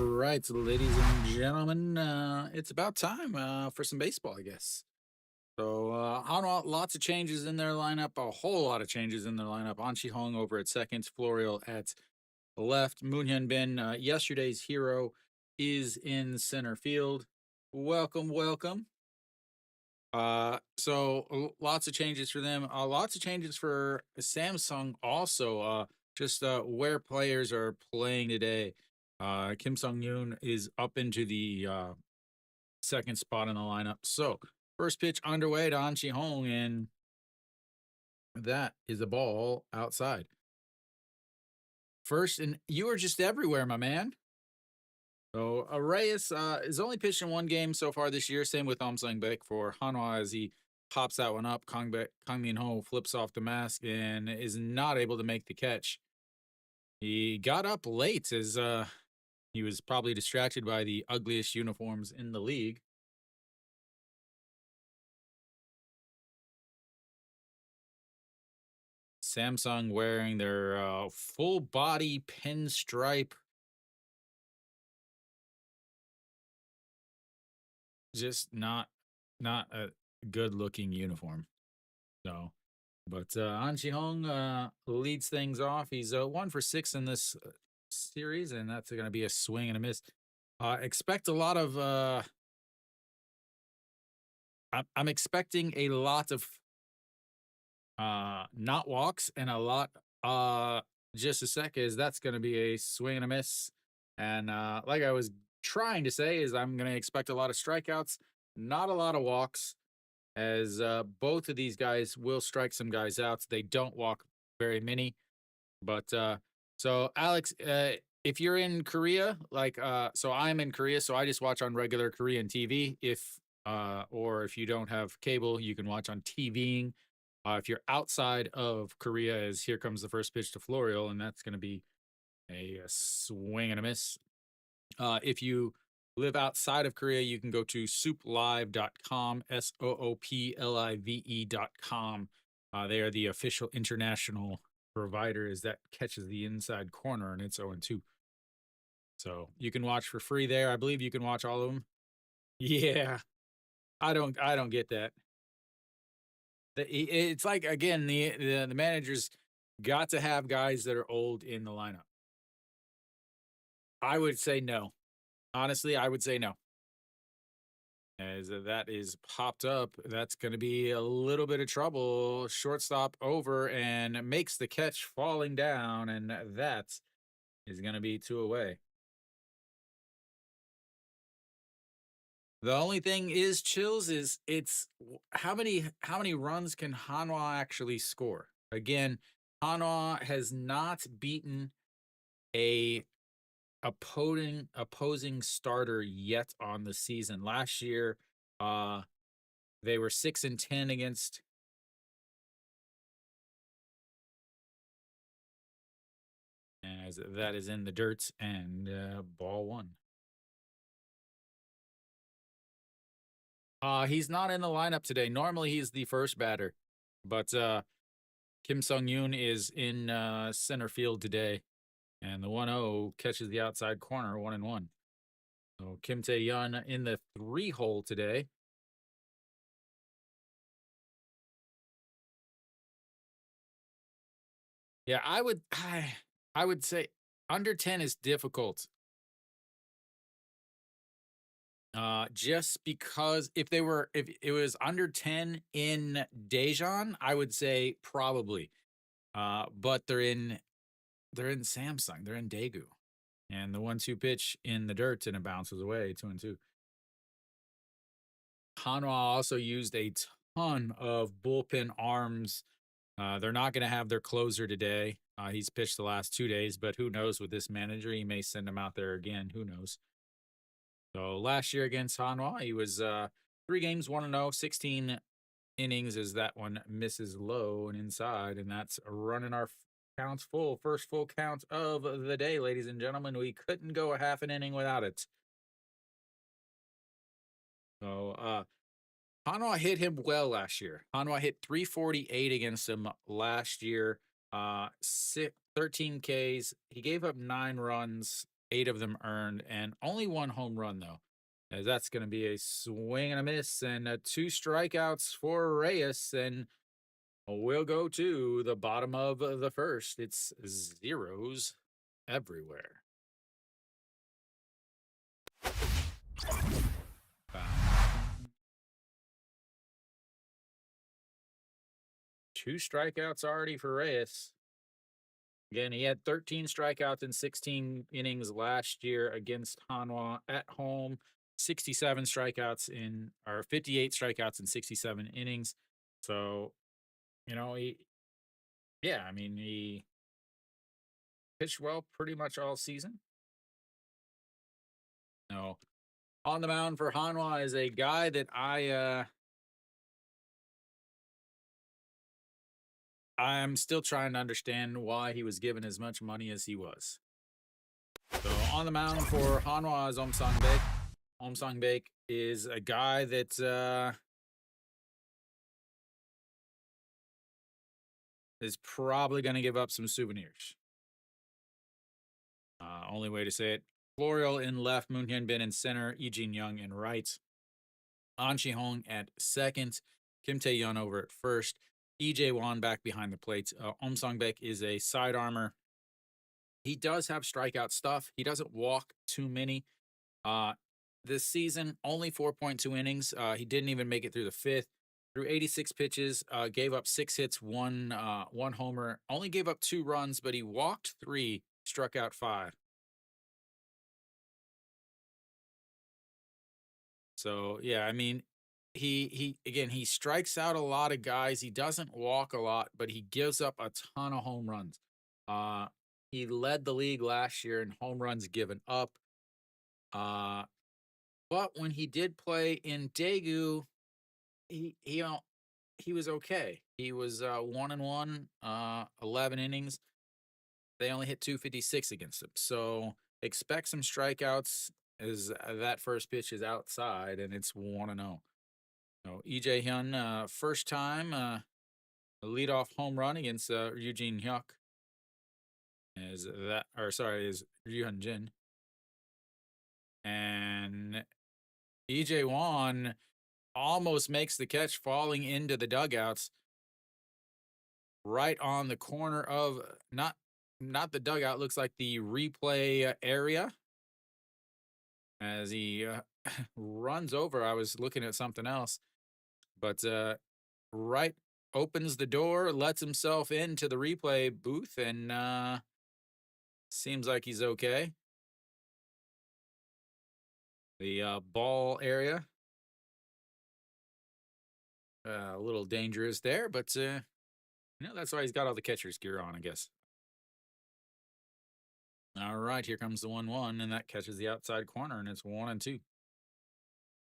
right, so ladies and gentlemen, it's about time for some baseball, I guess. So, Hanwha, lots of changes in their lineup, a whole lot of changes in their lineup. Anchi Hong over at second, Florial at left. Moonhyun Bin, yesterday's hero, is in center field. Welcome, welcome. Lots of changes for them. Lots of changes for Samsung also. Just where players are playing today. Kim Sung Yoon is up into the second spot in the lineup. So first pitch underway to An Chi Hong, and that is a ball outside. First, and you are just everywhere, my man. So Reyes is only pitched in one game so far this year. Same with Sang Baek for Hanwha as he pops that one up. Kang Min Ho flips off the mask and is not able to make the catch. He got up late as he was probably distracted by the ugliest uniforms in the league. Samsung wearing their full body pinstripe, just not a good looking uniform. So, but An Chi Hong leads things off. He's 1 for 6 in this series, and that's going to be a swing and a miss. Expect a lot of. I'm expecting a lot of not walks and a lot. Just a sec is that's going to be a swing and a miss. And like I was trying to say, is I'm going to expect a lot of strikeouts, not a lot of walks, as both of these guys will strike some guys out. They don't walk very many. But so Alex, if you're in Korea, like so I'm in Korea, so I just watch on regular Korean TV. Or if you don't have cable, you can watch on TVing. If you're outside of Korea, as here comes the first pitch to Florial, and that's going to be a swing and a miss. If you live outside of Korea, you can go to souplive.com, SOOPLIVE.com. They are the official international provider that catches the inside corner, and it's 0-2. So you can watch for free there. I believe you can watch all of them. Yeah, I don't get that. It's like again the managers got to have guys that are old in the lineup. I would say no. Honestly, I would say no. As that is popped up, that's going to be a little bit of trouble. Shortstop over and makes the catch falling down, and that is going to be 2 away. The only thing is, Chills, is it's how many runs can Hanwha actually score? Again, Hanwha has not beaten a opposing starter yet on the season. Last year, they were 6-10 against. As that is in the dirt, and ball 1. He's not in the lineup today. Normally he's the first batter, but Kim Sung Yoon is in center field today, and the 1-0 catches the outside corner, 1-1. So Kim Tae Yun in the 3 hole today. Yeah, I would say under 10 is difficult. Just because if it was under 10 in Daejeon, I would say probably. But they're in Samsung, they're in Daegu. And the 1-2 pitch in the dirt and it bounces away, 2-2. Hanwha also used a ton of bullpen arms. They're not going to have their closer today. He's pitched the last 2 days, but who knows with this manager? He may send him out there again. Who knows? So last year against Hanwha, he was 3 games, 1-0, 16 innings as that one misses low and inside, and that's running our counts full. First full count of the day, ladies and gentlemen. We couldn't go a half an inning without it. So Hanwha hit him well last year. Hanwha hit 348 against him last year. 13 Ks. He gave up 9 runs, 8 of them earned, and only 1 home run, though. As that's going to be a swing and a miss, and 2 strikeouts for Reyes, and we'll go to the bottom of the first. It's zeros everywhere. Two strikeouts already for Reyes. Again, he had 13 strikeouts in 16 innings last year against Hanwha at home. 67 strikeouts in, or 58 strikeouts in 67 innings. So, yeah, I mean, he pitched well pretty much all season. No, on the mound for Hanwha is a guy that I'm still trying to understand why he was given as much money as he was. So on the mound for Hanwha is Sang-baek. Sang-baek is a guy that is probably going to give up some souvenirs. Only way to say it. Florial in left, Moon Hyun Bin in center, Lee Jin Young in right, An Chi Hong at second, Kim Tae Yeon over at first, EJ Won back behind the plate. Sang-baek is a side armor. He does have strikeout stuff. He doesn't walk too many. This season, only 4.2 innings. He didn't even make it through the fifth. Through 86 pitches, gave up 6 hits, one homer. Only gave up 2 runs, but he walked 3, struck out 5. So yeah, I mean, he strikes out a lot of guys. He doesn't walk a lot, but he gives up a ton of home runs. He led the league last year in home runs given up. But when he did play in Daegu, he was okay. He was 1-1, 11 innings. They only hit 256 against him. So expect some strikeouts as that first pitch is outside and it's 1-0. So EJ Hyun, first time a leadoff home run against Eugene Hyuk. Is Ryu Hyun Jin. And EJ Won almost makes the catch, falling into the dugouts right on the corner of not the dugout, looks like the replay area as he runs over. I was looking at something else, but right opens the door, lets himself into the replay booth, and seems like he's okay. The ball area, a little dangerous there, but that's why he's got all the catcher's gear on, I guess. All right, here comes the 1-1, and that catches the outside corner, and it's 1-2.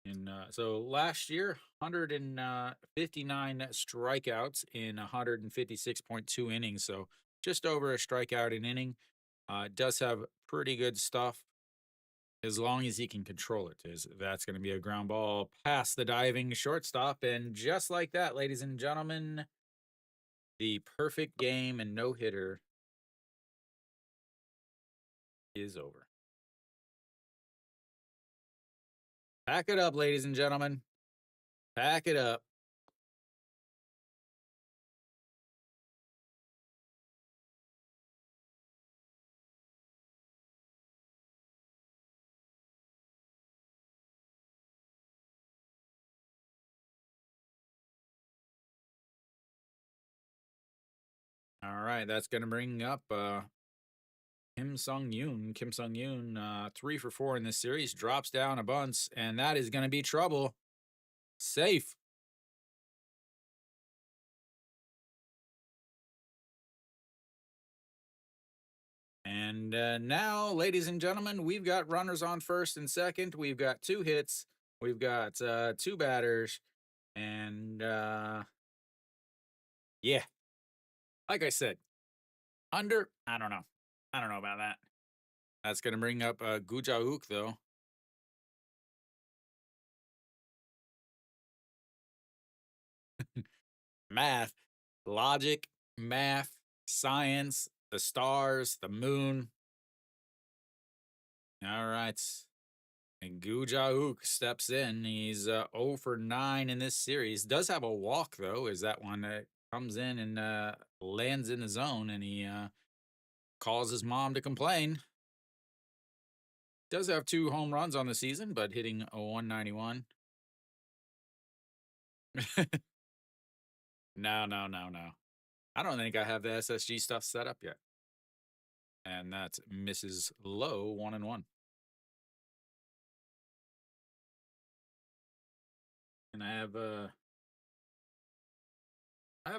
And so last year, 159 strikeouts in 156.2 innings, so just over a strikeout an inning. Does have pretty good stuff as long as he can control it. That's going to be a ground ball past the diving shortstop, and just like that, ladies and gentlemen, the perfect game and no-hitter is over. Pack it up, ladies and gentlemen. Pack it up. All right, that's going to bring up Kim Sung-yoon. Kim Sung-yoon, 3 for 4 in this series, drops down a bunch, and that is going to be trouble. Safe. And now, ladies and gentlemen, we've got runners on first and second. We've got 2 hits. We've got 2 batters. And yeah, like I said, under, I don't know. I don't know about that. That's going to bring up Gujauk, though. Math, logic, math, science, the stars, the moon. All right. And Gujauk steps in. He's 0 for 9 in this series. Does have a walk, though, is that one that comes in and lands in the zone, and he calls his mom to complain. Does have 2 home runs on the season, but hitting a 191. No, no, no, no. I don't think I have the SSG stuff set up yet. And that's Mrs. Low 1-1. And I have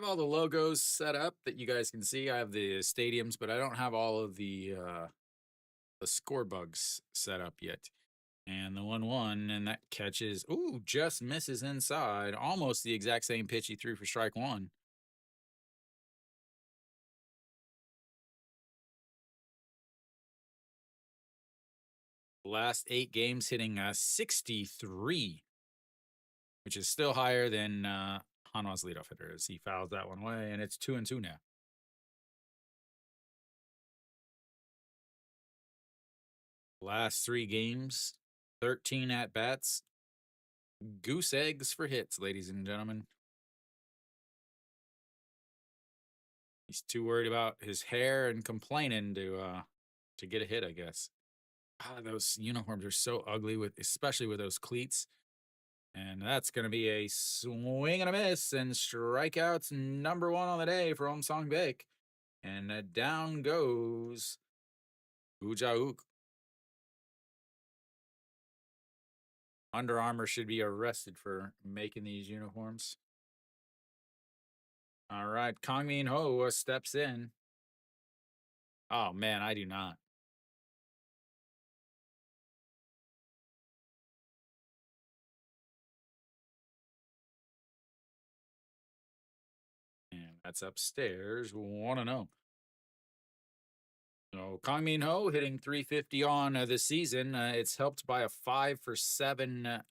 all the logos set up that you guys can see. I have the stadiums, but I don't have all of the score bugs set up yet. And the 1-1, and that catches, ooh, just misses inside. Almost the exact same pitch he threw for strike one. Last 8 games hitting 63, which is still higher than Hanwha's leadoff hitter as he fouls that one away, and it's 2-2 now. Last 3 games, 13 at bats, goose eggs for hits, ladies and gentlemen. He's too worried about his hair and complaining to get a hit, I guess. Ah, those uniforms are so ugly, especially with those cleats. And that's going to be a swing and a miss, and strikeouts number 1 on the day for Om Song Baek. And down goes Ujauk. Under Armour should be arrested for making these uniforms. All right, Kang Min Ho steps in. Oh, man, I do not. And that's upstairs, 1-0. So Kang Min Ho hitting 350 on this season. It's helped by a 5 for 7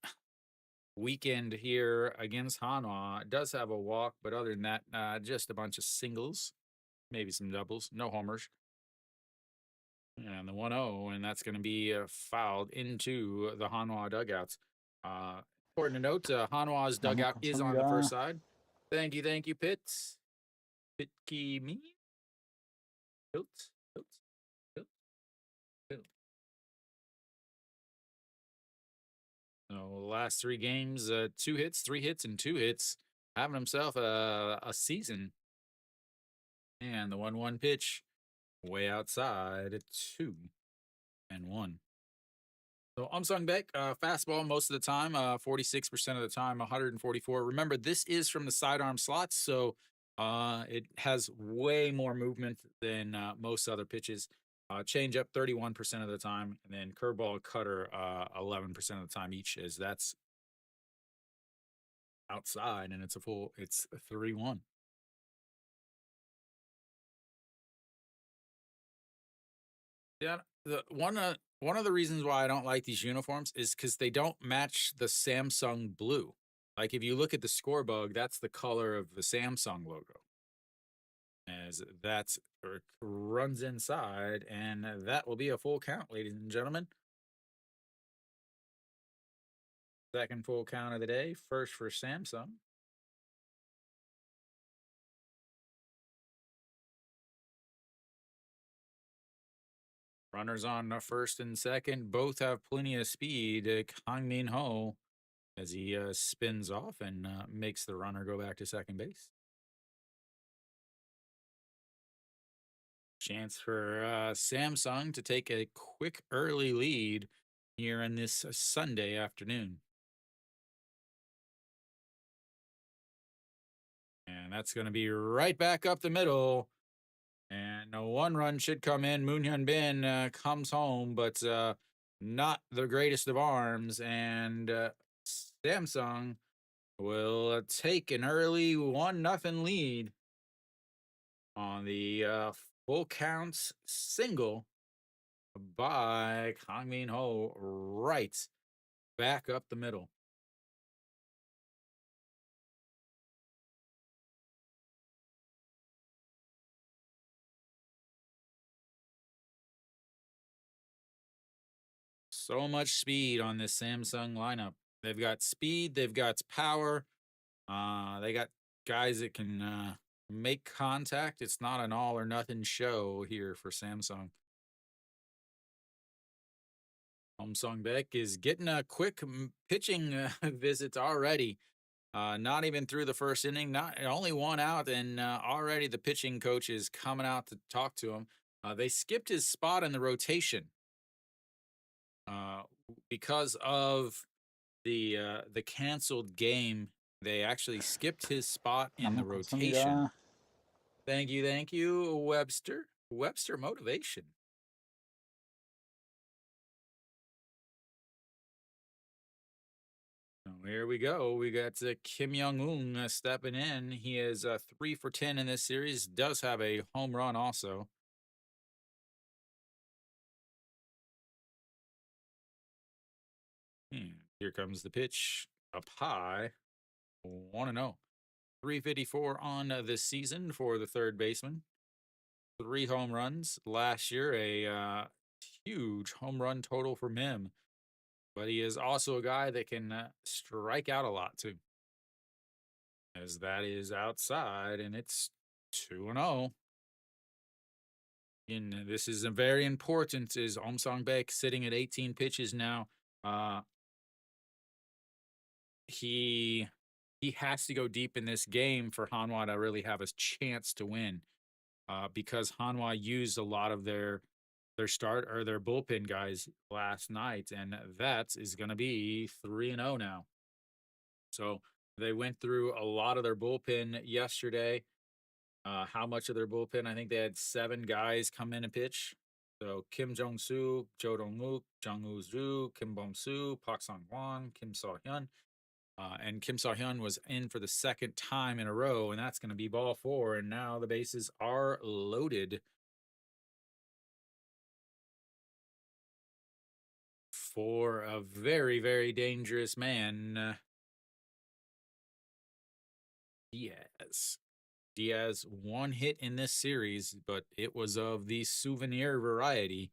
weekend here against Hanwha. It does have a walk, but other than that, just a bunch of singles, maybe some doubles, no homers. And the 1-0, and that's going to be fouled into the Hanwha dugouts. Important to note, Hanwha's dugout is on the first side. Thank you, Pitts. Pitki me? Pilts? So last 3 games, 2 hits, 3 hits, and 2 hits. Having himself a season. And the 1-1 pitch, way outside at 2-1. So Umsung Baek, fastball most of the time, 46% of the time, 144. Remember, this is from the sidearm slots, so it has way more movement than most other pitches. Change up 31% of the time, and then curveball, cutter 11% of the time each, as that's outside, and it's 3-1. Yeah, one of the reasons why I don't like these uniforms is because they don't match the Samsung blue. Like if you look at the score bug, that's the color of the Samsung logo. As that runs inside, and that will be a full count, ladies and gentlemen. Second full count of the day, first for Samsung. Runners on first and second, both have plenty of speed. Kang Min Ho, as he spins off and makes the runner go back to second base. Chance for Samsung to take a quick early lead here in this Sunday afternoon. And that's going to be right back up the middle. And a 1 run should come in. Moon Hyun Bin comes home, but not the greatest of arms. And Samsung will take an early 1-0 lead on the full counts single by Kang Min Ho, right back up the middle. So much speed on this Samsung lineup. They've got speed, they've got power, they got guys that can make contact. It's not an all or nothing show here for Samsung. Samsung Beck is getting a quick pitching visit already. Not even through the first inning, not only one out, and already the pitching coach is coming out to talk to him. They skipped his spot in the rotation uh, because of the canceled game. They actually skipped his spot in the 너무 rotation. 감사합니다. Thank you, Webster. Webster motivation. So here we go. We got Kim Young Un stepping in. He is 3 for 10 in this series. Does have a home run also. And here comes the pitch up high. 1-0. 354 on this season for the third baseman. 3 home runs last year, a huge home run total from him. But he is also a guy that can strike out a lot too. As that is outside, and it's 2-0. And this is a very important. Is Omsong Baek sitting at 18 pitches now? Uh, he he has to go deep in this game for Hanwha to really have a chance to win. Because Hanwha used a lot of their start or their bullpen guys last night, and that is going to be 3-0 now. So they went through a lot of their bullpen yesterday. How much of their bullpen? I think they had 7 guys come in and pitch. So Kim Jong Soo, Jo Dong Wook, Jung Woo Joo, Kim Bom Soo, Park Sung Hwan, Kim So Hyun. And Kim So Hyun was in for the second time in a row, and that's going to be ball 4. And now the bases are loaded for a very, very dangerous man, Diaz. Diaz, 1 hit in this series, but it was of the souvenir variety.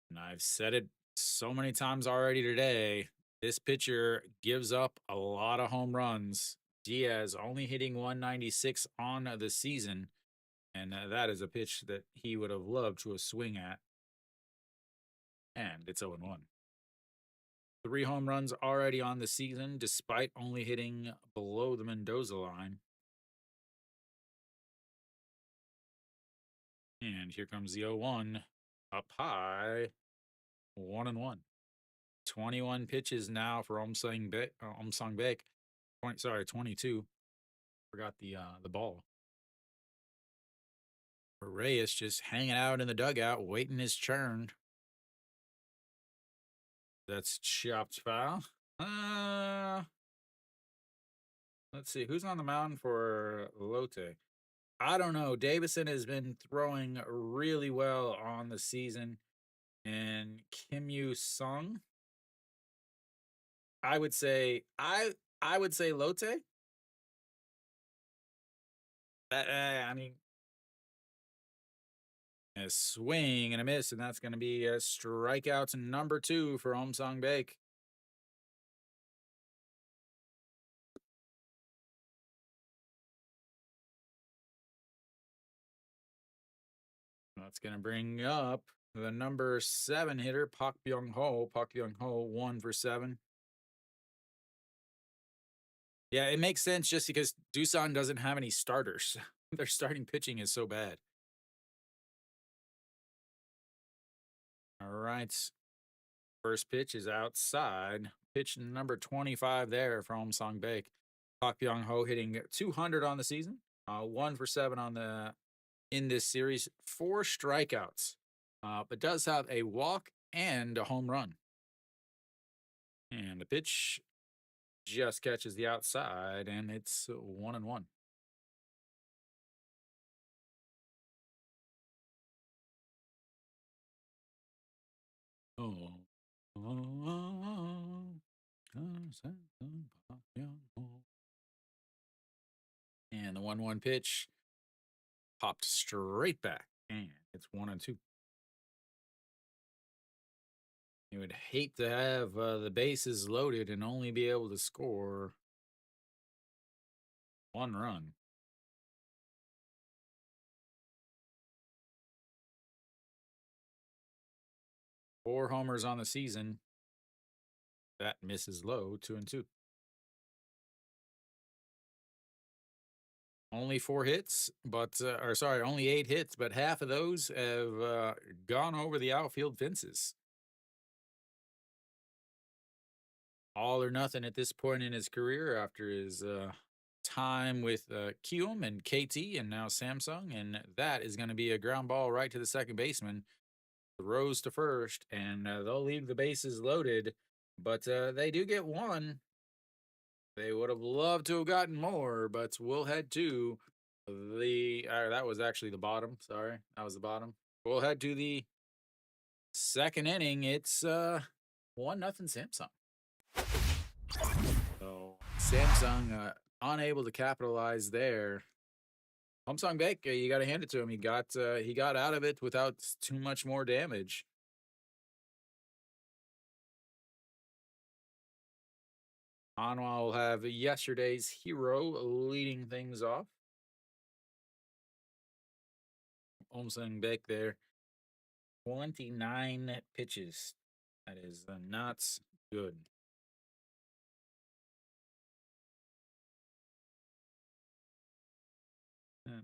And I've said it so many times already today. This pitcher gives up a lot of home runs. Diaz only hitting 196 on the season, and that is a pitch that he would have loved to have swing at. And it's 0-1. 3 home runs already on the season, despite only hitting below the Mendoza line. And here comes the 0-1 up high, 1-1. 21 pitches now for Omsong Baek. 22. Forgot the ball. Reyes just hanging out in the dugout, waiting his turn. That's chopped foul. Let's see who's on the mound for Lotte. I don't know. Davison has been throwing really well on the season, and Kim Yu Sung. I would say Lotte. I mean, a swing and a miss, and that's going to be a strikeout number 2 for Omsong Baek. That's going to bring up the number 7 hitter, Park Byung Ho. Park Byung Ho, 1 for 7. Yeah, it makes sense just because Doosan doesn't have any starters. Their starting pitching is so bad. All right. First pitch is outside. Pitch number 25 there from Song Baek. Park Byung Ho hitting 200 on the season. 1 for 7 in this series. 4 strikeouts. But does have a walk and a home run. And the pitch just catches the outside, and it's 1-1. Oh. And the 1-1 pitch popped straight back, and it's 1-2. You would hate to have the bases loaded and only be able to score one run. Four homers on the season. That misses low, 2-2. Only four hits, but or sorry, only 8 hits, but half of those have gone over the outfield fences. All or nothing at this point in his career after his time with Kium and KT and now Samsung, and that is going to be a ground ball right to the second baseman. Throws to first, and they'll leave the bases loaded, but they do get one. They would have loved to have gotten more, but we'll head to the. That was actually the bottom. Sorry, that was the bottom. We'll head to the second inning. It's 1-0 Samsung. So Samsung unable to capitalize there. Samsung Beck, you got to hand it to him. He got out of it without too much more damage. Hanwha will have yesterday's hero leading things off. Samsung Beck there. 29 pitches. That is not good. That's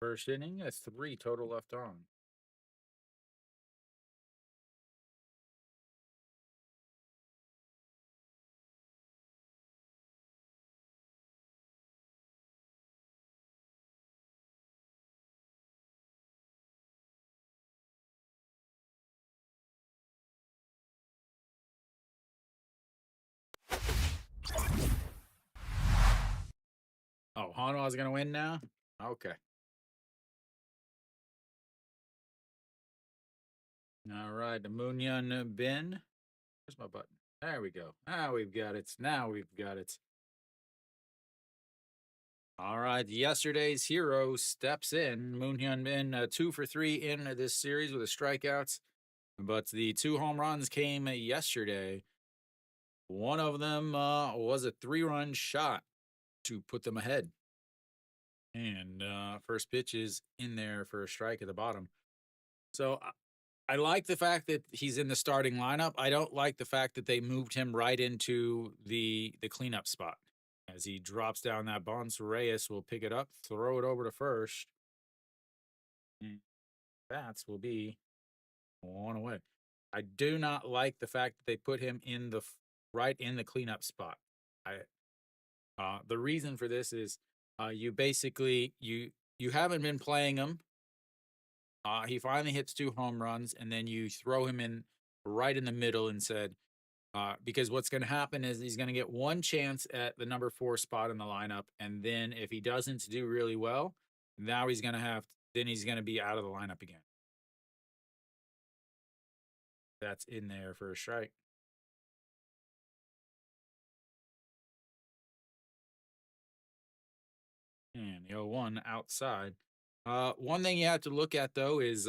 first inning. That's 3 total left on. Oh, Hanwha's going to win now? Okay. All right. The Moonyon bin. Where's my button? There we go. Now we've got it. Now we've got it. All right. Yesterday's hero steps in. Moonyon bin 2 for 3 in this series with a strikeouts. But the 2 home runs came yesterday. One of them was a 3-run shot to put them ahead. And first pitch is in there for a strike at the bottom. So I like the fact that he's in the starting lineup. I don't like the fact that they moved him right into the cleanup spot. As he drops down that bunt, Reyes will pick it up, throw it over to first. And that will be one away. I do not like the fact that they put him in the right in the cleanup spot. The reason for this is you basically you haven't been playing him. He finally hits 2 home runs, and then you throw him in right in the middle and said, because what's going to happen is he's going to get one chance at the number 4 spot in the lineup, and then if he doesn't do really well, now he's going to he's going to be out of the lineup again. That's in there for a strike. And the 0-1 outside. One thing you have to look at though is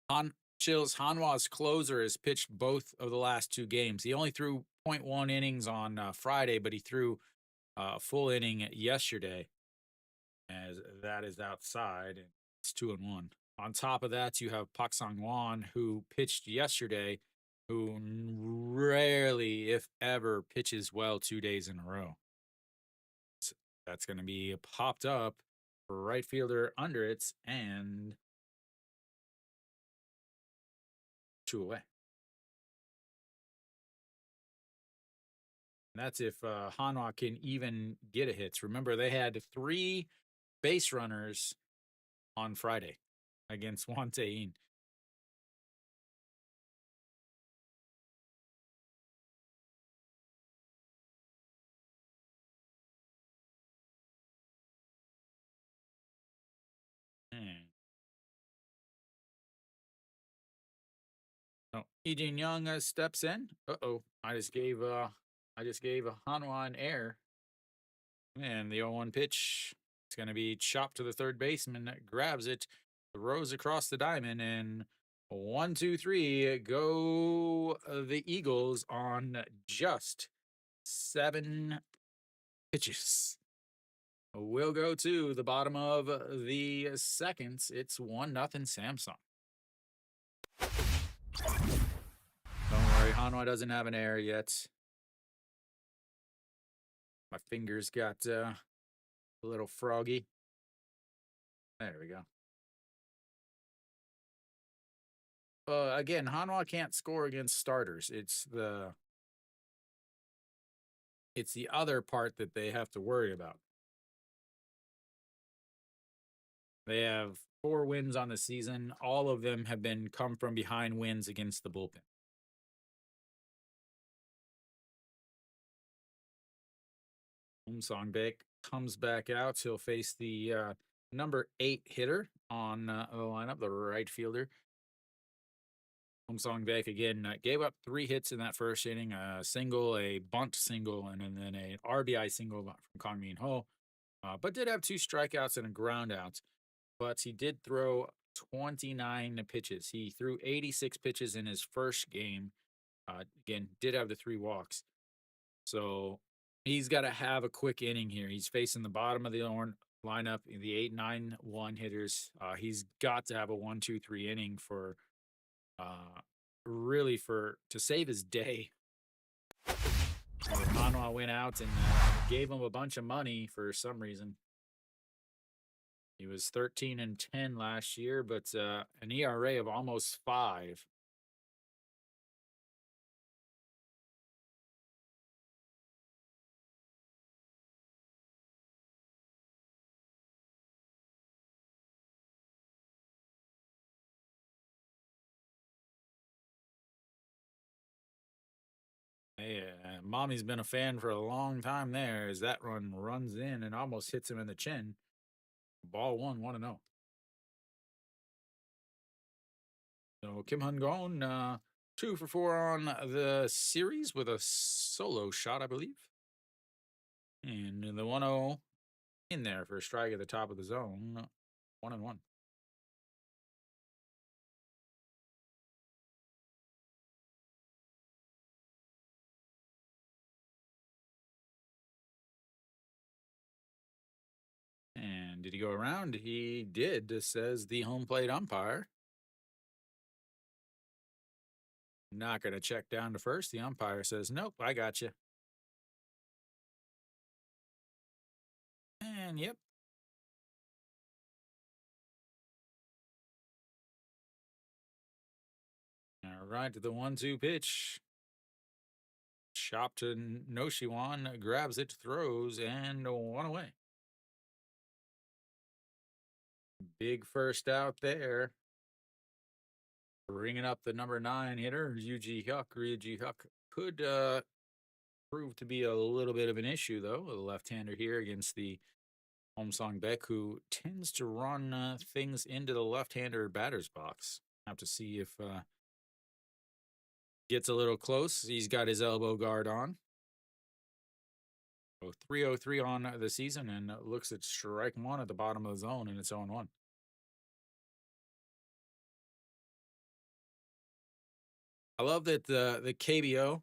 Hanwha's closer has pitched both of the last 2 games. He only threw 0.1 innings on Friday, but he threw a full inning yesterday. As that is outside, and it's 2-1. On top of that, you have Pak Sang-won, who pitched yesterday, who rarely, if ever, pitches well 2 days in a row. So that's going to be popped up for right fielder under it, and 2 away. And that's if Hanwha can even get a hits. Remember, they had 3 base runners on Friday against Wantae. Oh, Eugene Young steps in. Uh-oh. I just gave Hanwha an error. And the 0-1 pitch. It's going to be chopped to the third baseman. Grabs it, throws across the diamond, and 1-2-3 go the Eagles on just 7 pitches. We'll go to the bottom of the second. It's 1-0 Samsung. Don't worry, Hanwha doesn't have an error yet. My fingers got a little froggy. There we go. Again, Hanwha can't score against starters. It's the other part that they have to worry about. They have 4 wins on the season. All of them have been come from behind wins against the bullpen. Songbek comes back out. He'll face the number 8 hitter on the lineup, the right fielder. Songbek again gave up 3 hits in that first inning, a single, a bunt single, and then an RBI single from Kang Min Ho. But did have 2 strikeouts and a ground out. But he did throw 29 pitches. He threw 86 pitches in his first game. Again, did have the 3 walks. So he's got to have a quick inning here. He's facing the bottom of the lineup, the 8-9-1 hitters. He's got to have a 1-2-3 inning for really to save his day. Hanwha went out and gave him a bunch of money for some reason. He was 13-10 last year, but an ERA of almost 5. Hey, Mommy's been a fan for a long time there as that run runs in and almost hits him in the chin. Ball 1, 1-0. So Kim Hun-gon, 2 for 4 on the series with a solo shot, I believe. And the 1-0 in there for a strike at the top of the zone. 1-1. And did he go around? He did, says the home plate umpire. Not going to check down to first. The umpire says, nope, I got you. And yep. All right, to the 1-2 pitch. Chopped to Noshiwan, grabs it, throws, and 1 away. Big first out there. Bringing up the number 9 hitter, Ryuji Hyuk. Ryuji Hyuk could prove to be a little bit of an issue, though. The left-hander here against the Songbek, who tends to run things into the left-hander batter's box. Have to see if gets a little close. He's got his elbow guard on. So 3-0-3 on the season, and looks at strike 1 at the bottom of the zone, and it's 0-1. I love that the KBO.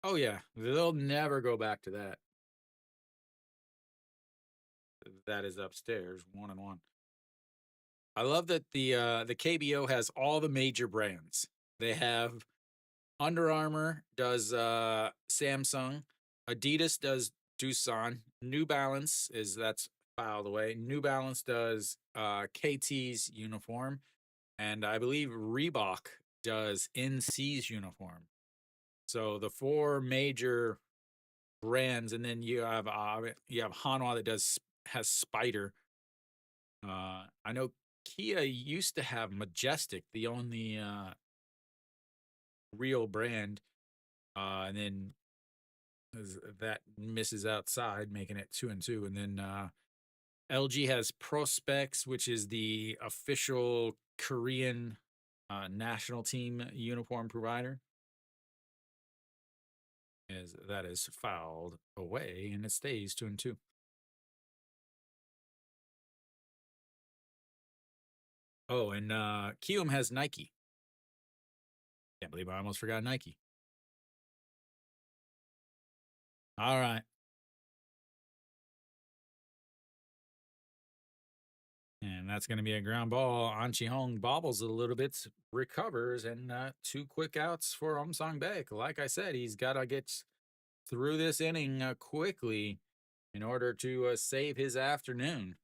Oh yeah, they'll never go back to that. That is upstairs, 1-1. I love that the KBO has all the major brands. They have Under Armour does Samsung, Adidas does Doosan, New Balance that's filed away. New Balance does KT's uniform, and I believe Reebok does NC's uniform. So the 4 major brands, and then you have Hanwha that has Spider. I know Kia used to have Majestic, the only real brand, and then that misses outside, making it 2-2. And then LG has Prospex, which is the official Korean national team uniform provider. As that is fouled away and it stays 2-2. Oh, and Kium has Nike. Can't believe I almost forgot Nike. All right. And that's going to be a ground ball. An Chi-hong bobbles a little bit, recovers, and 2 quick outs for Sang Baek. Like I said, he's got to get through this inning quickly in order to save his afternoon.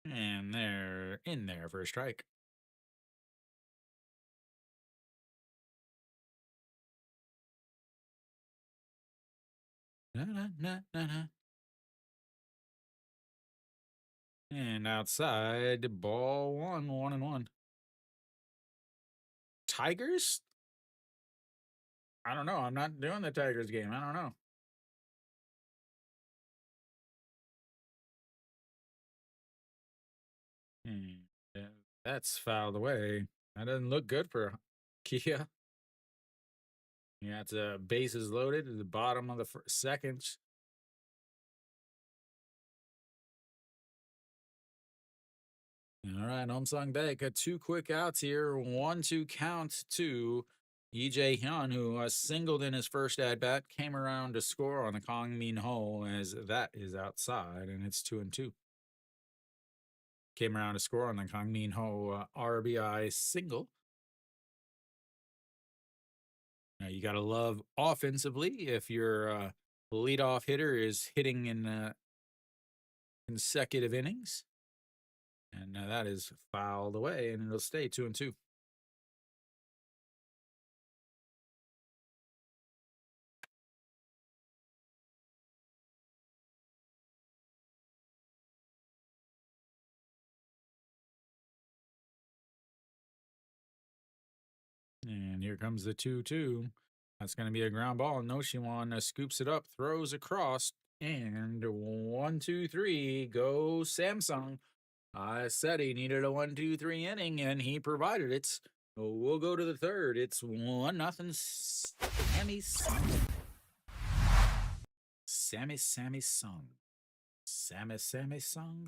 And they're in there for a strike. Na, na, na, na, na. And outside, ball 1-1. Tigers? I don't know. I'm not doing the Tigers game. I don't know. Yeah, that's fouled away. That doesn't look good for Kia. Yeah, it's bases loaded at the bottom of the second. All right, Sung Baek, 2 quick outs here. 1-2 count to EJ Hyun, who singled in his first at bat, came around to score on the Kang Min Ho as that is outside, and it's 2-2. Came around to score on the Kang Min Ho RBI single. Now you got to love offensively if your leadoff hitter is hitting in consecutive innings. And that is fouled away, and it'll stay 2-2. And here comes the 2-2. That's going to be a ground ball. Noshiwan scoops it up, throws across, and 1-2-3. Go Samsung. I said he needed a 1-2-3 inning, and he provided it. We'll go to the third. It's 1-0. Sammy Sung. Sammy Sung. Sammy Sung.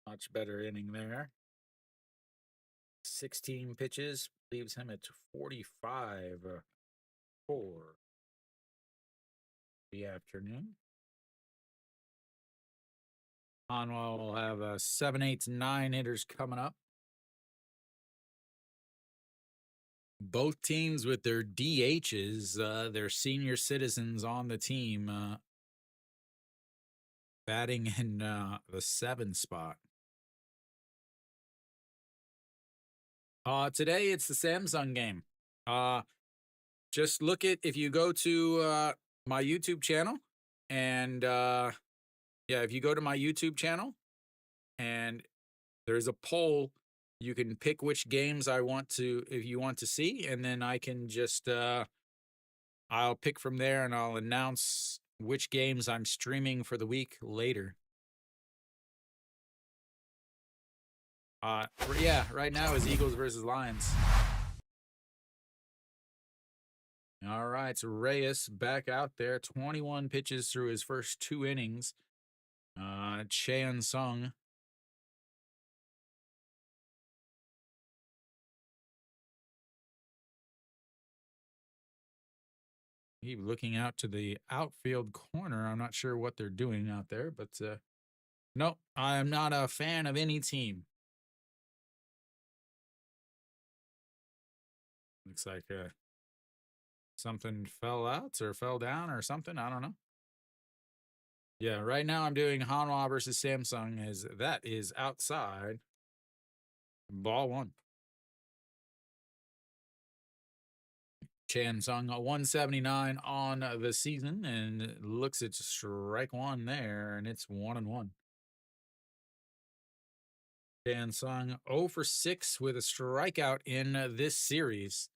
Much better inning there. 16 pitches leaves him at 45 for the afternoon. Hanwha will have 7, 8, 9 hitters coming up. Both teams with their DHs, their senior citizens on the team, batting in the 7 spot. Today it's the Samsung game. Just look at, if you go to my YouTube channel, and if you go to my YouTube channel and there's a poll, you can pick which games if you want to see, and then I can just I'll pick from there and I'll announce which games I'm streaming for the week later. Right now is Eagles versus Lions. All right, so Reyes back out there, 21 pitches through his first 2 innings. Cheon Sung. He looking out to the outfield corner. I'm not sure what they're doing out there, but no, I am not a fan of any team. Looks like something fell out or fell down or something. I don't know. Yeah, right now I'm doing Hanwha versus Samsung, as that is outside. Ball one. Chan Sung 179 on the season and looks at strike one there, and it's 1-1. Chan Sung 0 for 6 with a strikeout in this series.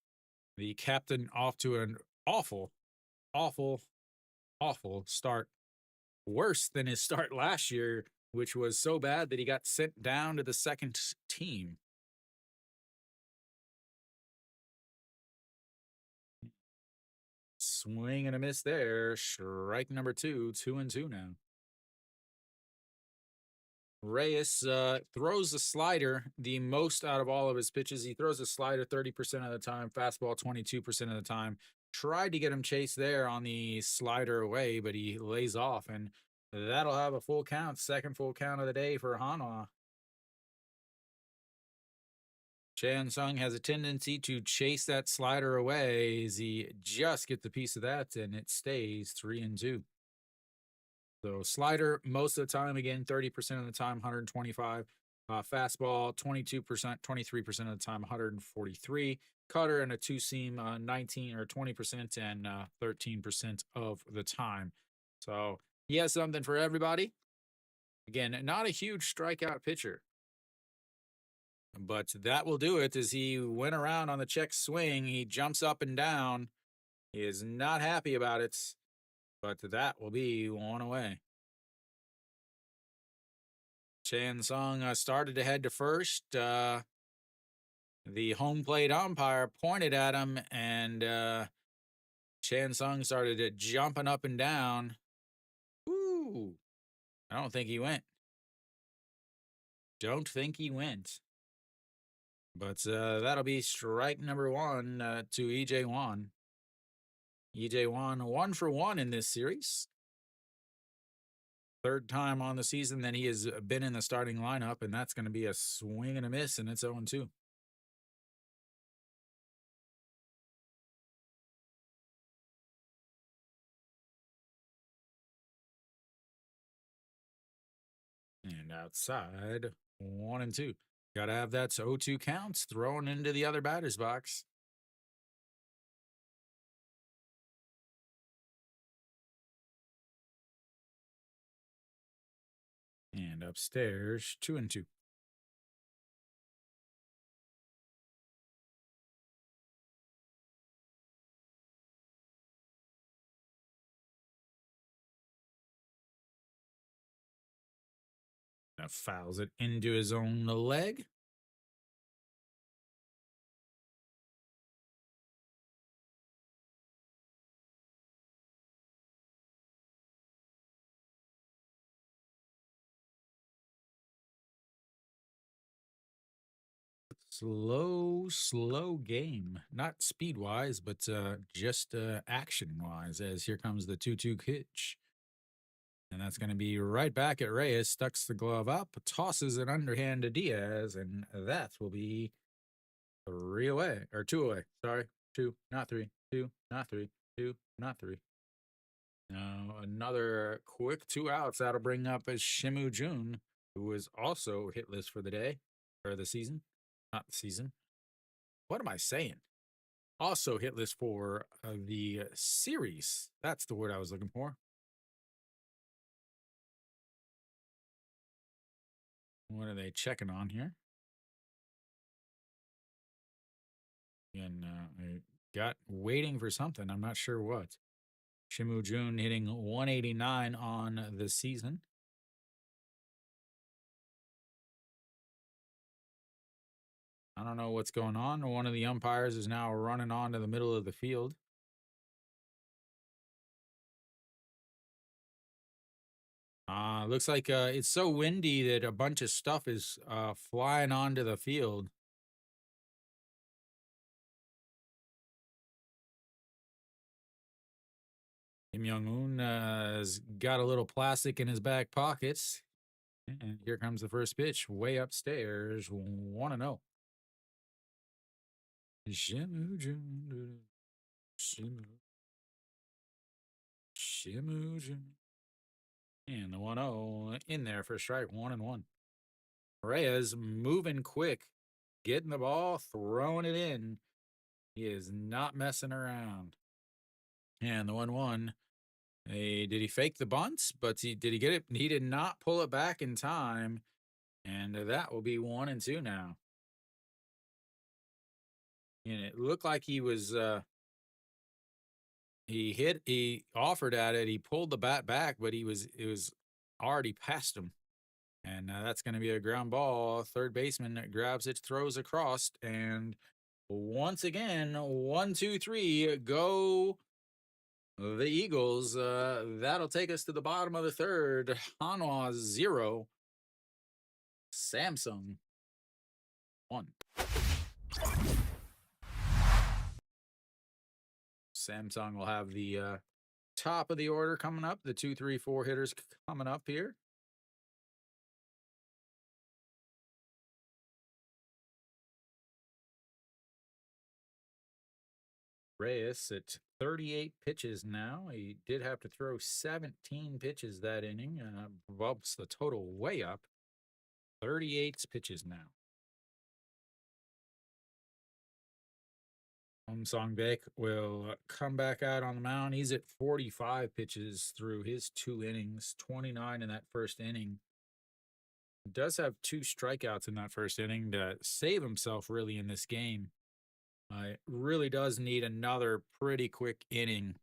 The captain off to an awful, awful, awful start. Worse than his start last year, which was so bad that he got sent down to the second team. Swing and a miss there. Strike number 2, 2-2 now. Reyes throws the slider the most out of all of his pitches. He throws a slider 30% of the time, fastball 22% of the time. Tried to get him chased there on the slider away, but he lays off, and that'll have a full count, second full count of the day for Hanwha. Chan Sung has a tendency to chase that slider away as he just gets a piece of that, and it stays 3-2. So slider most of the time, again, 30% of the time, 125. Fastball, 22%, 23% of the time, 143. Cutter and a two seam, 19 or 20% and 13% of the time. So he has something for everybody. Again, not a huge strikeout pitcher, but that will do it. As he went around on the check swing, he jumps up and down. He is not happy about it, but that will be one away. Chan Sung started to head to first. The home plate umpire pointed at him, and Chan Sung started jumping up and down. Ooh, I don't think he went. Don't think he went. But that'll be strike number 1 to EJ Wan. EJ Wan 1 for 1 in this series. Third time on the season that he has been in the starting lineup, and that's going to be a swing and a miss, and it's 0-2. And outside, 1-2. Got to have that 0-2 counts thrown into the other batter's box. And upstairs, 2-2. Now fouls it into his own leg. Slow game. Not speed wise, but just action wise, as here comes the 2-2 pitch. And that's going to be right back at Reyes. Tucks the glove up, tosses an underhand to Diaz, and that will be 3 away. Or 2 away. Sorry. 2, not 3. 2, not 3. 2, not 3. Now, another quick 2 outs. That'll bring up a Shimu Jun, who was also hitless for the day, or the season. Not the season. What am I saying? Also hitless for the series. That's the word I was looking for. What are they checking on here? And I got waiting for something. I'm not sure what. Shimu Jun hitting 189 on the season. I don't know what's going on. One of the umpires is now running onto the middle of the field. Looks like it's so windy that a bunch of stuff is flying onto the field. Kim Jong-un has got a little plastic in his back pockets. And here comes the first pitch, way upstairs, 1-0. Shimu Jun. Shimu Jun. And the 1-0 in there for strike 1-1. Reyes moving quick. getting the ball, throwing it in. He is not messing around. And the 1-1. Did he fake the bunts? But did he get it? He did not pull it back in time. And that will be 1-2 now. And it looked like he was he offered at it, he pulled the bat back, but it was already past him. And that's going to be a ground ball. Third baseman grabs it, throws across, and once again, 1-2-3, go the Eagles. That'll take us to the bottom of the third. Hanwha 0, Samsung 1. Samsung will have the top of the order coming up. The 2, 3, 4 hitters coming up here. Reyes at 38 pitches now. He did have to throw 17 pitches that inning. Bumps the total way up. 38 pitches now. Song Baek will come back out on the mound. He's at 45 pitches through his 2 innings, 29 in that first inning. Does have 2 strikeouts in that first inning to save himself really in this game. Really does need another pretty quick inning.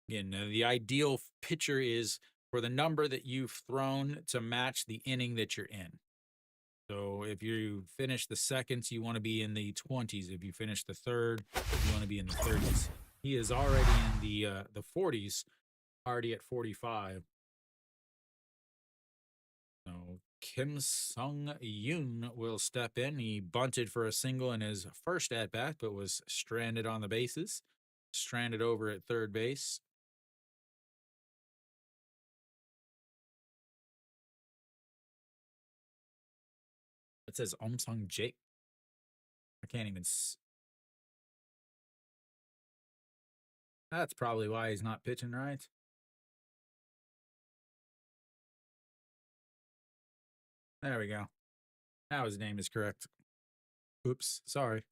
Again, the ideal pitcher is for the number that you've thrown to match the inning that you're in. So if you finish the seconds, you want to be in the 20s. If you finish the third, you want to be in the 30s. He is already in the 40s, already at 45. So Kim Sung-yoon will step in. He bunted for a single in his first at-bat, but was stranded on the bases. Stranded over at third base. It says Sung Jake. I can't even. That's probably why he's not pitching right. There we go. Now his name is correct. Oops, sorry.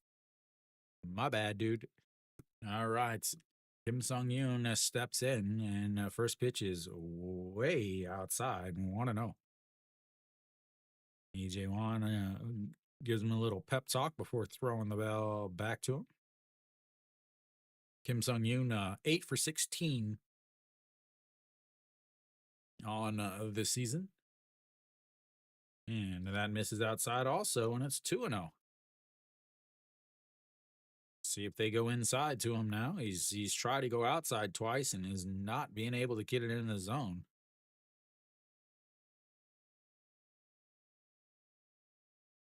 My bad, dude. All right. Kim Sung-yoon steps in, and first pitch is way outside. 1-0. EJ Wan gives him a little pep talk before throwing the ball back to him. Kim Sung-yoon, 8 for 16 on this season. And that misses outside also, and it's 2-0. See if they go inside to him now. He's tried to go outside twice and is not being able to get it in the zone.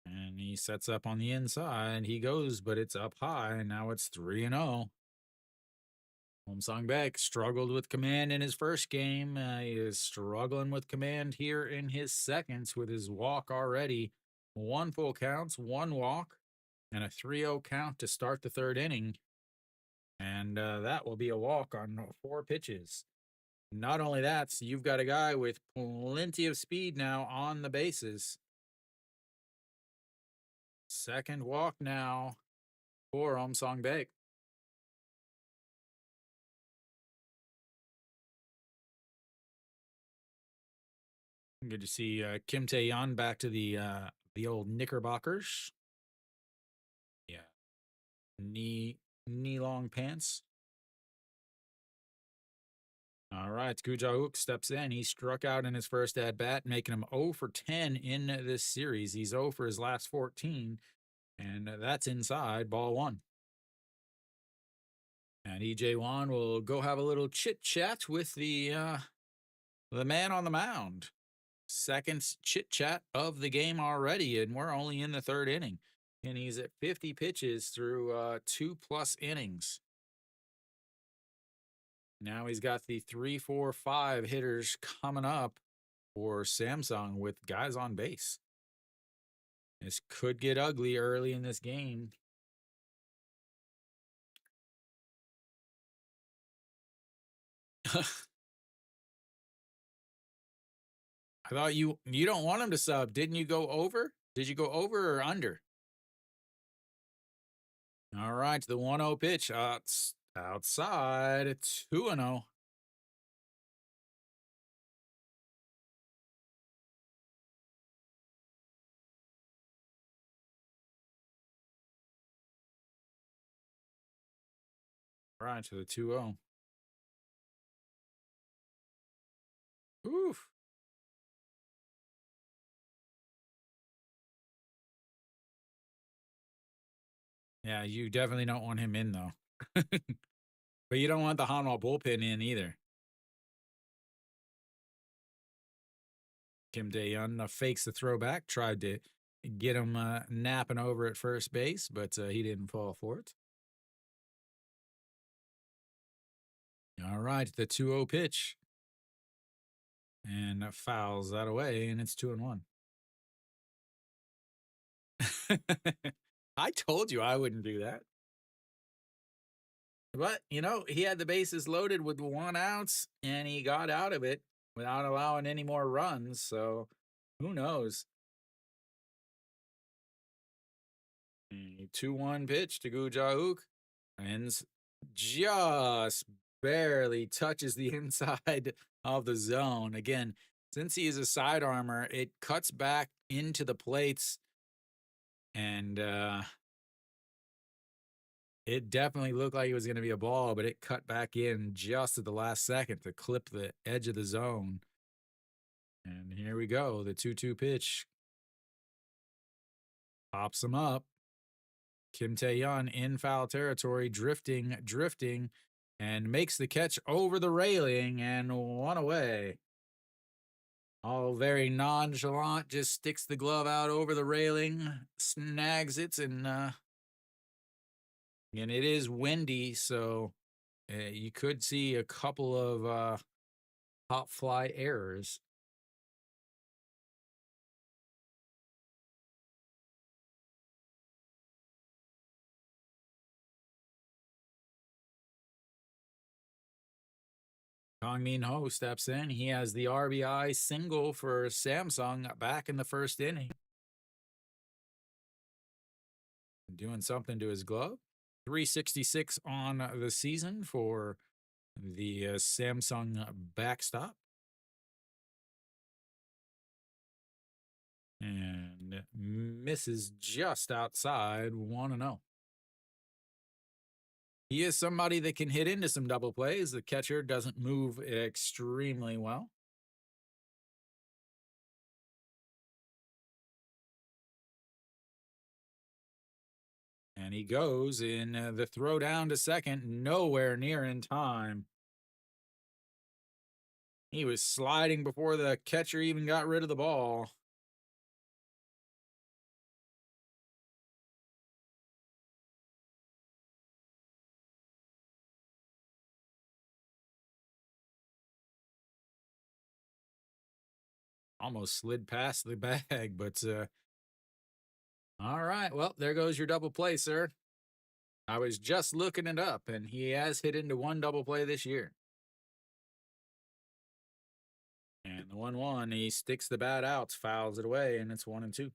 And he sets up on the inside. He goes, but it's up high. Now it's 3-0. Song Baek struggled with command in his first game. He is struggling with command here in his second with his walk already. 1 full counts, 1 walk, and a 3-0 count to start the third inning. And that will be a walk on 4 pitches. Not only that, so you've got a guy with plenty of speed now on the bases. Second walk now for Song Baek. Good to see Kim Tae-yeon back to the old Knickerbockers. Yeah, knee long pants. All right, Koo Ja-wook steps in. He struck out in his first at bat, making him 0 for 10 in this series. He's 0 for his last 14, and that's inside, ball 1. And EJ Wan will go have a little chit chat with the man on the mound. Second chit chat of the game already, and we're only in the third inning. And he's at 50 pitches through 2+ innings. Now he's got the 3, 4, 5 hitters coming up for Samsung with guys on base. This could get ugly early in this game. I thought you don't want him to sub. Didn't you go over? Did you go over or under? All right, the 1-0 pitch. It's outside. 2-0. Right to the 2-0. Oof. Yeah, you definitely don't want him in though. But you don't want the Hanwha bullpen in either. Kim Dae-yeon fakes the throwback, tried to get him napping over at first base, but he didn't fall for it. All right, the 2-0 pitch. And fouls that away, and it's 2-1. I told you I wouldn't do that. But, he had the bases loaded with 1 ounce, and he got out of it without allowing any more runs. So who knows? 2-1 pitch to Gu Hook. And just barely touches the inside of the zone. Again, since he is a side armor, it cuts back into the plates, and it definitely looked like it was going to be a ball, but it cut back in just at the last second to clip the edge of the zone. And here we go. The 2-2 pitch pops him up. Kim Tae-yeon in foul territory, drifting, and makes the catch over the railing and 1 away. All very nonchalant, just sticks the glove out over the railing, snags it, and it is windy, so you could see a couple of hop fly errors. Kang Min Ho steps in. He has the RBI single for Samsung back in the first inning. Doing something to his glove. 366 on the season for the Samsung backstop. And misses just outside 1-0. He is somebody that can hit into some double plays. The catcher doesn't move extremely well. And he goes in the throw down to second, nowhere near in time. He was sliding before the catcher even got rid of the ball. Almost slid past the bag, but all right. Well, there goes your double play, sir. I was just looking it up, and he has hit into one double play this year. And the 1-1, he sticks the bat out, fouls it away, and it's 1-2.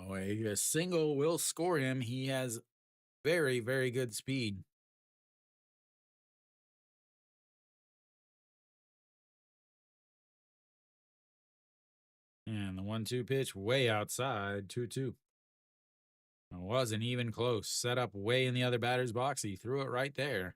Oh, a single will score him. He has very, very good speed. And the 1-2 pitch way outside, 2-2. It wasn't even close. Set up way in the other batter's box. He threw it right there.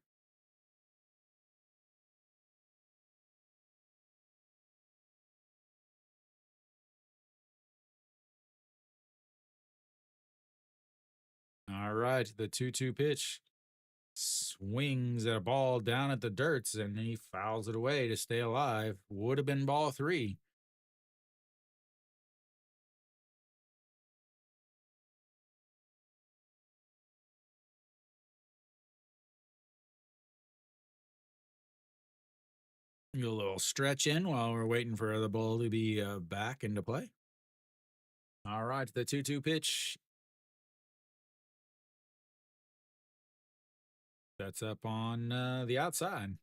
All right, the 2-2 pitch swings at a ball down at the dirts, and he fouls it away to stay alive. Would have been ball 3. A little stretch in while we're waiting for the ball to be back into play. All right, the 2-2 pitch That's up on the outside.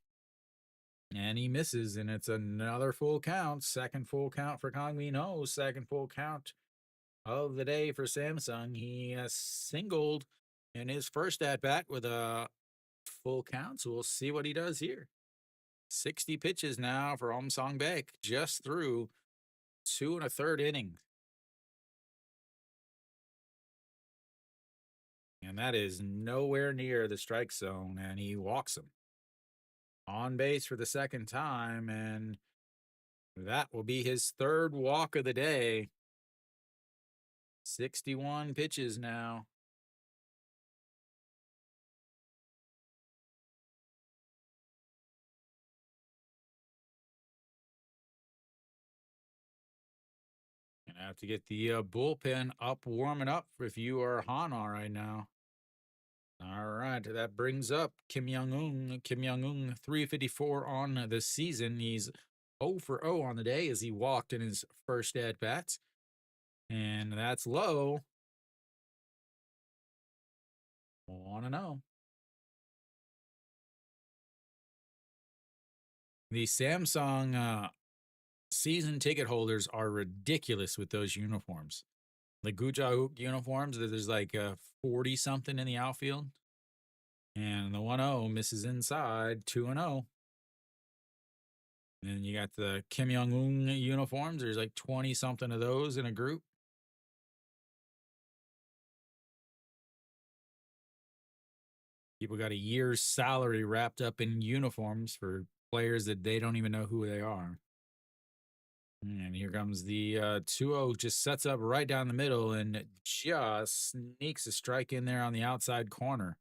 And he misses, and it's another full count. Second full count for Kang Min Ho. Second full count of the day for Samsung. He singled in his first at bat with a full count, so we'll see what he does here. 60 pitches now for Song Baek, just through 2 1/3 innings. And that is nowhere near the strike zone, and he walks him. On base for the second time, and that will be his third walk of the day. 61 pitches now. Gonna have to get the bullpen up, warming up if you are Hanwha right now. All right, that brings up Kim Young-un. Kim Young-un, 354 on the season. He's 0 for 0 on the day as he walked in his first at bat. And that's low. 1-0. The Samsung season ticket holders are ridiculous with those uniforms. The Guja uniforms, there's like 40 something in the outfield. And the 1-0 misses inside, 2-0. And then you got the Kim Jong-un uniforms. There's like 20 something of those in a group. People got a year's salary wrapped up in uniforms for players that they don't even know who they are. And here comes the 2-0, just sets up right down the middle and just sneaks a strike in there on the outside corner.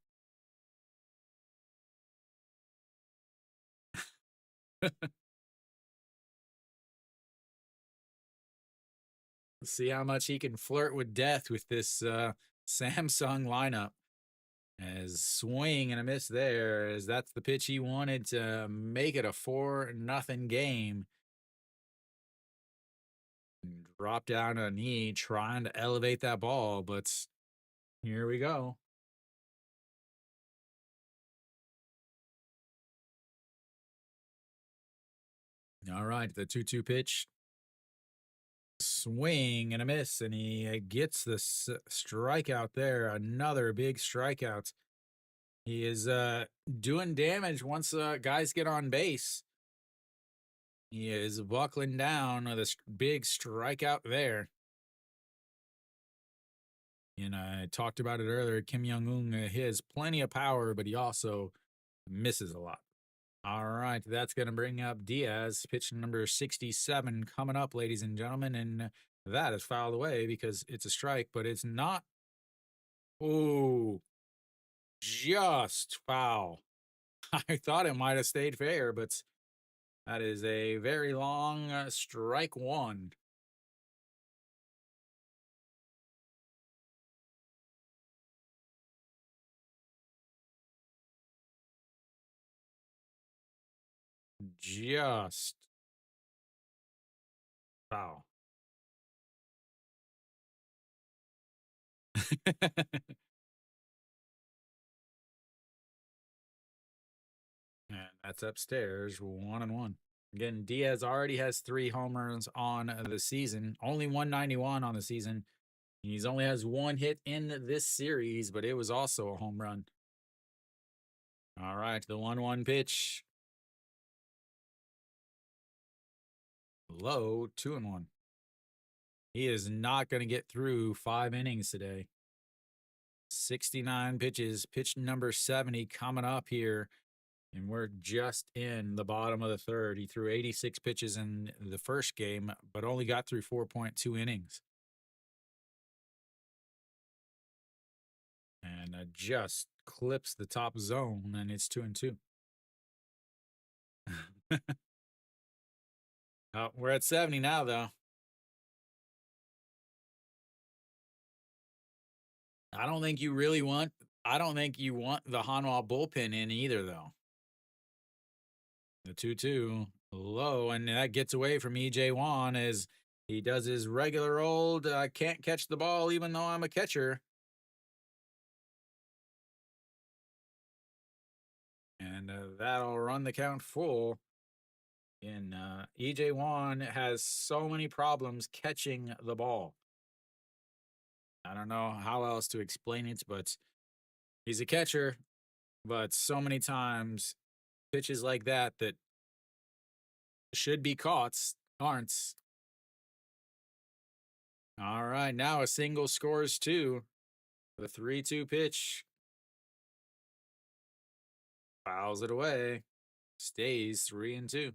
See how much he can flirt with death with this Samsung lineup. As swing and a miss there, as that's the pitch he wanted to make it a 4-0 game. Drop down a knee, trying to elevate that ball, but here we go. All right, the 2-2 pitch. Swing and a miss, and he gets the strikeout there. Another big strikeout. He is doing damage once guys get on base. He is buckling down with a big strikeout there. And I talked about it earlier. Kim Jong-un, he has plenty of power, but he also misses a lot. All right, that's going to bring up Diaz, pitch number 67 coming up, ladies and gentlemen. And that is fouled away because it's a strike, but it's not. Ooh, just foul. I thought it might have stayed fair, but that is a very long strike one. Just foul. And that's upstairs, 1-1. Again, Diaz already has 3 homers on the season, only 191 on the season. He's only has 1 hit in this series, but it was also a home run. All right, the 1-1 pitch. Low, 2-1. He is not going to get through 5 innings today. 69 pitches, pitch number 70 coming up here. And we're just in the bottom of the third. He threw 86 pitches in the first game, but only got through 4.2 innings. And just clips the top zone, and it's 2-2. We're at 70 now, though. I don't think you want the Hanwha bullpen in either, though. The 2-2 low, and that gets away from EJ Wan as he does his regular old can't catch the ball even though I'm a catcher. And that'll run the count full. And EJ1 has so many problems catching the ball. I don't know how else to explain it, but he's a catcher, but so many times pitches like that should be caught aren't. All right, now a single scores two. The 3-2 pitch fouls it away. Stays 3-2.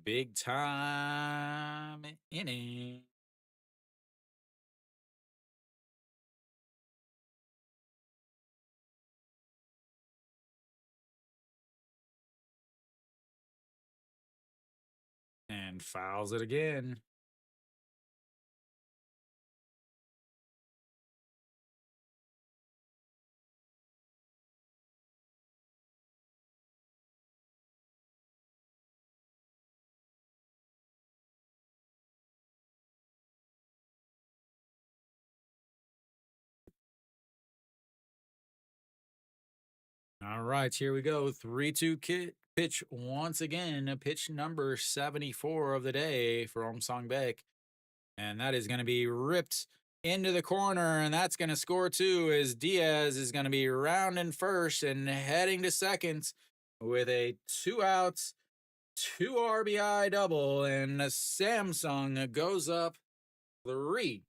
Big time inning. And fouls it again. All right, here we go. 3-2 pitch once again. Pitch number 74 of the day for Song Baek. And that is going to be ripped into the corner, and that's going to score two as Diaz is going to be rounding first and heading to second with a 2-out, 2 RBI double, and Samsung goes up 3-0.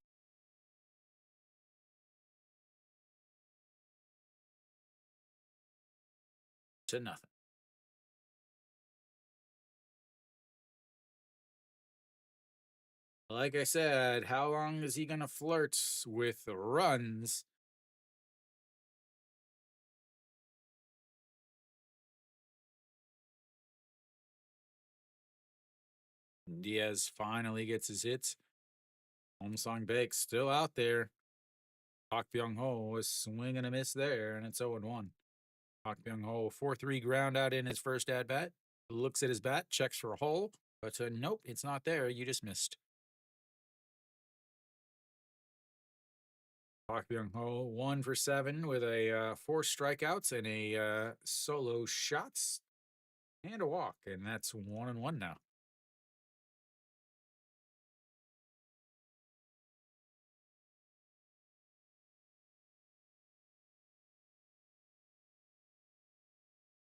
Like I said, how long is he going to flirt with runs? Diaz finally gets his hits. Song Baek still out there. Park Byung-ho is swing and a miss there, and it's 0-1. Park Byung-ho, 4-3 ground out in his first at bat. Looks at his bat, checks for a hole, but nope, it's not there. You just missed. Park Byung-ho, 1 for 7 with a 4 strikeouts and a solo shots and a walk, and that's 1-1 now.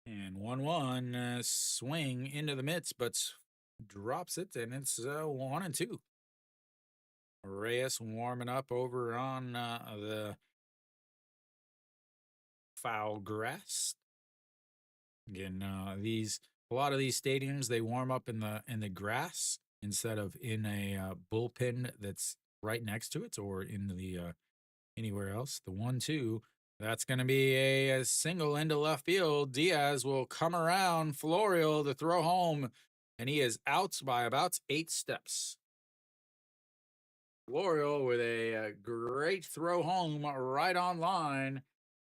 And 1-1 swing into the mitts, but drops it, and it's 1-2. Reyes warming up over on the foul grass. Again, a lot of these stadiums they warm up in the grass instead of in a bullpen that's right next to it or in the anywhere else. The 1-2. That's going to be a single into left field. Diaz will come around Florial to throw home, and he is out by about 8 steps. Florial with a great throw home right on line,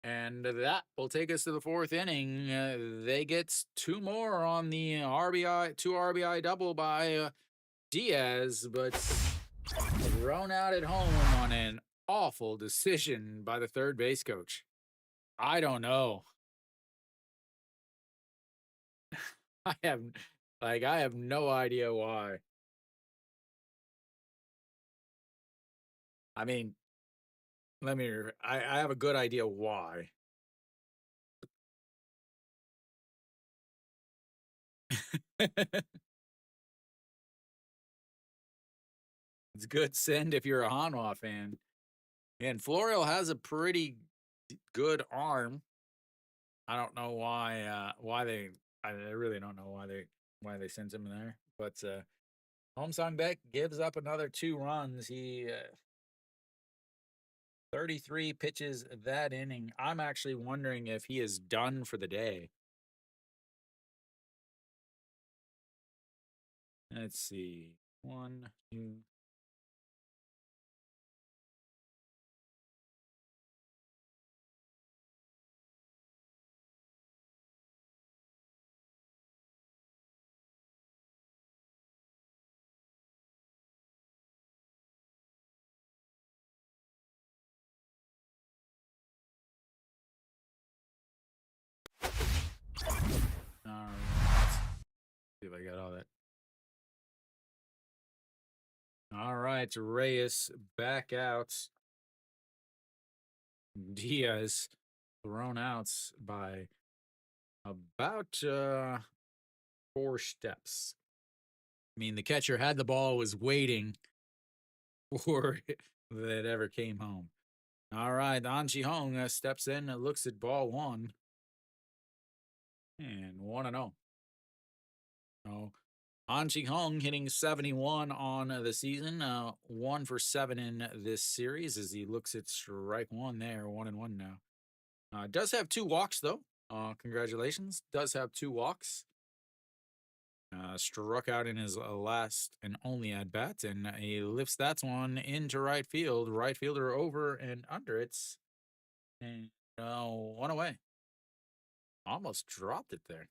and that will take us to the 4th inning. They get 2 more on the 2 RBI double by Diaz, but thrown out at home on an awful decision by the third base coach. I don't know. I have no idea why. I mean, I have a good idea why. It's good send if you're a Hanwha fan. And Florial has a pretty good arm. I don't know why they I really don't know why they sent him there. But Song Baek gives up another 2 runs. He 33 pitches that inning. I'm actually wondering if he is done for the day. Let's see. 1, 2. they got all that. All right, Reyes back out. Diaz thrown out by about 4 steps. I mean, the catcher had the ball, was waiting for that ever came home. All right, An Chi Hong steps in and looks at ball one. And 1-0. Oh, An Chi Hong hitting 71 on the season, 1 for 7 in this series as he looks at strike one there, 1-1 now. Does have 2 walks though. Congratulations. Does have 2 walks. Struck out in his last and only at bat, and he lifts that one into right field. Right fielder over and under it, and 1 away. Almost dropped it there.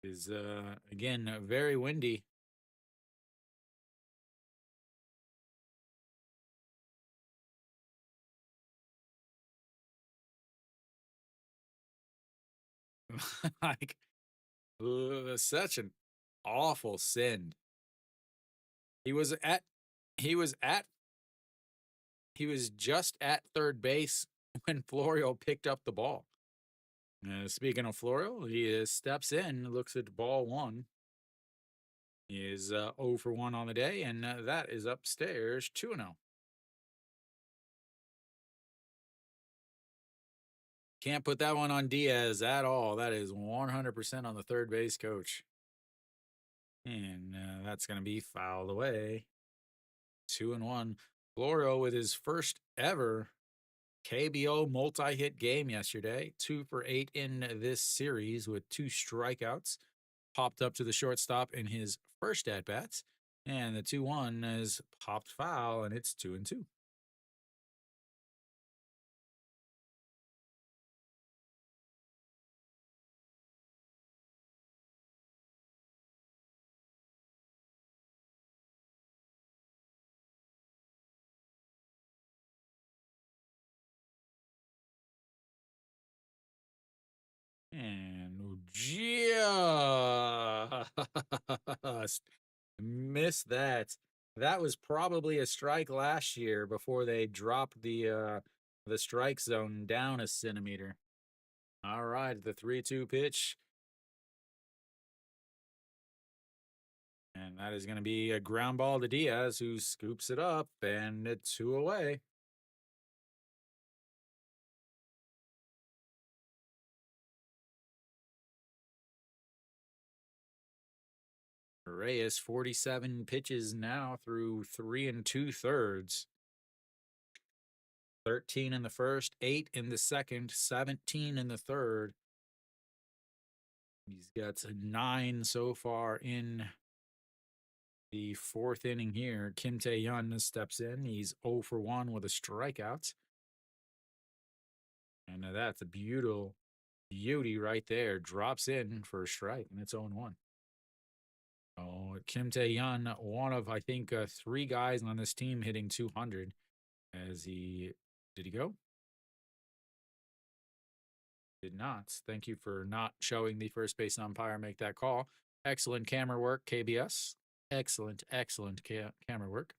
Is again very windy. Like such an awful send. He was at he was at he was just at third base when Florio picked up the ball. Speaking of Florio, he steps in, looks at ball one. He is 0 for 1 on the day, and that is upstairs 2-0. Can't put that one on Diaz at all. That is 100% on the third base coach. And that's going to be fouled away. 2-1. Florio with his first ever KBO multi-hit game yesterday. 2 for 8 in this series with 2 strikeouts. Popped up to the shortstop in his first at-bats. And the 2-1 is popped foul, and it's 2-2. And just missed that. That was probably a strike last year before they dropped the strike zone down a centimeter. All right, the 3-2 pitch. And that is going to be a ground ball to Diaz, who scoops it up, and it's 2 away. Reyes 47 pitches now through 3 2/3. 13 in the first, 8 in the second, 17 in the third. He's got 9 so far in the 4th inning here. Kim Tae-yun steps in. He's 0 for 1 with a strikeout. And that's a beauty right there. Drops in for a strike, and it's 0-1. Oh, Kim Tae-yun, one of, I think, 3 guys on this team hitting 200. Did he go? Did not. Thank you for not showing the first base umpire make that call. Excellent camera work, KBS. Excellent camera work.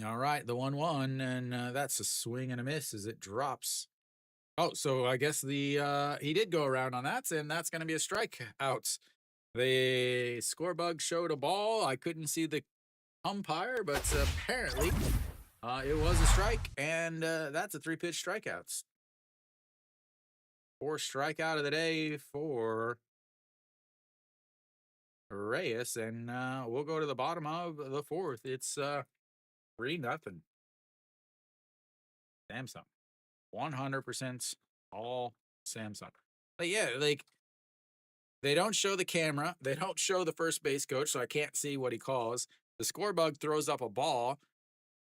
All right, the 1-1, and that's a swing and a miss as it drops. Oh, so I guess he did go around on that, and that's going to be a strikeout. The score bug showed a ball. I couldn't see the umpire, but apparently it was a strike, and that's a 3-pitch strikeouts. 4th strikeout of the day for Reyes, and we'll go to the bottom of the 4th. It's 3-0. Samsung. 100% all Samsung. But yeah, like they don't show the camera. They don't show the first base coach, so I can't see what he calls. The score bug throws up a ball.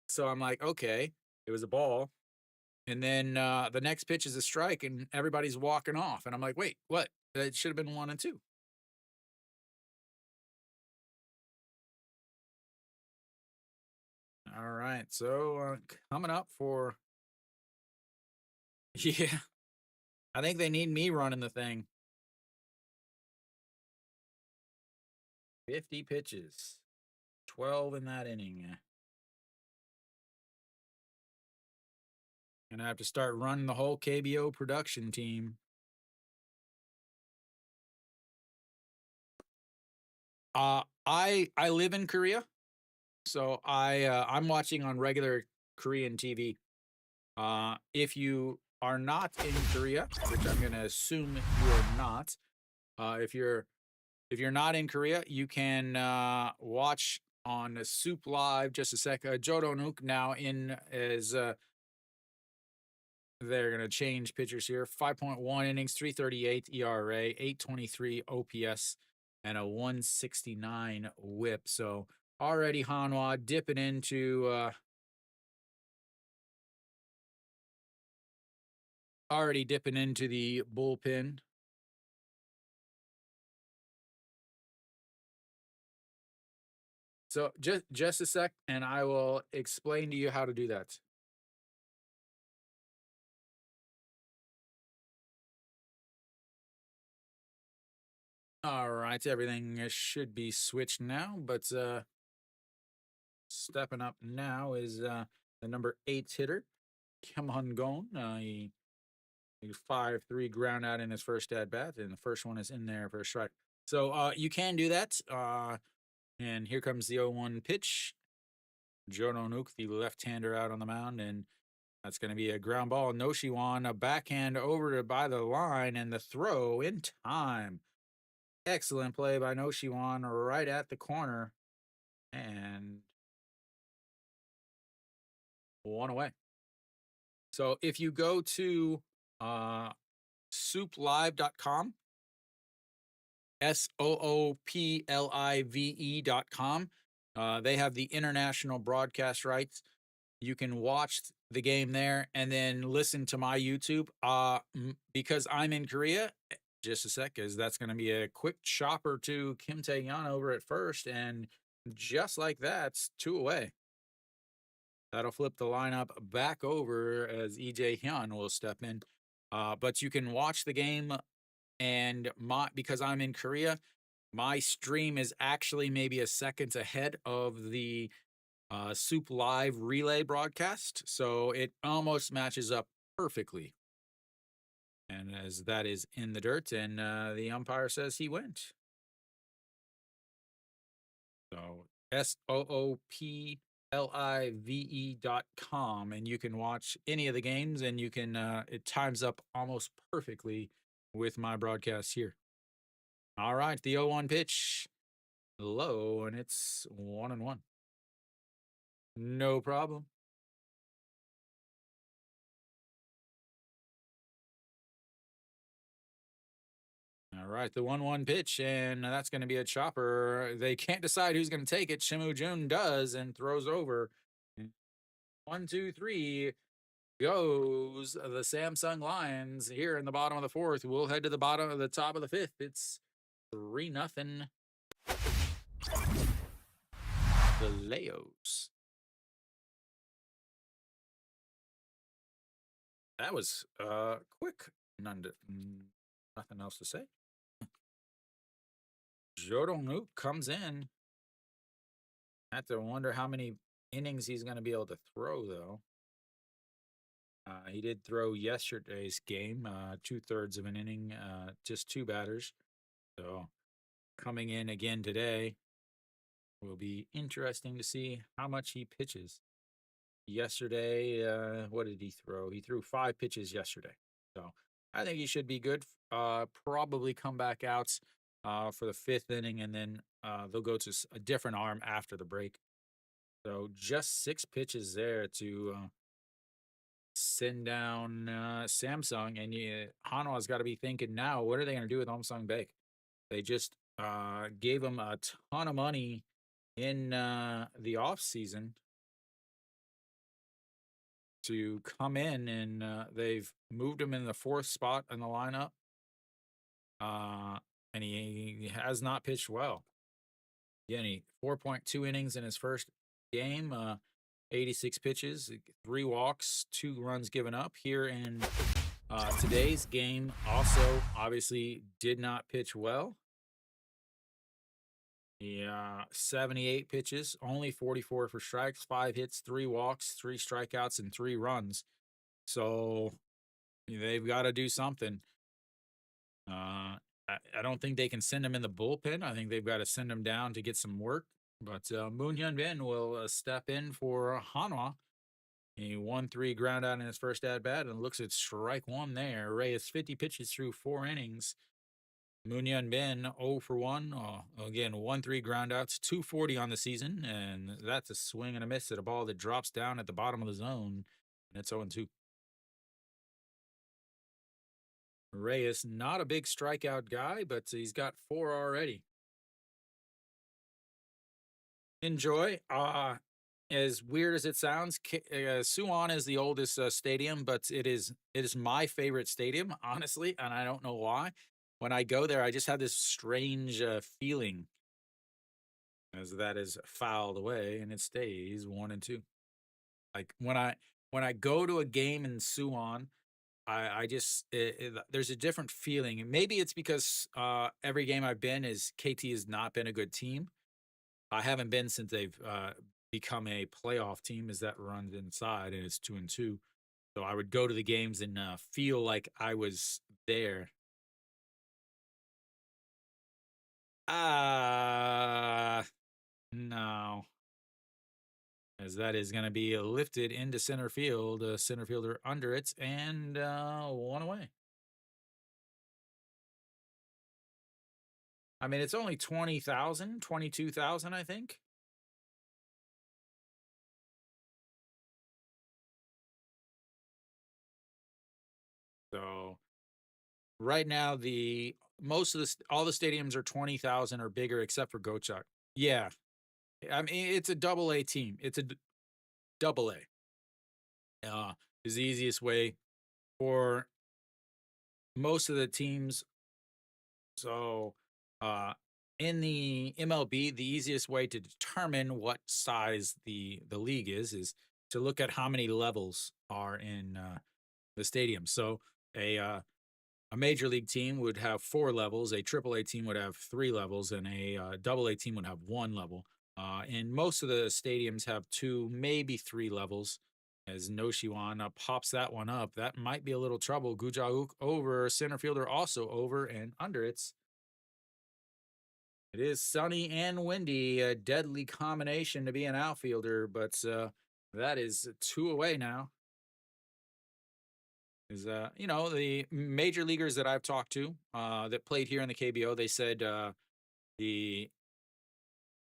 So I'm like, okay, it was a ball. And then the next pitch is a strike, and everybody's walking off. And I'm like, wait, what? It should have been 1 and 2. All right, so coming up for, yeah, I think they need me running the thing. 50 pitches, 12 in that inning. Gonna have to start running the whole KBO production team. I live in Korea, so I'm watching on regular Korean TV. If you are not in Korea, which I'm gonna assume you are not, if you're not in Korea, you can watch on Soup Live. Just a sec. Jodonuk now in as they're going to change pitchers here. 5.1 innings, 338 ERA, 823 OPS, and a 169 whip. So already Hanwha dipping into the bullpen. So just a sec, and I will explain to you how to do that. All right, everything should be switched now, but stepping up now is the number 8 hitter, Kim Hun-gon. He 5-3 ground out in his first at bat, and the first one is in there for a strike. So you can do that. And here comes the 0-1 pitch. Jononuk, the left-hander, out on the mound, and that's going to be a ground ball. Noshiwan, a backhand over to by the line, and the throw in time. Excellent play by Noshiwan right at the corner, and one away. So if you go to souplive.com, SOOPLIVE.com, they have the international broadcast rights. You can watch the game there and then listen to my YouTube. Because I'm in Korea, just a sec, because that's going to be a quick chopper to Kim Tae-yeon over at first, and just like that, 2 away. That'll flip the lineup back over as EJ Hyun will step in. But you can watch the game, and because I'm in Korea, my stream is actually maybe a second ahead of the Soup Live relay broadcast, so it almost matches up perfectly. And as that is in the dirt, and the umpire says he went. So SOOPLIVE.com, and you can watch any of the games, and you can it times up almost perfectly with my broadcast here. All right, the 0-1 pitch, low, and it's 1-1. No problem. All right, the 1-1 pitch, and that's going to be a chopper. They can't decide who's going to take it. Shimu Jun does and throws over. 1, 2, 3 goes the Samsung Lions here in the bottom of the 4th. We'll head to the top of the 5th. It's 3-0. The Leos. That was quick. Nothing else to say. Jodong comes in. I have to wonder how many innings he's going to be able to throw, though. He did throw yesterday's game, 2/3 of an inning, just 2 batters. So coming in again today will be interesting to see how much he pitches. Yesterday, what did he throw? He threw 5 pitches yesterday. So I think he should be good. Probably come back out for the 5th inning, and then they'll go to a different arm after the break. So just 6 pitches there to send down Samsung, and Hanwha's got to be thinking now, what are they going to do with Samsung Baek? They just gave him a ton of money in the off season to come in, and they've moved him in the 4th spot in the lineup. And he has not pitched well. Again, he 4.2 innings in his first game, 86 pitches, 3 walks, 2 runs given up. Here in today's game, also obviously did not pitch well. Yeah, 78 pitches, only 44 for strikes, 5 hits, 3 walks, 3 strikeouts, and 3 runs. So they've got to do something. I don't think they can send him in the bullpen. I think they've got to send him down to get some work. But Moon Hyun Bin will step in for Hanwha. He won 3 ground out in his first at bat and looks at strike one there. Reyes 50 pitches through 4 innings. Moon Hyun Bin 0 for 1. Again, 1 3 groundouts, 240 on the season. And that's a swing and a miss at a ball that drops down at the bottom of the zone. And it's 0 2. Reyes, not a big strikeout guy, but he's got 4 already. Enjoy. As weird as it sounds, Suwon is the oldest stadium, but it is my favorite stadium, honestly, and I don't know why. When I go there, I just have this strange feeling as that is fouled away and it stays 1 2. Like when I go to a game in Suwon, I just there's a different feeling. And maybe it's because every game I've been is KT has not been a good team. I haven't been since they've become a playoff team, as that runs inside, and it's 2 2. So I would go to the games and feel like I was there. Ah, no, as that is going to be lifted into center field. Center fielder under it, and 1 away. I mean, it's only 20,000, 22,000, I think. So right now, the most of all the stadiums are 20,000 or bigger, except for Gochak. Yeah, I mean it's a double A team. It's a double A. Is the easiest way for most of the teams. So, uh, in the MLB, the easiest way to determine what size the league is to look at how many levels are in the stadium. So, a uh, a major league team would have 4 levels, a triple A team would have 3 levels, and a double A team would have 1 level. And most of the stadiums have 2, maybe 3 levels. As Noshiwan pops that one up, that might be a little trouble. Gujauk over, center fielder also over, and under it is sunny and windy, a deadly combination to be an outfielder, but that is 2 away now. Is the major leaguers that I've talked to that played here in the KBO, they said the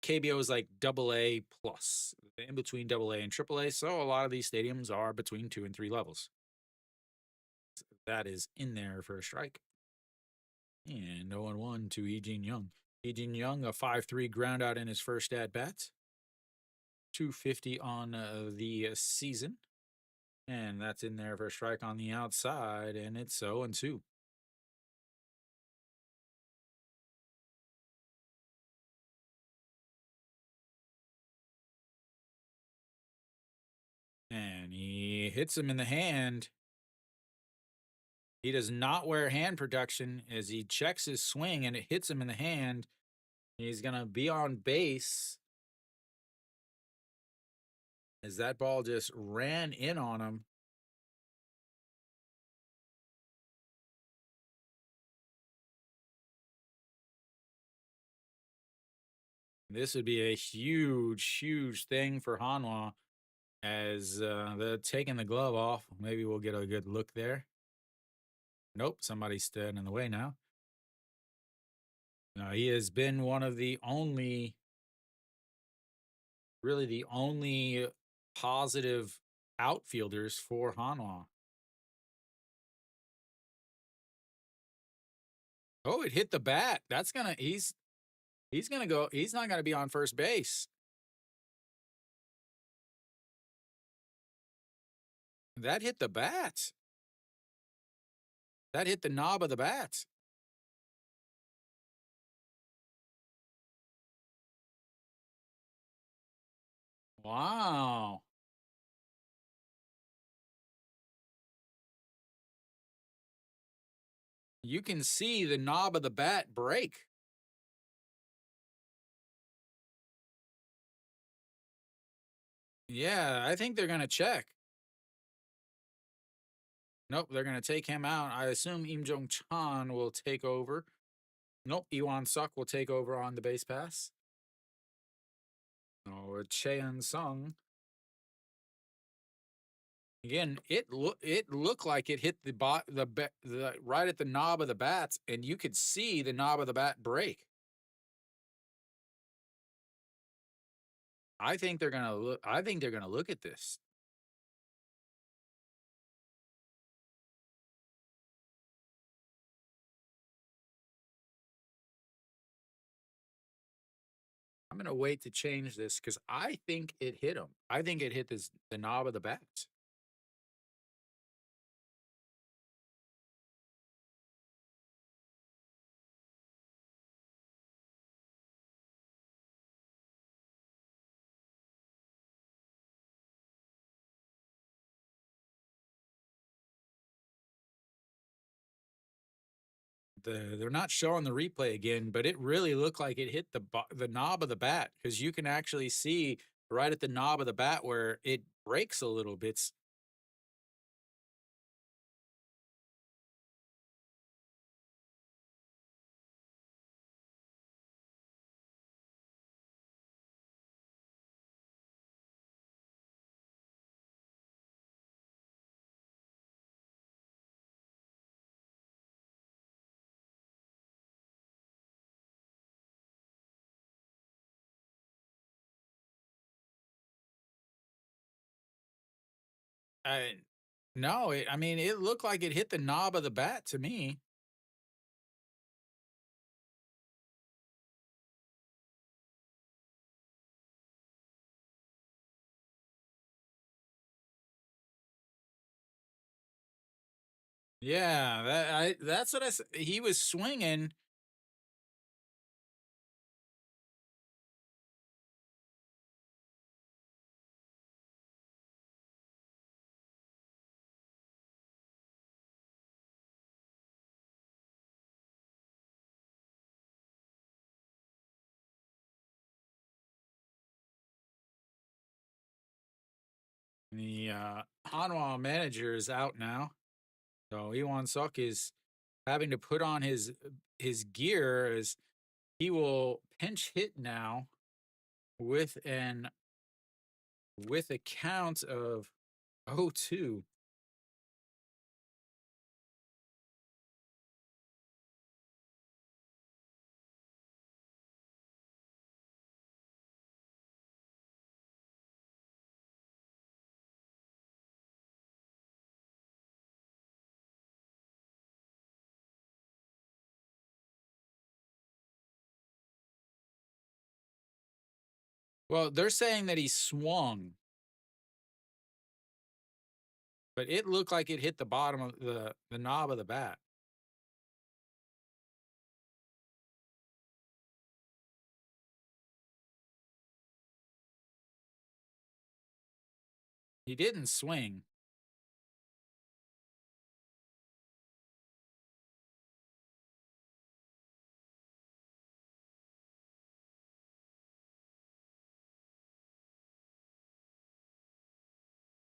KBO is like double A plus, in between double A and triple A. So a lot of these stadiums are between 2 and 3 levels. That is in there for a strike. And 0-1 to Ejin Young. Ejin Young, a 5-3 ground out in his first at bat. 250 on the season. And that's in there for a strike on the outside. And it's 0-2. And he hits him in the hand. He does not wear hand protection as he checks his swing and it hits him in the hand. He's going to be on base as that ball just ran in on him. This would be a huge, huge thing for Hanwha as they're taking the glove off. Maybe we'll get a good look there. Nope, somebody's standing in the way now. He has been one of the only, really the only positive outfielders for Hanwha. Oh, it hit the bat. He's gonna go. He's not gonna be on first base. That hit the bat. That hit the knob of the bat. Wow. You can see the knob of the bat break. Yeah, I think they're gonna check. Nope, they're gonna take him out. I assume Im Jong Chan will take over. Nope, Iwan Suk will take over on the base pass. Oh, Cheon Sung. Again, it looked like it hit the right at the knob of the bats, and you could see the knob of the bat break. I think they're gonna look. I think they're gonna look at this. I'm gonna wait to change this because I think it hit him. I think it hit the knob of the bat. They're not showing the replay again, but it really looked like it hit the knob of the bat because you can actually see right at the knob of the bat where it breaks a little bit. I no, I mean it looked like it hit the knob of the bat to me. Yeah, that's what he was swinging. The Hanwha manager is out now, so Iwan Suk is having to put on his gear as he will pinch hit now with an with a count of 0-2. Well, they're saying that he swung, but it looked like it hit the bottom of the knob of the bat. He didn't swing.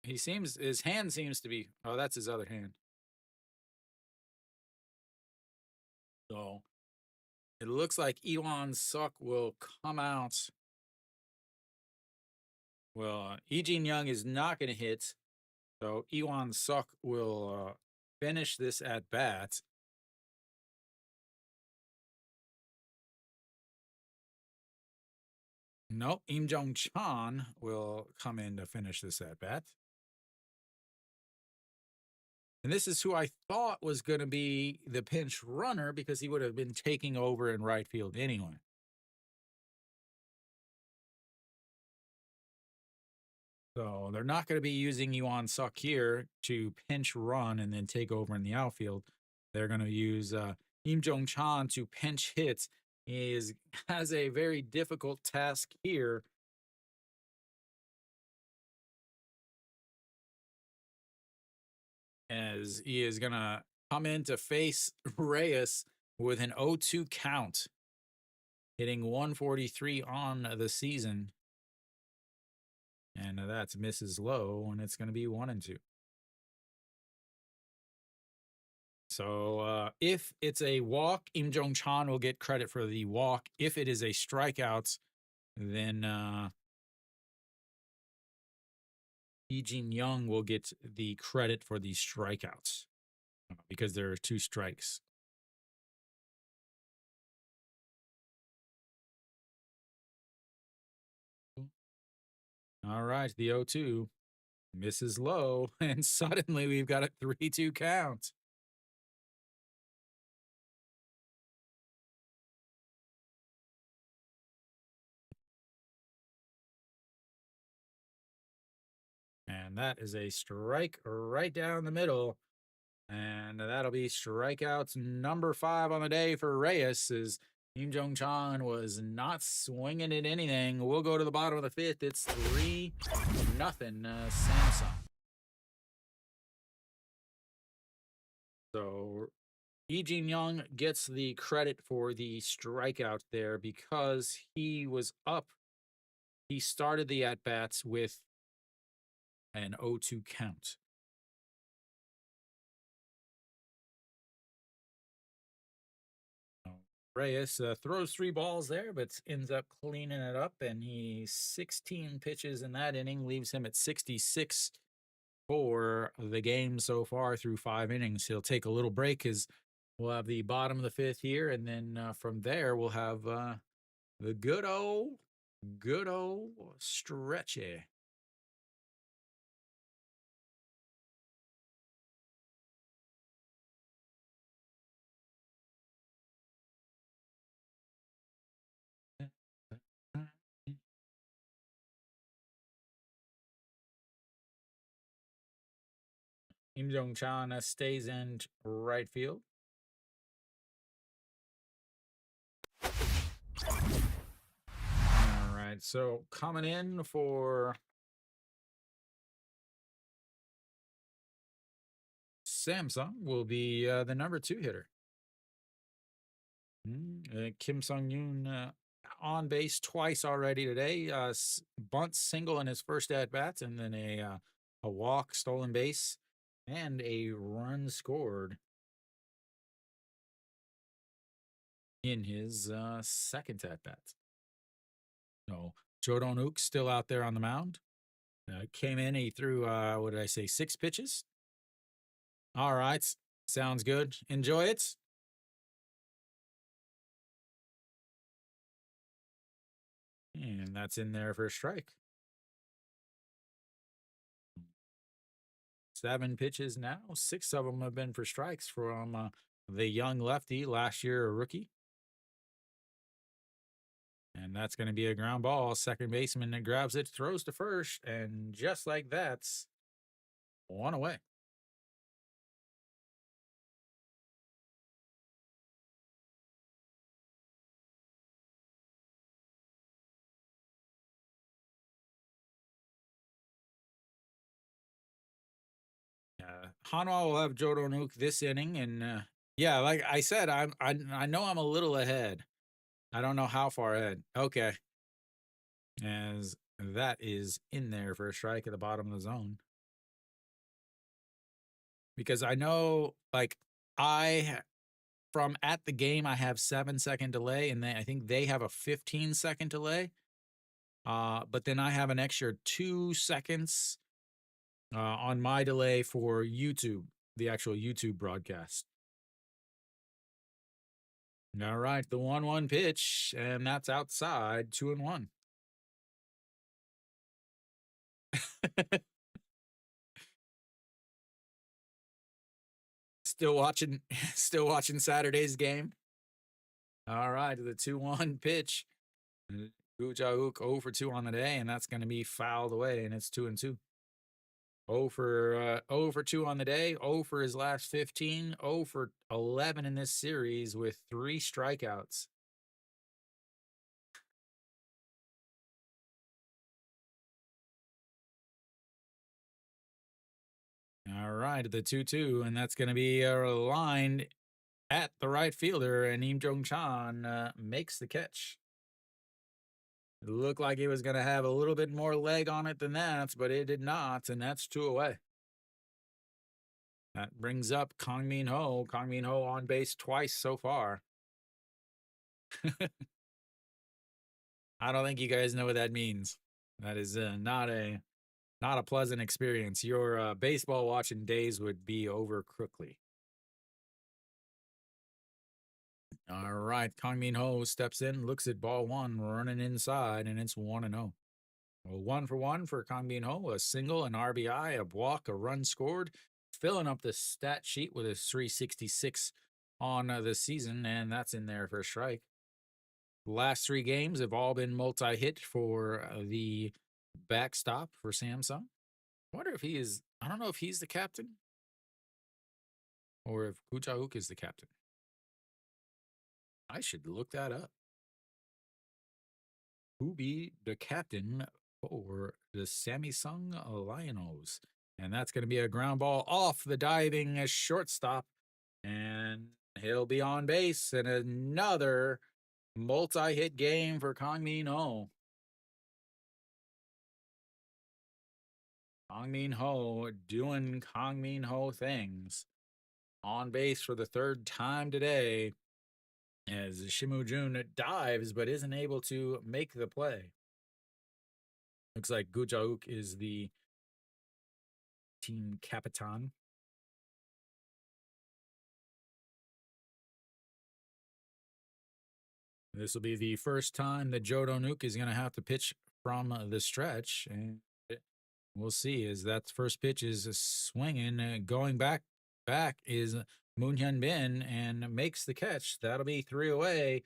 His hand seems to be. Oh, that's his other hand. So it looks like Iwan Suk will come out. Well, Jin Young is not going to hit. So Iwan Suk will finish this at bat. Nope, Im Jong Chan will come in to finish this at bat. And this is who I thought was going to be the pinch runner because he would have been taking over in right field anyway. So they're not going to be using Yuan Suk here to pinch run and then take over in the outfield. They're going to use Im Jong Chan to pinch hit. Has a very difficult task here as he is going to come in to face Reyes with an 0-2 count, hitting 143 on the season. And that's misses low, and it's going to be 1-2. So if it's a walk, Im Jong Chan will get credit for the walk. If it is a strikeout, then Lee Jin Young will get the credit for the strikeouts because there are 2 strikes. All right, the 0-2 misses low, and suddenly we've got a 3-2 count. And that is a strike right down the middle. And that'll be strikeouts number 5 on the day for Reyes. As Kim Jong Chan was not swinging at anything. We'll go to the bottom of the 5th. It's 3-0 Samsung. So Lee Jin Young gets the credit for the strikeout there because he was up. He started the at bats with an 0-2 count. Reyes throws 3 balls there, but ends up cleaning it up, and he 16 pitches in that inning, leaves him at 66 for the game so far through 5 innings. He'll take a little break as we'll have the bottom of the 5th here, and then from there we'll have the good old stretchy. Kim Jong Chan stays in right field. All right, so coming in for Samsung will be the number 2 hitter. Kim Sung Yoon on base twice already today. Bunt single in his first at bats, and then a walk, stolen base, and a run scored in his second at bat. So Jo Dong-wook still out there on the mound. Came in, he threw what did I say, 6 pitches. All right, sounds good. Enjoy it. And that's in there for a strike. 7 pitches now. 6 of them have been for strikes from the young lefty, last year a rookie. And that's going to be a ground ball. Second baseman that grabs it, throws to first, and just like that's 1 away. Hanwha will have Jo Dong-wook this inning, and yeah, like I said, I know I'm a little ahead. I don't know how far ahead. Okay, as that is in there for a strike at the bottom of the zone. Because I know, like, from at the game, I have 7-second delay, and I think they have a 15-second delay. But then I have an extra 2 seconds on my delay for YouTube, the actual YouTube broadcast. All right, the 1-1 pitch, and that's outside, 2-1. Still watching, still watching Saturday's game. All right, the 2-1 pitch. Woo Ja-wook 0 for 2 on the day, and that's going to be fouled away, and it's 2-2. 0 for 2 on the day, 0 for his last 15, 0 for 11 in this series with 3 strikeouts. All right, the 2-2, and that's going to be lined at the right fielder, and Im Jong Chan makes the catch. It looked like it was going to have a little bit more leg on it than that, but it did not, and that's two away. That brings up Kang Min Ho. Kang Min Ho on base twice so far. I don't think you guys know what that means. That is not a pleasant experience. Your baseball watching days would be over quickly. All right, Kang Min Ho steps in, looks at ball one, running inside, and it's 1-0. Well, 1 for 1 for Kang Min Ho, a single, an RBI, a walk, a run scored, filling up the stat sheet with a 366 on the season, and that's in there for a strike. The last 3 games have all been multi-hit for the backstop for Samsung. I wonder if I don't know if he's the captain or if Koo Ja-hook is the captain. I should look that up. Who be the captain for the Samsung Lions? And that's going to be a ground ball off the diving shortstop. And he'll be on base. And another multi-hit game for Kang Min Ho. Kang Min Ho doing Kang Min Ho things. On base for the 3rd time today. As Shimu Jun dives but isn't able to make the play. Looks like Koo Ja-hook is the team captain. This will be the first time that Joe Donuk is going to have to pitch from the stretch. And we'll see as that first pitch is swinging. Going back is Moon Hyun Bin and makes the catch. That'll be 3 away.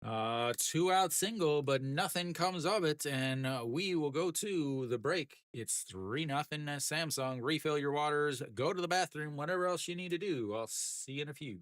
2-out single, but nothing comes of it, and we will go to the break. It's 3-0 Samsung. Refill your waters, go to the bathroom, whatever else you need to do. I'll see you in a few.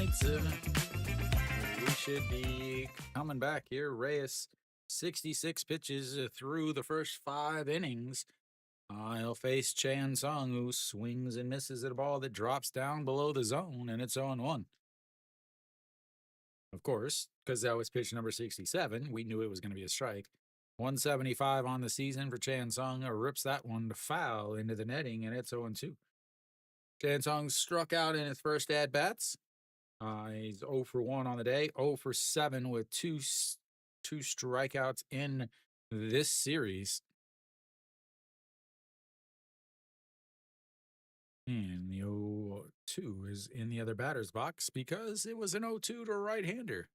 right. We should be coming back here. Reyes, 66 pitches through the first 5 innings. He'll face Chan Sung, who swings and misses at a ball that drops down below the zone, and it's 0-1. Of course, because that was pitch number 67, we knew it was going to be a strike. 175 on the season for Chan Sung. Rips that one to foul into the netting, and it's 0-2. Chan Sung struck out in his first at bats. He's 0 for 1 on the day, 0 for 7 with two strikeouts in this series. And the 0-2 is in the other batter's box because it was an 0-2 to a right-hander.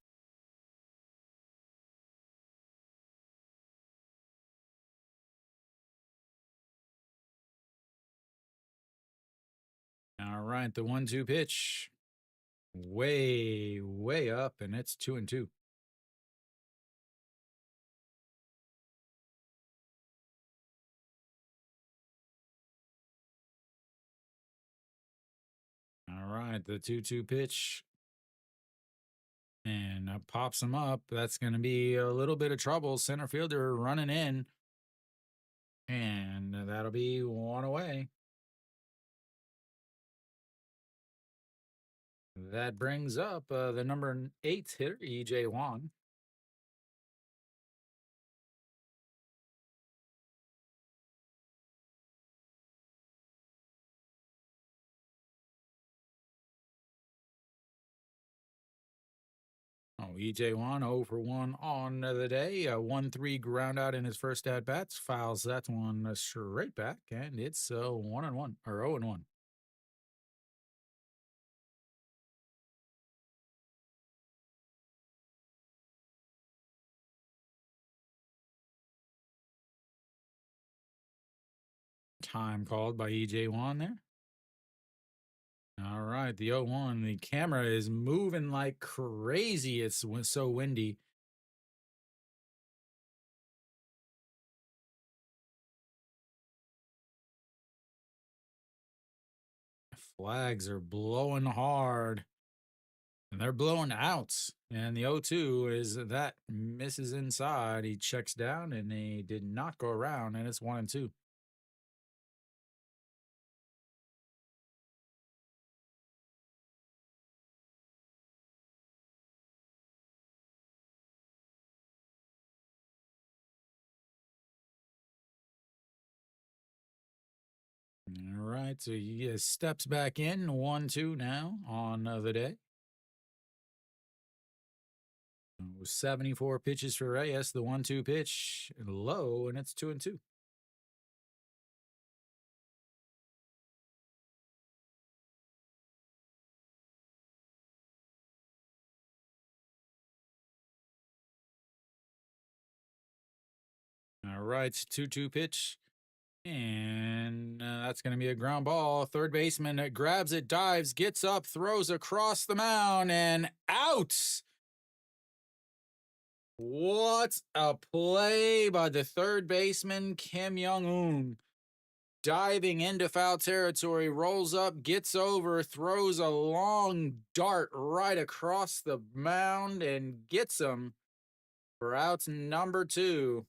All right, the 1-2 pitch. Way up, and it's 2-2. All right, the 2-2 pitch. And pops him up. That's going to be a little bit of trouble. Center fielder running in. And that'll be one away. That brings up the number 8 hitter, E.J. Wan. Oh, E.J. Wan 0 for 1 on the day. 1-3 ground out in his first at bats. Fouls that one straight back, and it's 1-1 or 0-1. Time called by E.J. Wan there. All right, the 0-1. The camera is moving like crazy. It's so windy. Flags are blowing hard. And they're blowing out. And the 0-2 is that misses inside. He checks down and he did not go around, and it's 1-2. All right, so he steps back in 1-2 now on the day. 74 pitches for Reyes. The 1-2 pitch low, and it's 2-2. All right, 2-2 pitch. And that's going to be a ground ball. Third baseman grabs it, dives, gets up, throws across the mound, and out. What a play by the third baseman, Kim Young-un. Diving into foul territory, rolls up, gets over, throws a long dart right across the mound, and gets him for out number 2.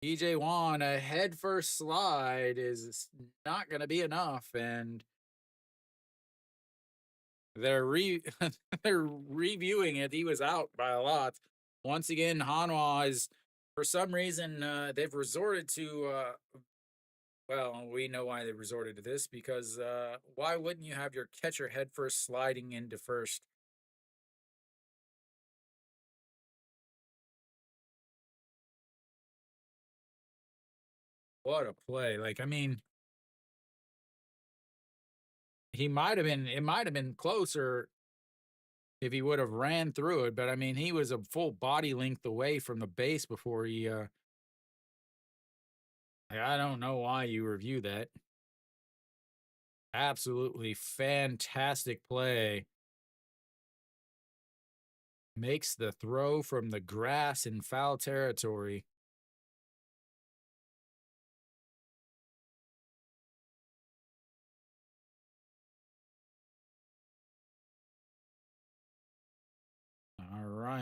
E.J. Wan, a headfirst slide is not going to be enough, and they're they're reviewing it. He was out by a lot. Once again, Hanwha is, for some reason, they've resorted to. Well, we know why they resorted to this because why wouldn't you have your catcher head first sliding into first? What a play! Like, I mean, he might have been. It might have been closer if he would have ran through it, but I mean, he was a full body length away from the base before he. I don't know why you review that. Absolutely fantastic play. Makes the throw from the grass in foul territory.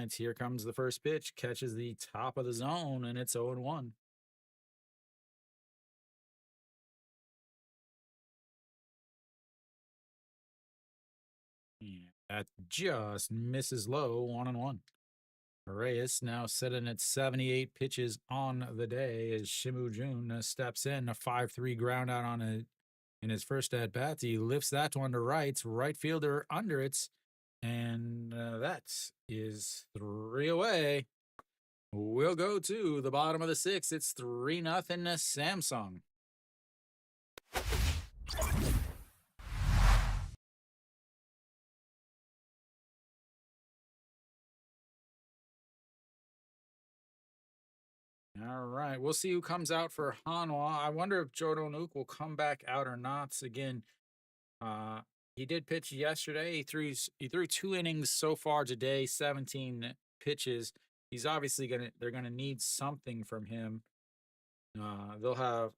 right, here comes the first pitch. Catches the top of the zone, and it's 0-1. Yeah, that just misses low, 1-1. Reyes now sitting at 78 pitches on the day as Shimu Jun steps in, a 5-3 ground out on it in his first at bat. He lifts that one to right fielder under it, and that is 3 away. We'll go to the bottom of the sixth. It's 3-0 Samsung. All right, we'll see who comes out for Hanwha. I wonder if Jodo Nuke will come back out or not. Again, uh, he did pitch yesterday. He threw 2 innings so far today, 17 pitches. He's obviously they're gonna need something from him. They'll have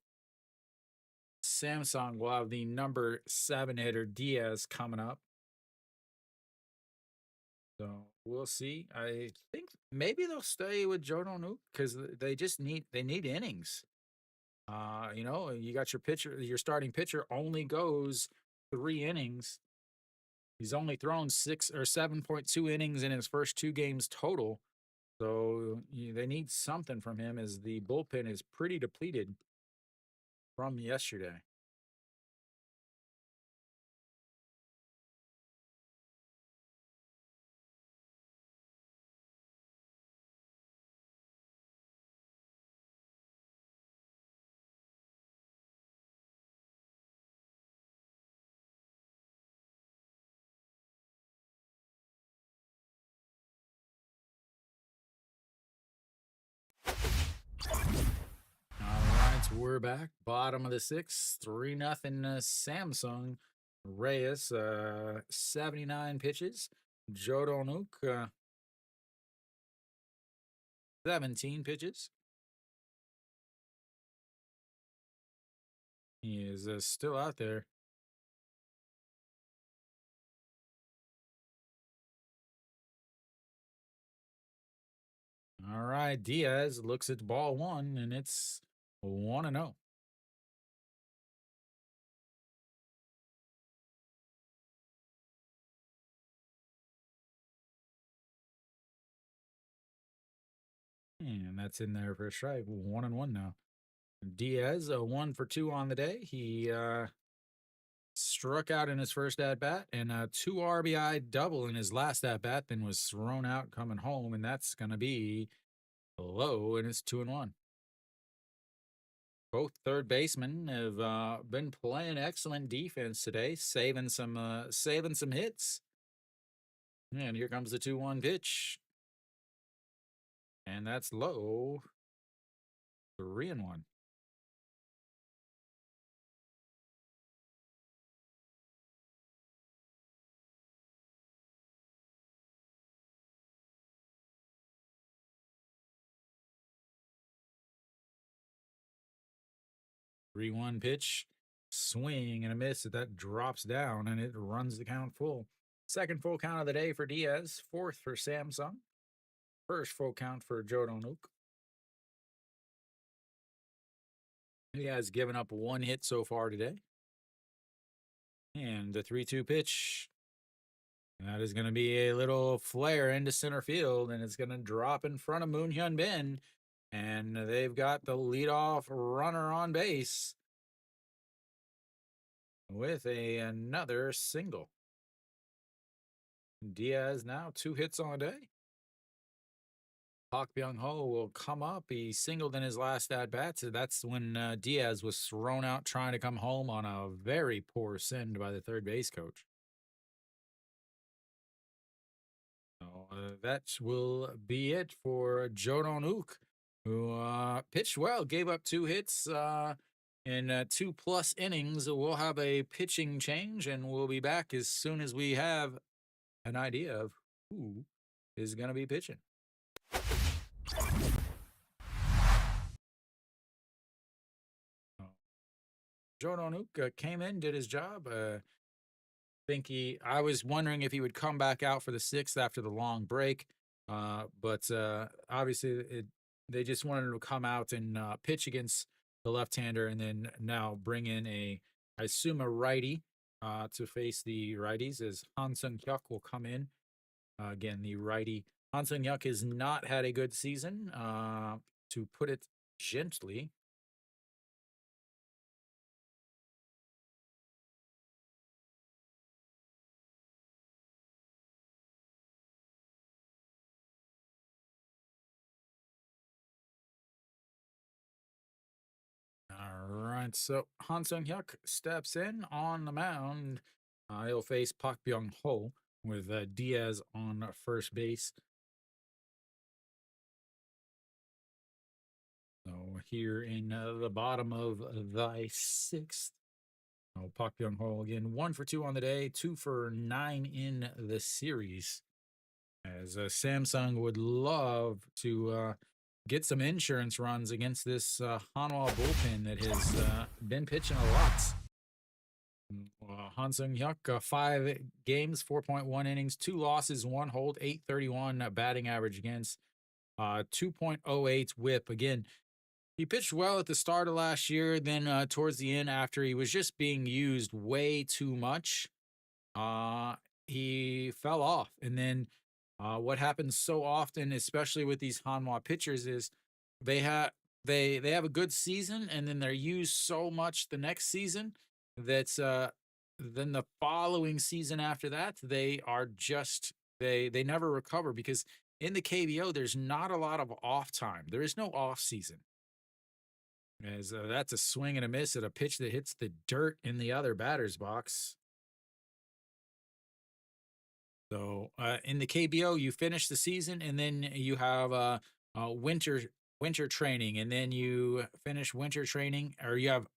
Samsung will have the number 7 hitter Diaz coming up. So we'll see. I think maybe they'll stay with Jodo Nuke because they need innings. You got your starting pitcher only goes 3 innings. He's only thrown 7.2 innings in his first 2 games total. So they need something from him as the bullpen is pretty depleted from yesterday. All right, we're back. Bottom of the sixth, 3-0 Samsung. Reyes, 79 pitches. Jodo Nuke, 17 pitches. He is still out there. All right, Diaz looks at ball one, and it's 1-0. 'And that's in there for a strike. 1-1 now. Diaz, 1 for 2 on the day. He struck out in his first at bat and a 2 RBI double in his last at bat, then was thrown out coming home, and that's going to be low, and it's 2-1. Both third basemen have been playing excellent defense today, saving some hits. And here comes the 2-1 pitch, and that's low. 3-1. 3-1 pitch, swing and a miss. That drops down and it runs the count full. Second full count of the day for Diaz. Fourth for Samsung. First full count for Jodo Nuke. He has given up 1 hit so far today. And the 3-2 pitch. That is going to be a little flare into center field, and it's going to drop in front of Moon Hyun Bin. And they've got the leadoff runner on base with another single. Diaz now 2 hits on a day. Park Byung-ho will come up. He singled in his last at-bat. So that's when Diaz was thrown out trying to come home on a very poor send by the third base coach. So that will be it for Jodo Nuke, who pitched well, gave up 2 hits in 2+ innings. We'll have a pitching change, and we'll be back as soon as we have an idea of who is going to be pitching. Jodo Nuke came in, did his job. I was wondering if he would come back out for the 6th after the long break. But obviously, they just wanted to come out and pitch against the left-hander, and then now bring in I assume a righty to face the righties, as Han Sung Hyuk will come in. Again, the righty. Han Sung Hyuk has not had a good season, to put it gently. All right, so Han Sung Hyuk steps in on the mound. He'll face Park Byung Ho with Diaz on first base. So here in the bottom of the sixth, Park Byung Ho again, 1 for 2 on the day, 2 for 9 in the series. As Samsung would love to get some insurance runs against this Hanwha bullpen that has been pitching a lot. Han Sung Hyuk, 5 games, 4.1 innings, 2 losses, 1 hold, 831 batting average against, 2.08 whip. Again, he pitched well at the start of last year. Then towards the end, after he was just being used way too much, uh, he fell off. And then what happens so often, especially with these Hanwha pitchers, is they have they have a good season, and then they're used so much the next season that's then the following season after that they are just they never recover, because in the KBO there's not a lot of off time. There is no off season. As that's a swing and a miss at a pitch that hits the dirt in the other batter's box. So in the KBO, you finish the season, and then you have winter training, and then you finish winter training, or you have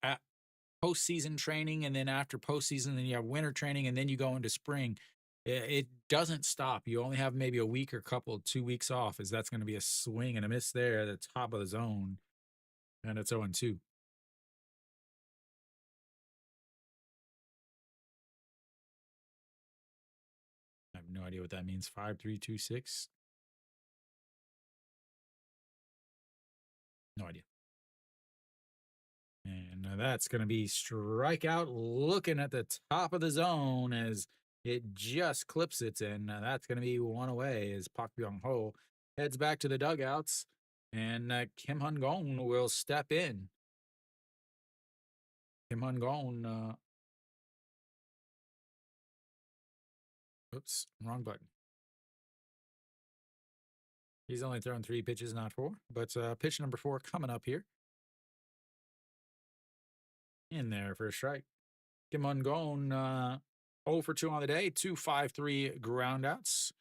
postseason training, and then after postseason, then you have winter training, and then you go into spring. It doesn't stop. You only have maybe a week or 2 weeks off, as that's going to be a swing and a miss there at the top of the zone, and it's 0-2. I have no idea what that means. 5-3-2-6. No idea. And that's going to be strikeout, looking at the top of the zone as it just clips it. And that's going to be one away as Park Byung Ho heads back to the dugouts. And Kim Hun Gong will step in. Kim Hun Gong. Oops, wrong button. He's only thrown 3 pitches, not 4. But pitch number 4 coming up here. In there for a strike. Kim Hun Gong, 0 for 2 on the day, 2.53 groundouts.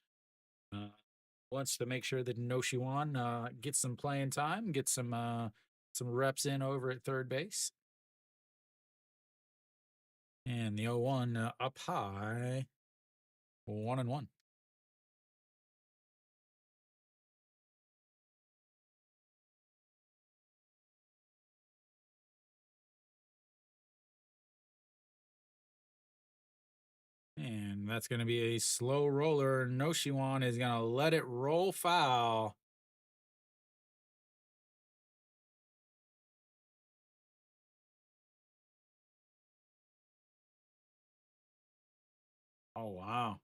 Wants to make sure that No Shiwan gets some playing time, get some reps in over at third base. And the 0-1 up high, 1-1. And that's going to be a slow roller. No Shiwan is going to let it roll foul. Oh, wow.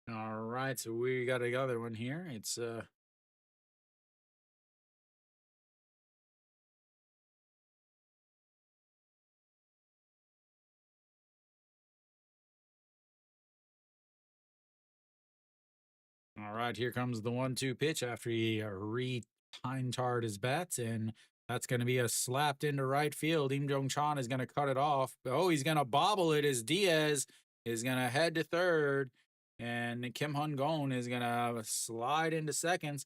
All right, so we got another one here. It's all right, here comes the 1-2 pitch after he re-pine-tarred his bats, and that's going to be a slapped into right field. Im Jong Chan is going to cut it off. Oh, he's going to bobble it as Diaz is going to head to third, and Kim Hun Gong is going to slide into seconds.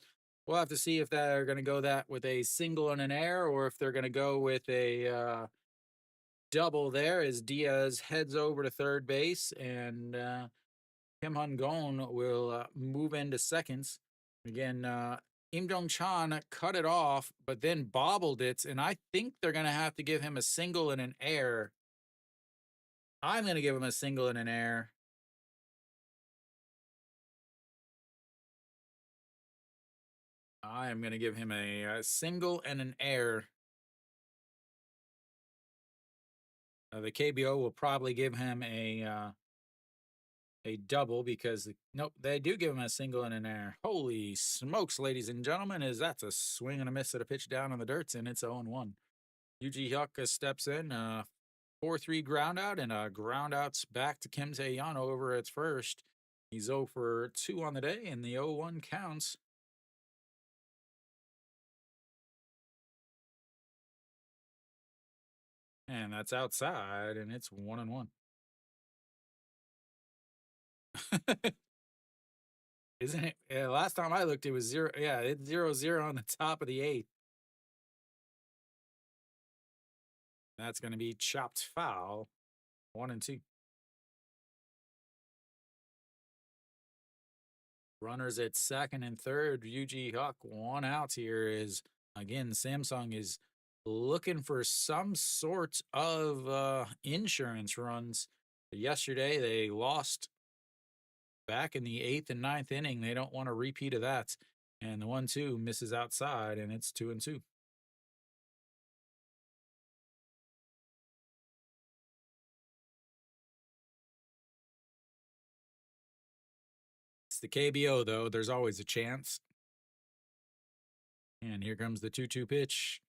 we'll have to see if they're going to go that with a single and an air, or if they're going to go with a double there as Diaz heads over to third base, and Kim Hun-gon will move into seconds. Again, Im Dong-chan cut it off, but then bobbled it, and I think they're going to have to give him a single and an air. I'm going to give him a single and an air. I am going to give him a single and an air. The KBO will probably give him a double because nope, they do give him a single and an air. Holy smokes, ladies and gentlemen, is that's a swing and a miss at a pitch down on the dirts, and it's 0-1. Yuji Hyuk steps in, 4-3 ground out, and ground outs back to Kim Tae-yeon over at first. He's 0 for 2 on the day, and the 0-1 counts. And that's outside, and it's 1-1. Isn't it? Yeah, last time I looked, it was 0. Yeah, it's 0-0 on the top of the 8th. That's going to be chopped foul, 1-2. Runners at second and third. Yuji Hyuk, 1 out here. Is again, Samsung is looking for some sort of insurance runs. Yesterday, they lost back in the 8th and 9th inning. They don't want a repeat of that. And the 1-2 misses outside, and it's 2-2. It's the KBO, though. There's always a chance. And here comes the 2-2 pitch.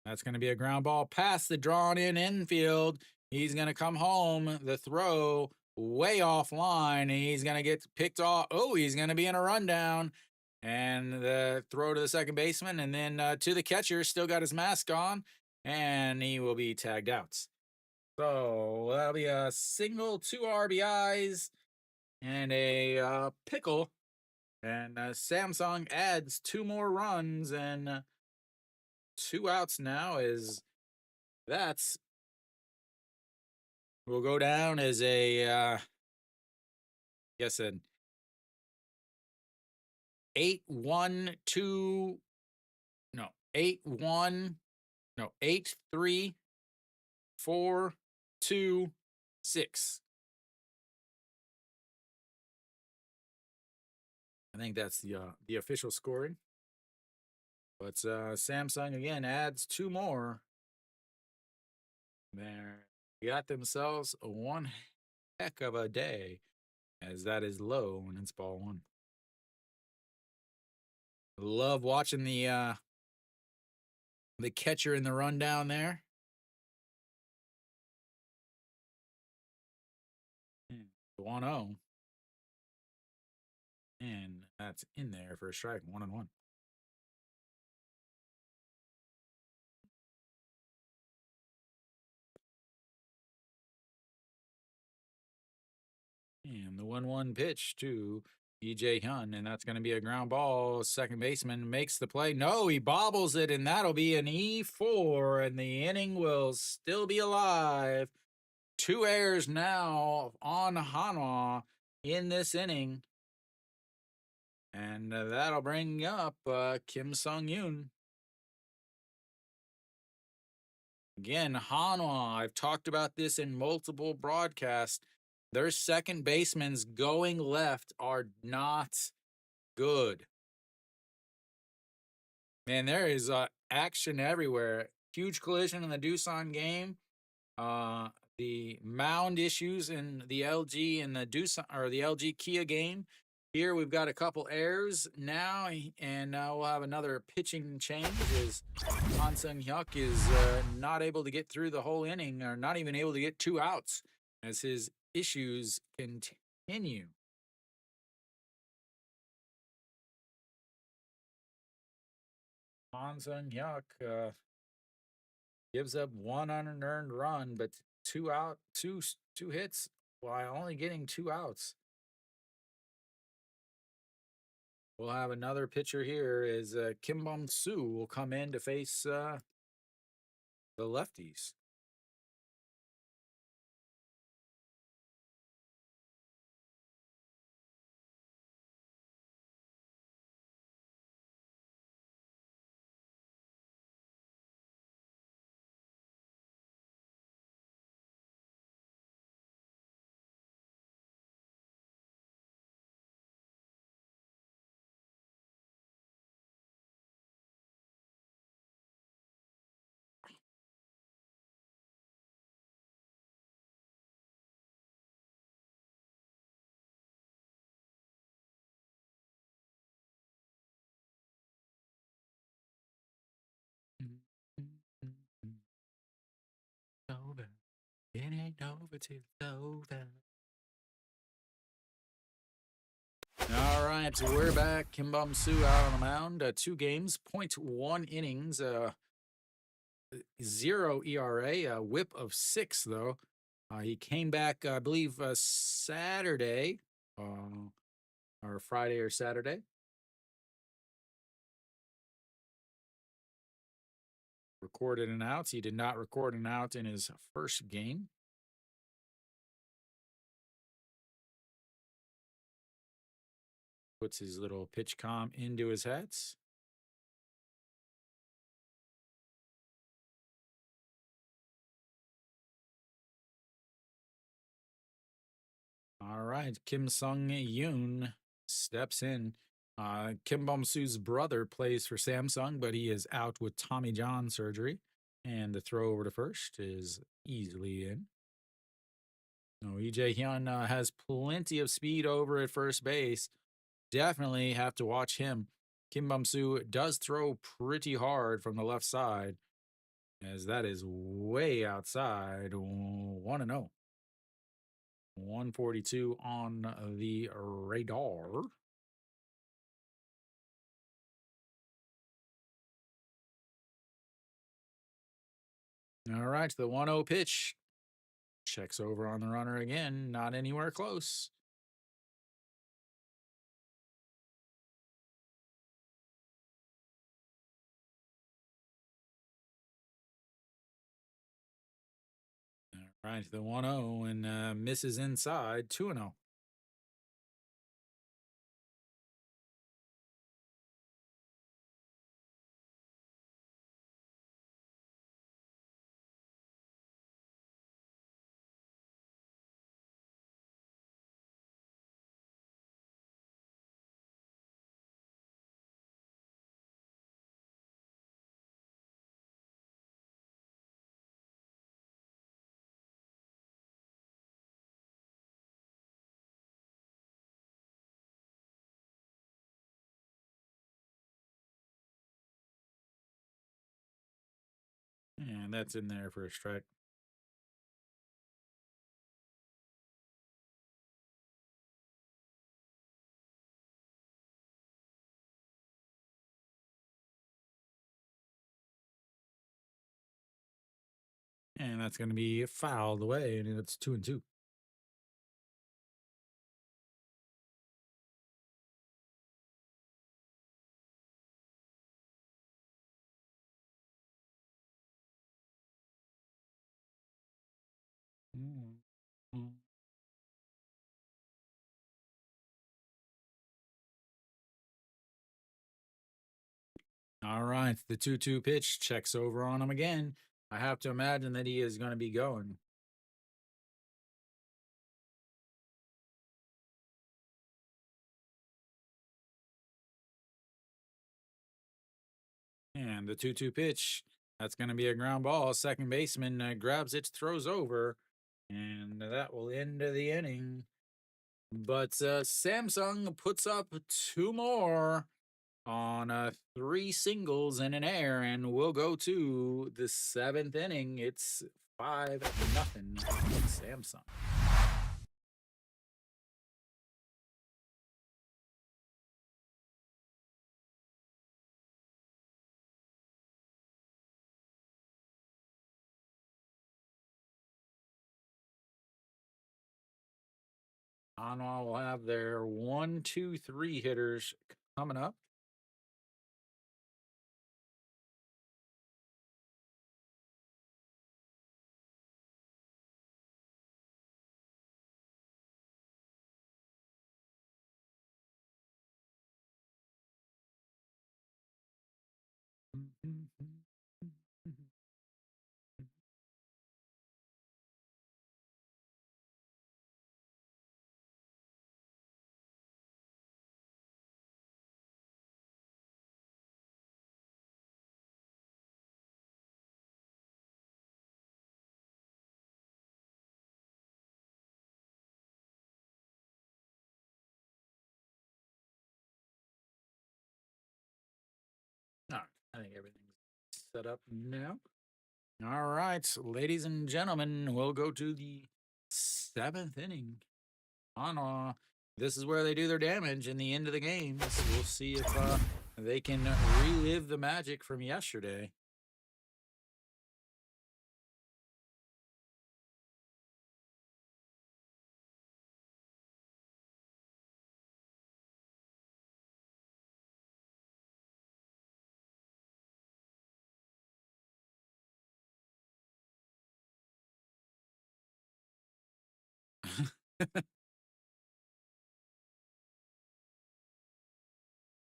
That's going to be a ground ball past the drawn in infield. He's going to come home. The throw way offline. He's going to get picked off. Oh, he's going to be in a rundown. And the throw to the second baseman, and then to the catcher. Still got his mask on, and he will be tagged out. So that'll be a single, 2 RBIs, and a pickle. And Samsung adds 2 more runs, and 2 outs now. Is that's will go down as a guess an 8-1-2 no 8-1 no 8-3-4-2-6. I think that's the official scoring. But Samsung again adds 2 more. There, got themselves one heck of a day, as that is low and it's ball 1. Love watching the catcher in the rundown there. 1-0. And that's in there for a strike, 1-1. And the 1-1 pitch to E.J. Hyun, and that's going to be a ground ball. Second baseman makes the play. No, he bobbles it, and that'll be an E4, and the inning will still be alive. 2 errors now on Hanwha in this inning. And that'll bring up Kim Sung-yoon. Again, Hanwha, I've talked about this in multiple broadcasts. Their second basemans going left are not good. Man, there is action everywhere. Huge collision in the Doosan game. The mound issues in the LG and the Doosan or the LG Kia game. Here we've got a couple errors now, and we'll have another pitching change as Han Sung-hyuk is not able to get through the whole inning, or not even able to get 2 outs as his issues continue. Han Sung-hyuk gives up 1 unearned run, but 2 hits while only getting 2 outs. We'll have another pitcher here is Kim Bum Soo will come in to face the lefties. Over. It ain't over till it's over. All right, so we're back. Kim Bum Soo out on the mound. 2 games, .1 innings, 0 ERA, a whip of 6, though. He came back, I believe, Saturday, or Friday or Saturday. Recorded an out. He did not record an out in his first game. Puts his little pitch comm into his hats. All right, Kim Sung Yoon steps in. Kim Bum Soo's brother plays for Samsung, but he is out with Tommy John surgery. And the throw over to first is easily in. No, EJ Hyun has plenty of speed over at first base. Definitely have to watch him. Kim Bum Soo does throw pretty hard from the left side, as that is way outside. 1 0. 142 on the radar. All right, the 1-0 pitch. Checks over on the runner again, not anywhere close. All right, the 1-0 and misses inside, 2-0. And that's in there for a strike. And that's going to be fouled away, and it's 2-2. Mm-hmm. All right, the 2-2 pitch checks over on him again. I have to imagine that he is going to be going. And the 2-2 pitch, that's going to be a ground ball. Second baseman grabs it, throws over, and that will end the inning. But Samsung puts up 2 more on 3 singles and an air, and we'll go to the 7th inning. It's 5-0 Samsung. Hanwha will have their 1, 2, 3 hitters coming up. All right, I think everything's set up now. All right, ladies and gentlemen, we'll go to the seventh inning. On this is where they do their damage in the end of the games. We'll see if they can relive the magic from yesterday.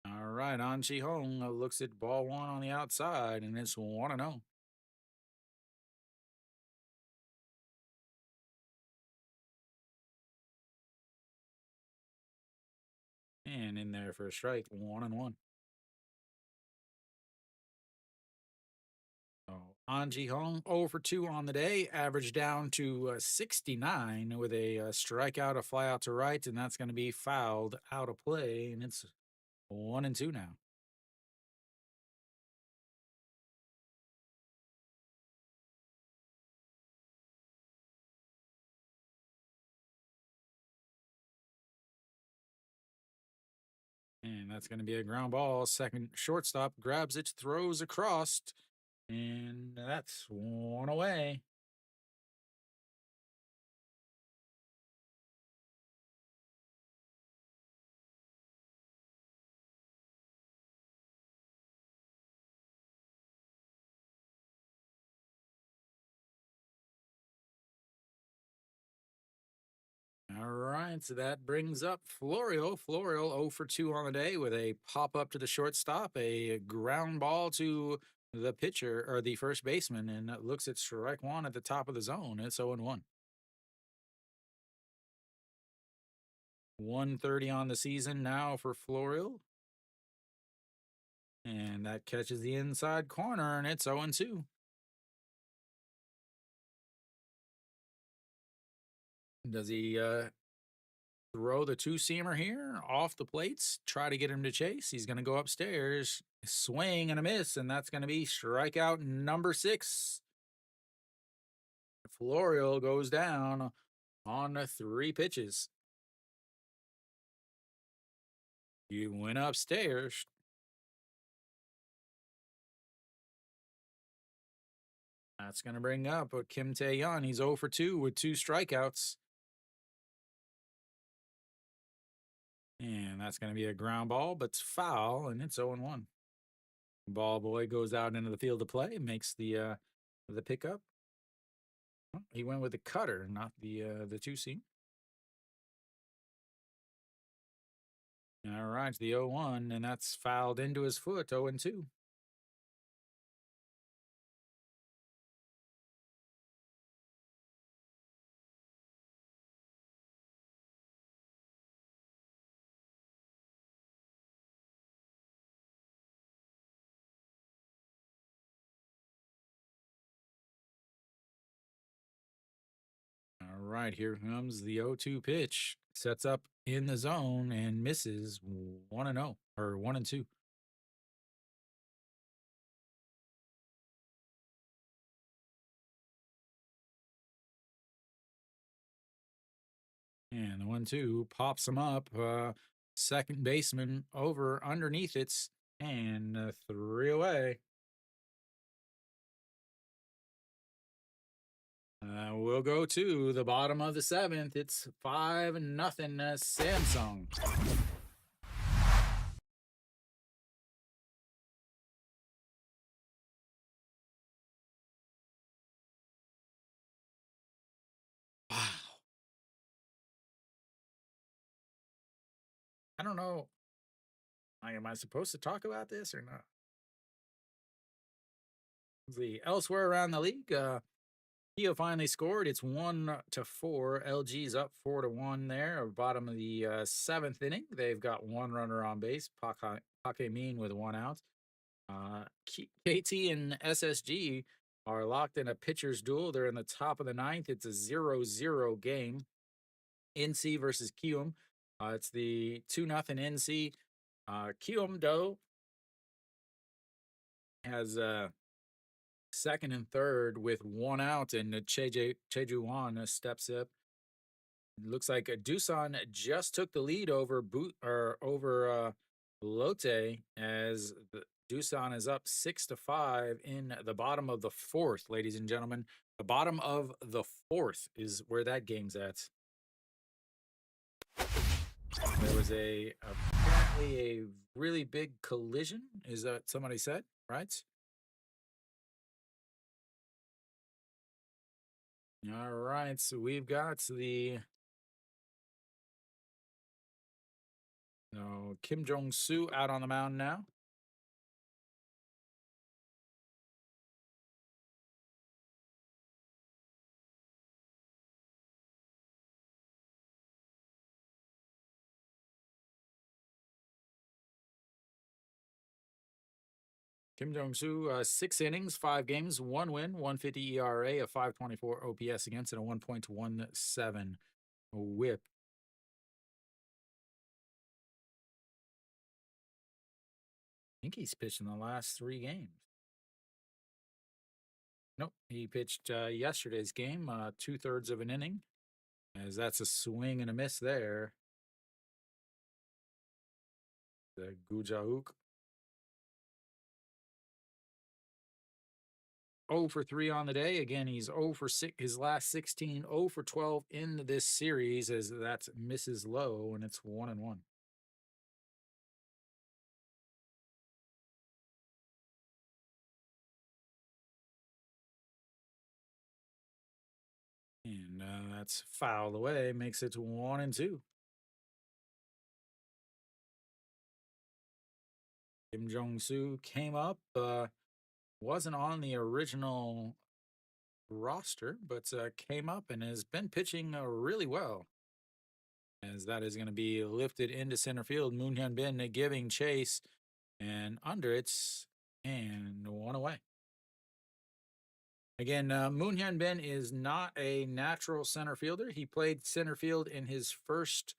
All right, An Chi Hong looks at ball one on the outside, and it's 1-0. And in there for a strike, 1-1. So An Chi Hong 0 for 2 on the day, average down to 69 with a strikeout, a fly out to right, and that's going to be fouled out of play, and it's 1-2 now. And that's going to be a ground ball. Second shortstop grabs it, throws across, and that's one away. All right, so that brings up Florio. Florio 0 for 2 on the day with a pop up to the shortstop, a ground ball to the pitcher or the first baseman, and it looks at strike one at the top of the zone. It's 0-1. 130 on the season now for Florio. And that catches the inside corner, and it's 0-2. Does he throw the two seamer here off the plates, try to get him to chase? He's going to go upstairs, swing and a miss, and that's going to be strikeout number 6. Florio goes down on 3 pitches. You went upstairs. That's going to bring up Kim Tae-yeon. He's 0 for 2 with 2 strikeouts. And that's going to be a ground ball, but it's foul, and it's 0-1. Ball boy goes out into the field to play, makes the pickup. Oh, he went with the cutter, not the two seam. All right, the 0-1, and that's fouled into his foot, 0-2. All right, here comes the 0-2 pitch. Sets up in the zone and misses 1-0 or 1-2. And the 1-2 pops him up. Second baseman over underneath it, and 3 away. We'll go to the bottom of the 7th. It's 5-0 Samsung. I don't know. Am I supposed to talk about this or not? The elsewhere around the league, KBO finally scored. It's 1-4. LG's up 4-1 there. Bottom of the seventh inning. They've got one runner on base. Pake Mean with one out. KT and SSG are locked in a pitcher's duel. They're in the top of the ninth. It's a 0-0 game. NC versus Kium. It's the 2-0 NC. Kium, though, has second and third with one out, and Cheju Wan steps up. Looks like Dusan just took the lead over Lotte as Dusan is up 6-5 in the bottom of the fourth, ladies and gentlemen. The bottom of the fourth is where that game's at. There was apparently a really big collision, is that somebody said, right? All right, so we've got the Kim Jong-soo out on the mound now. Kim Jong-soo, 6 innings, 5 games, 1 win, 150 ERA, a 524 OPS against, and a 1.17 whip. I think he's pitched in the last 3 games. Nope, he pitched yesterday's game, 2/3 of an inning, as that's a swing and a miss there. The Gujahook. 0 for 3 on the day. Again, he's 0 for 6, his last 16, 0 for 12 in this series, as that's misses low, and it's 1-1. And that's fouled away, makes it 1-2. Kim Jong-soo came up, wasn't on the original roster, but came up and has been pitching really well. As that is going to be lifted into center field. Moon Hyun Bin giving chase, and under it's and one away. Again, Moon Hyun Bin is not a natural center fielder. He played center field in his first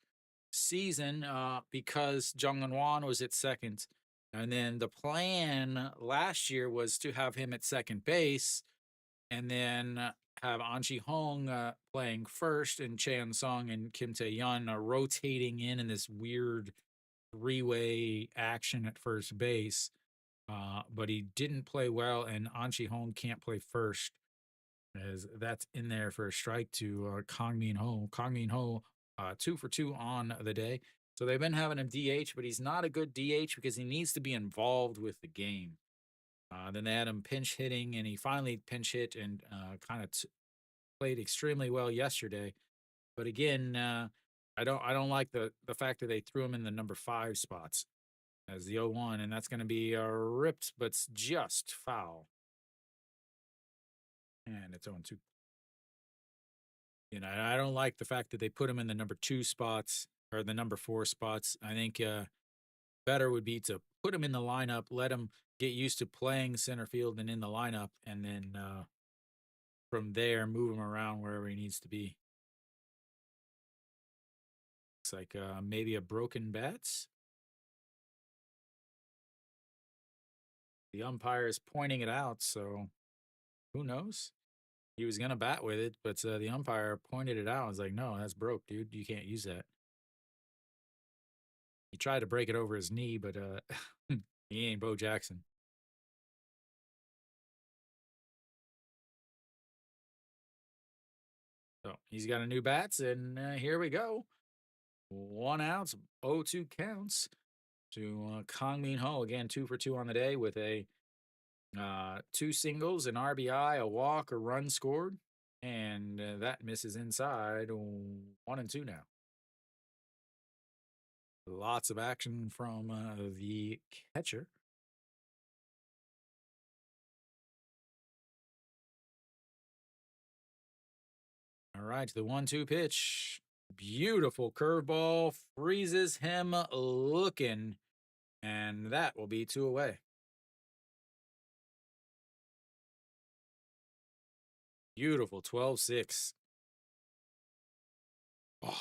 season because Jung Eun Wan was at second. And then the plan last year was to have him at second base and then have An Chi Hong playing first and Cheon Song and Kim Tae Yun rotating in this weird three-way action at first base. But he didn't play well, and An Chi Hong can't play first, as that's in there for a strike to Kang Min Ho. Kang Min Ho, 2 for 2 on the day. So they've been having him DH, but he's not a good DH because he needs to be involved with the game. Then they had him pinch hitting, and he finally pinch hit and kind of played extremely well yesterday. But again, I don't like the fact that they threw him in the number 5 spots as the 0-1, and that's going to be ripped, but it's just foul. And it's 0-2. I don't like the fact that they put him in the number 2 spots or the number 4 spots. I think better would be to put him in the lineup, let him get used to playing center field and in the lineup, and then from there move him around wherever he needs to be. Looks like maybe a broken bat. The umpire is pointing it out, so who knows? He was going to bat with it, but the umpire pointed it out. I was like, no, that's broke, dude. You can't use that. He tried to break it over his knee, but he ain't Bo Jackson. So he's got a new bats, and here we go. 1 out, 0-2 counts to Kang Min Ho. Again, 2 for 2 on the day with a 2 singles, an RBI, a walk, a run scored, and that misses inside. 1-2 now. Lots of action from the catcher. All right, the 1-2 pitch. Beautiful curveball freezes him looking, and that will be two away. Beautiful 12-6. Oh,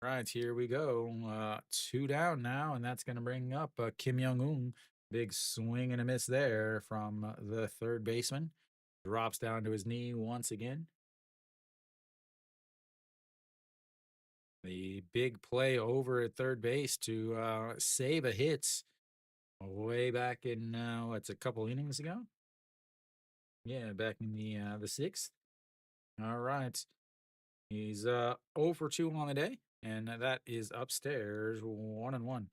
right, here we go. Two down now, and that's going to bring up Kim Young Un. Big swing and a miss there from the third baseman. Drops down to his knee once again. The big play over at third base to save a hit way back in what's a couple innings ago. Yeah, back in the sixth. All right, he's 0 for 2 on the day, and that is upstairs 1-1.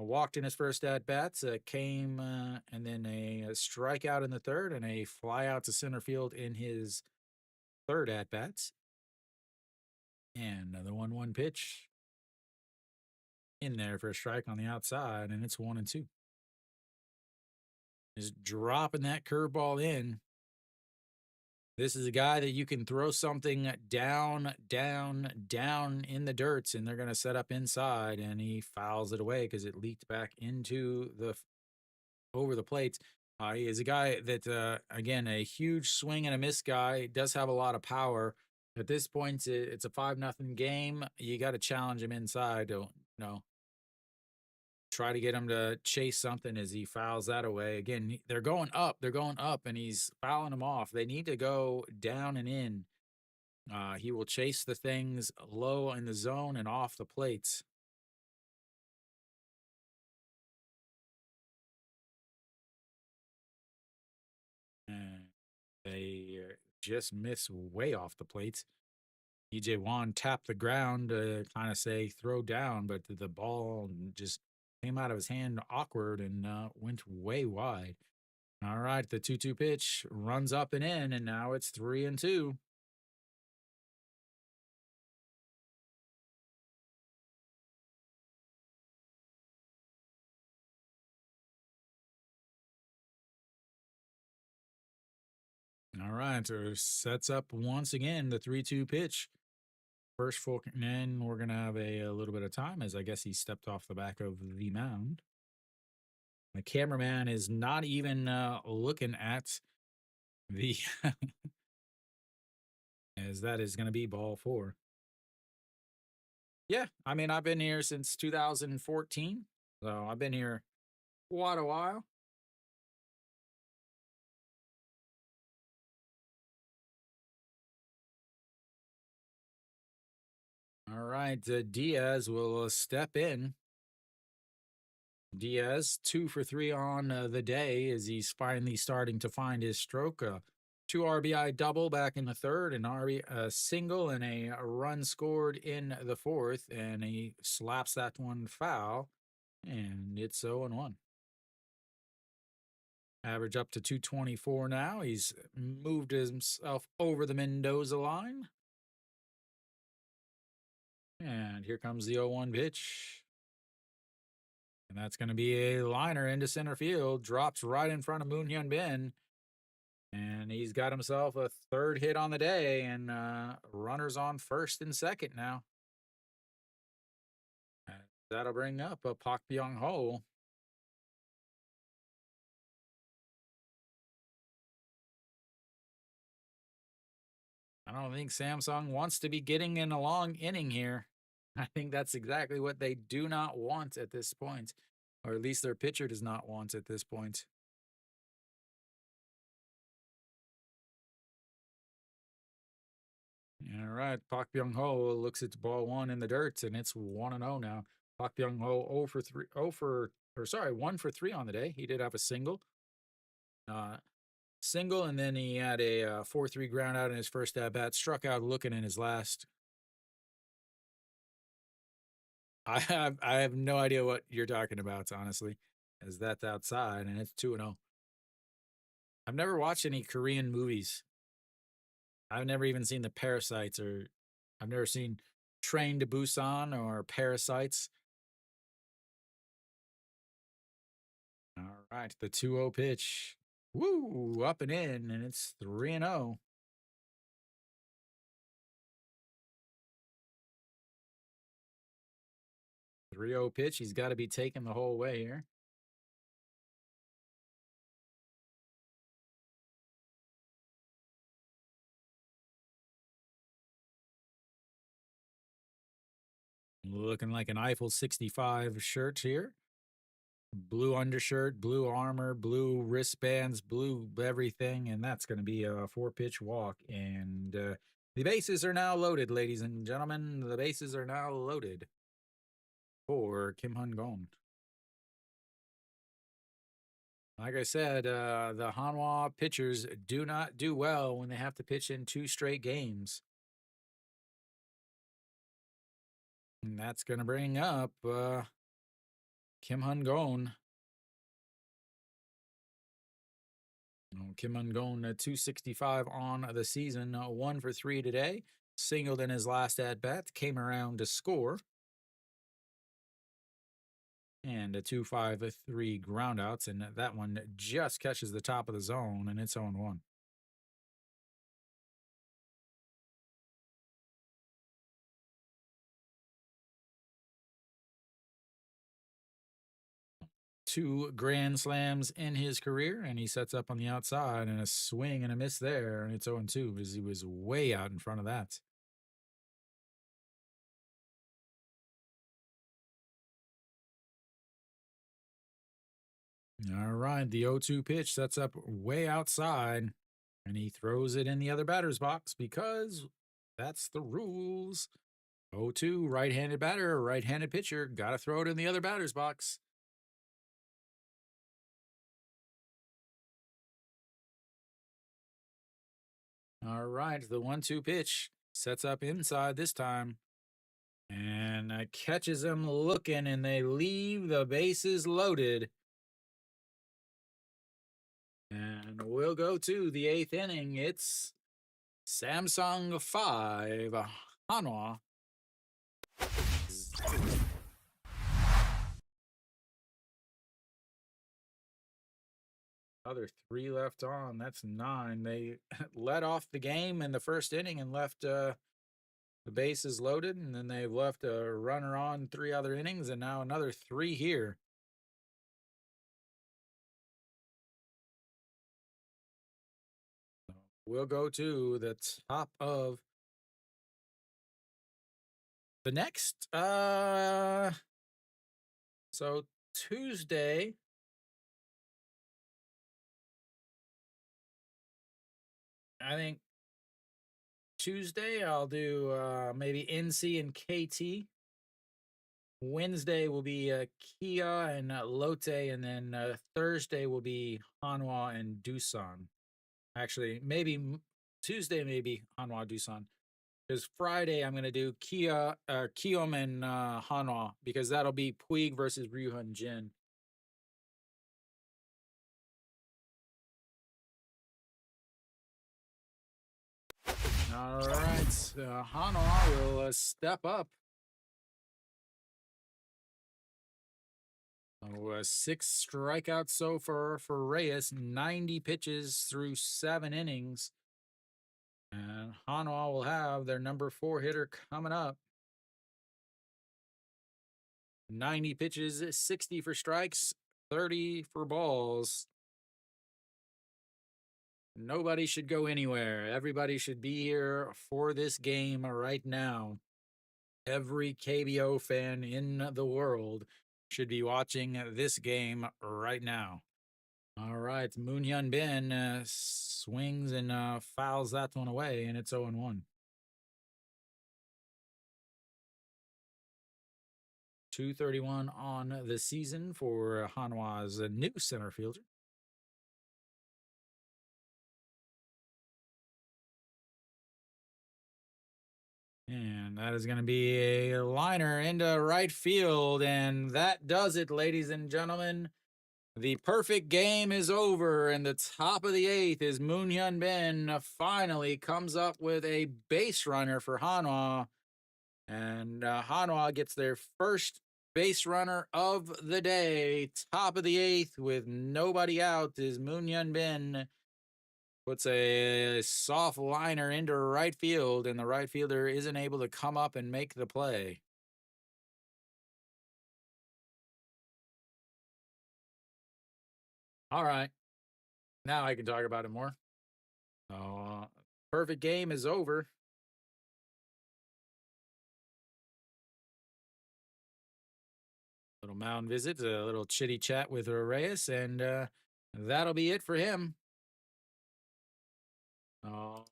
Walked in his first at bats, came and then a strikeout in the third, and a fly out to center field in his third at bats. And another 1-1 pitch in there for a strike on the outside, and it's 1-2. Just dropping that curveball in. This is a guy that you can throw something down, down, down in the dirts, and they're going to set up inside, and he fouls it away because it leaked back into the over the plate. He is a guy that, again, a huge swing and a miss guy. Does have a lot of power. At this point, it's a 5-0 game. You got to challenge him inside. Don't try to get him to chase something as he fouls that away. Again, they're going up. They're going up, and he's fouling them off. They need to go down and in. He will chase the things low in the zone and off the plates. And they just miss way off the plates. EJ Wan tapped the ground to kind of say throw down, but the ball just came out of his hand awkward and went way wide. All right, the 2-2 pitch runs up and in, and now it's 3-2. All right, so sets up once again the 3-2 pitch. First full, and we're gonna have a little bit of time as I guess he stepped off the back of the mound. The cameraman is not even looking at the as that is going to be ball four. Yeah, I mean I've been here since 2014, so I've been here quite a while. All right, Diaz will step in. Diaz 2 for 3 on the day as he's finally starting to find his stroke. Two RBI double back in the third, an RBI single, and a run scored in the fourth, and he slaps that one foul, and it's 0-1. Average up to 224 now. He's moved himself over the Mendoza line. And here comes the 0-1 pitch. And that's going to be a liner into center field. Drops right in front of Moon Hyun Bin. And he's got himself a third hit on the day. And runners on first and second now. And that'll bring up a Pak Byung Ho. I don't think Samsung wants to be getting in a long inning here. I think that's exactly what they do not want at this point, or at least their pitcher does not want at this point. All right, Pak Byung Ho looks at ball one in the dirt, and it's 1-0 now. Pak Byung Ho 0 for 3, 0 for, or sorry, 1 for 3 on the day. He did have a uh, single, and then he had a 4-3 ground out in his first at bat. Struck out looking in his last. I have no idea what you're talking about, honestly, as that's outside and it's 2-0. I've never watched any Korean movies. I've never even seen the Parasites, or I've never seen Train to Busan or Parasites. All right, the 2-0 pitch. Woo, up and in, and it's 3-0. 3-0 pitch. He's got to be taken the whole way here. Looking like an Eiffel 65 shirt here. Blue undershirt, blue armor, blue wristbands, blue everything, and that's going to be a 4-pitch walk. And the bases are now loaded, ladies and gentlemen. The bases are now loaded for Kim Hun-gon. Like I said, the Hanwha pitchers do not do well when they have to pitch in 2 straight games. And that's going to bring up Kim Hun-gon. Kim Hun-gon, 265 on the season, 1 for 3 today. Singled in his last at bat, came around to score. And a 2-5-3 groundouts, and that one just catches the top of the zone, and it's 0-1. Two grand slams in his career, and he sets up on the outside, and a swing and a miss there, and it's 0-2 because he was way out in front of that. All right, the 0-2 pitch sets up way outside, and he throws it in the other batter's box because that's the rules. 0-2, right-handed batter, right-handed pitcher, got to throw it in the other batter's box. All right, the 1-2 pitch sets up inside this time and catches him looking, and they leave the bases loaded. And we'll go to the 8th inning. It's Samsung 5, Hanwha 0. Other 3 left on. That's 9. They led off the game in the first inning and left the bases loaded, and then they've left a runner on 3 other innings, and now another 3 here. We'll go to the top of the next. So Tuesday, I think Tuesday I'll do maybe NC and KT. Wednesday will be Kia and Lotte, and then Thursday will be Hanwha and Doosan. Actually, maybe Tuesday, maybe Hanwha Doosan. Because Friday I'm gonna do Kiom and Hanwha, because that'll be Puig versus Ryuhun Jin. All right, Hanwha will step up. 6 strikeouts so far for Reyes, 90 pitches through 7 innings. And Hanwha will have their number 4 hitter coming up. 90 pitches, 60 for strikes, 30 for balls. Nobody should go anywhere. Everybody should be here for this game right now. Every KBO fan in the world should be watching this game right now. All right, Moon Hyun Bin swings and fouls that one away, and it's 0-1. 231 on the season for Hanwha's new center fielder. And that is going to be a liner into right field. And that does it, ladies and gentlemen. The perfect game is over, and the top of the eighth is Moon Hyun Bin finally comes up with a base runner for Hanwha, and Hanwha gets their first base runner of the day. Top of the eighth with nobody out is Moon Hyun Bin. Puts a soft liner into right field, and the right fielder isn't able to come up and make the play. All right, now I can talk about it more. Uh, Perfect game is over. Little mound visit, a little chitty chat with Reyes, and that'll be it for him. Uh,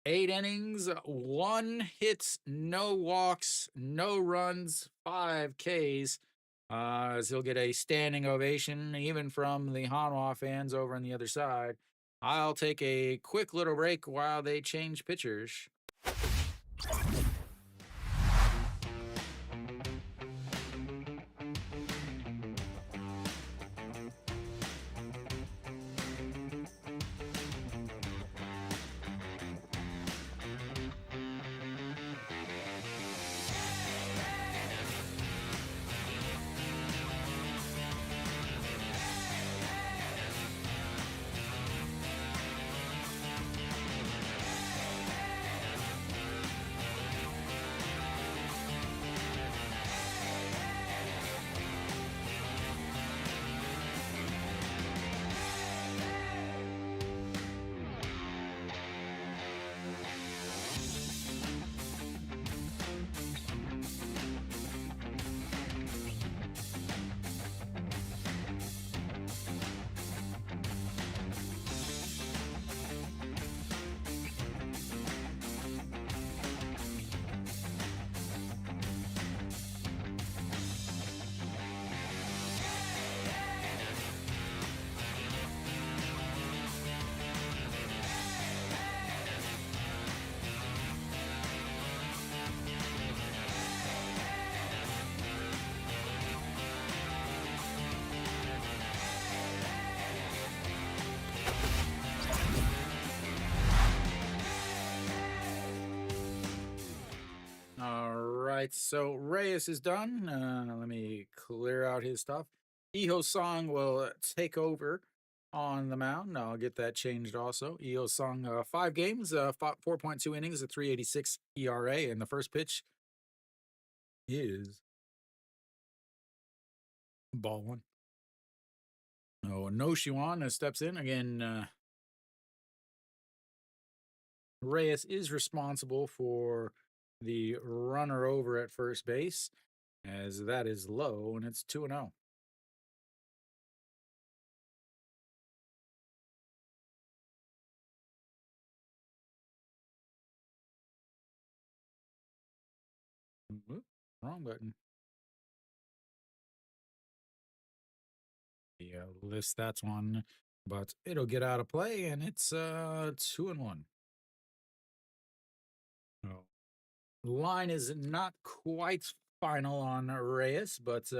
8 innings, 1 hit, no walks, no runs, 5 Ks. As he'll get a standing ovation, even from the Hanwha fans over on the other side. I'll take a quick little break while they change pitchers. All right, so Reyes is done. Let me clear out his stuff. Iho Song will take over on the mound. I'll get that changed also. Iho Song, 5 games, 4.2 innings, a 3.86 ERA, and the first pitch is ball one. Oh, no Shiwan steps in again. Reyes is responsible for the runner over at first base, as that is low and it's 2-0. Wrong button. Yeah, list that's one, but it'll get out of play and it's 2-1. Oh. Line is not quite final on Reyes, but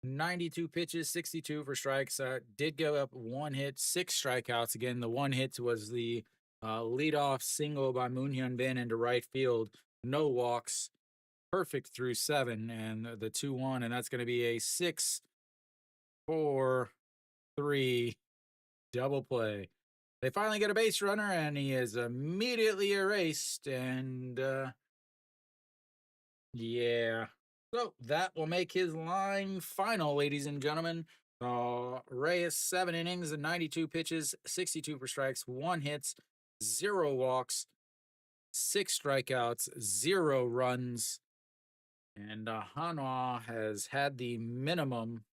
92 pitches, 62 for strikes. Did go up 1 hit, 6 strikeouts. Again, the 1 hit was the leadoff single by Moon Hyun Bin into right field. No walks, perfect through 7, and the 2-1, and that's going to be a 6-4-3 double play. They finally get a base runner, and he is immediately erased, and yeah. So that will make his line final, ladies and gentlemen. Reyes, 7 innings and 92 pitches, 62 for strikes, 1 hit, 0 walks, 6 strikeouts, 0 runs. And Hanwha has had the minimum,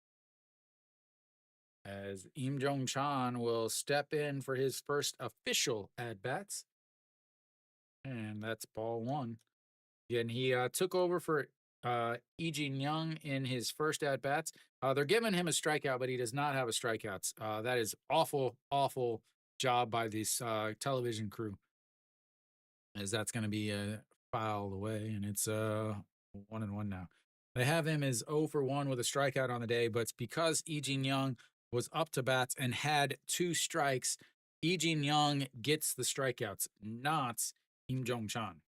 as Im Jong Chan will step in for his first official at bats. And that's ball one. And he took over for Lee Jin Young in his first at bats. They're giving him a strikeout, but he does not have a strikeouts. That is awful, awful job by this television crew, as that's going to be fouled away, and it's 1-1 now. They have him as 0 for 1 with a strikeout on the day, but it's because Lee Jin Young was up to bats and had 2 strikes. Lee Jin Young gets the strikeouts, not Kim Jong Chan.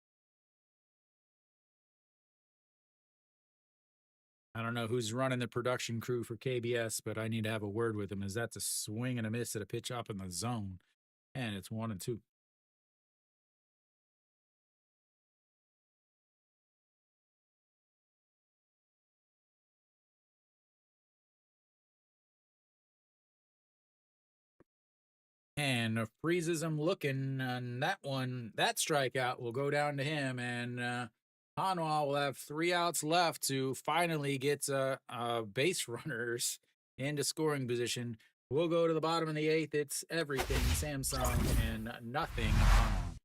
I don't know who's running the production crew for KBS, but I need to have a word with him as that's a swing and a miss at a pitch up in the zone. And it's 1-2. And freezes him looking, and that strikeout will go down to him. And Hanwha will have 3 outs left to finally get base runners into scoring position. We'll go to the bottom of the 8th. It's everything Samsung and nothing Hanwha.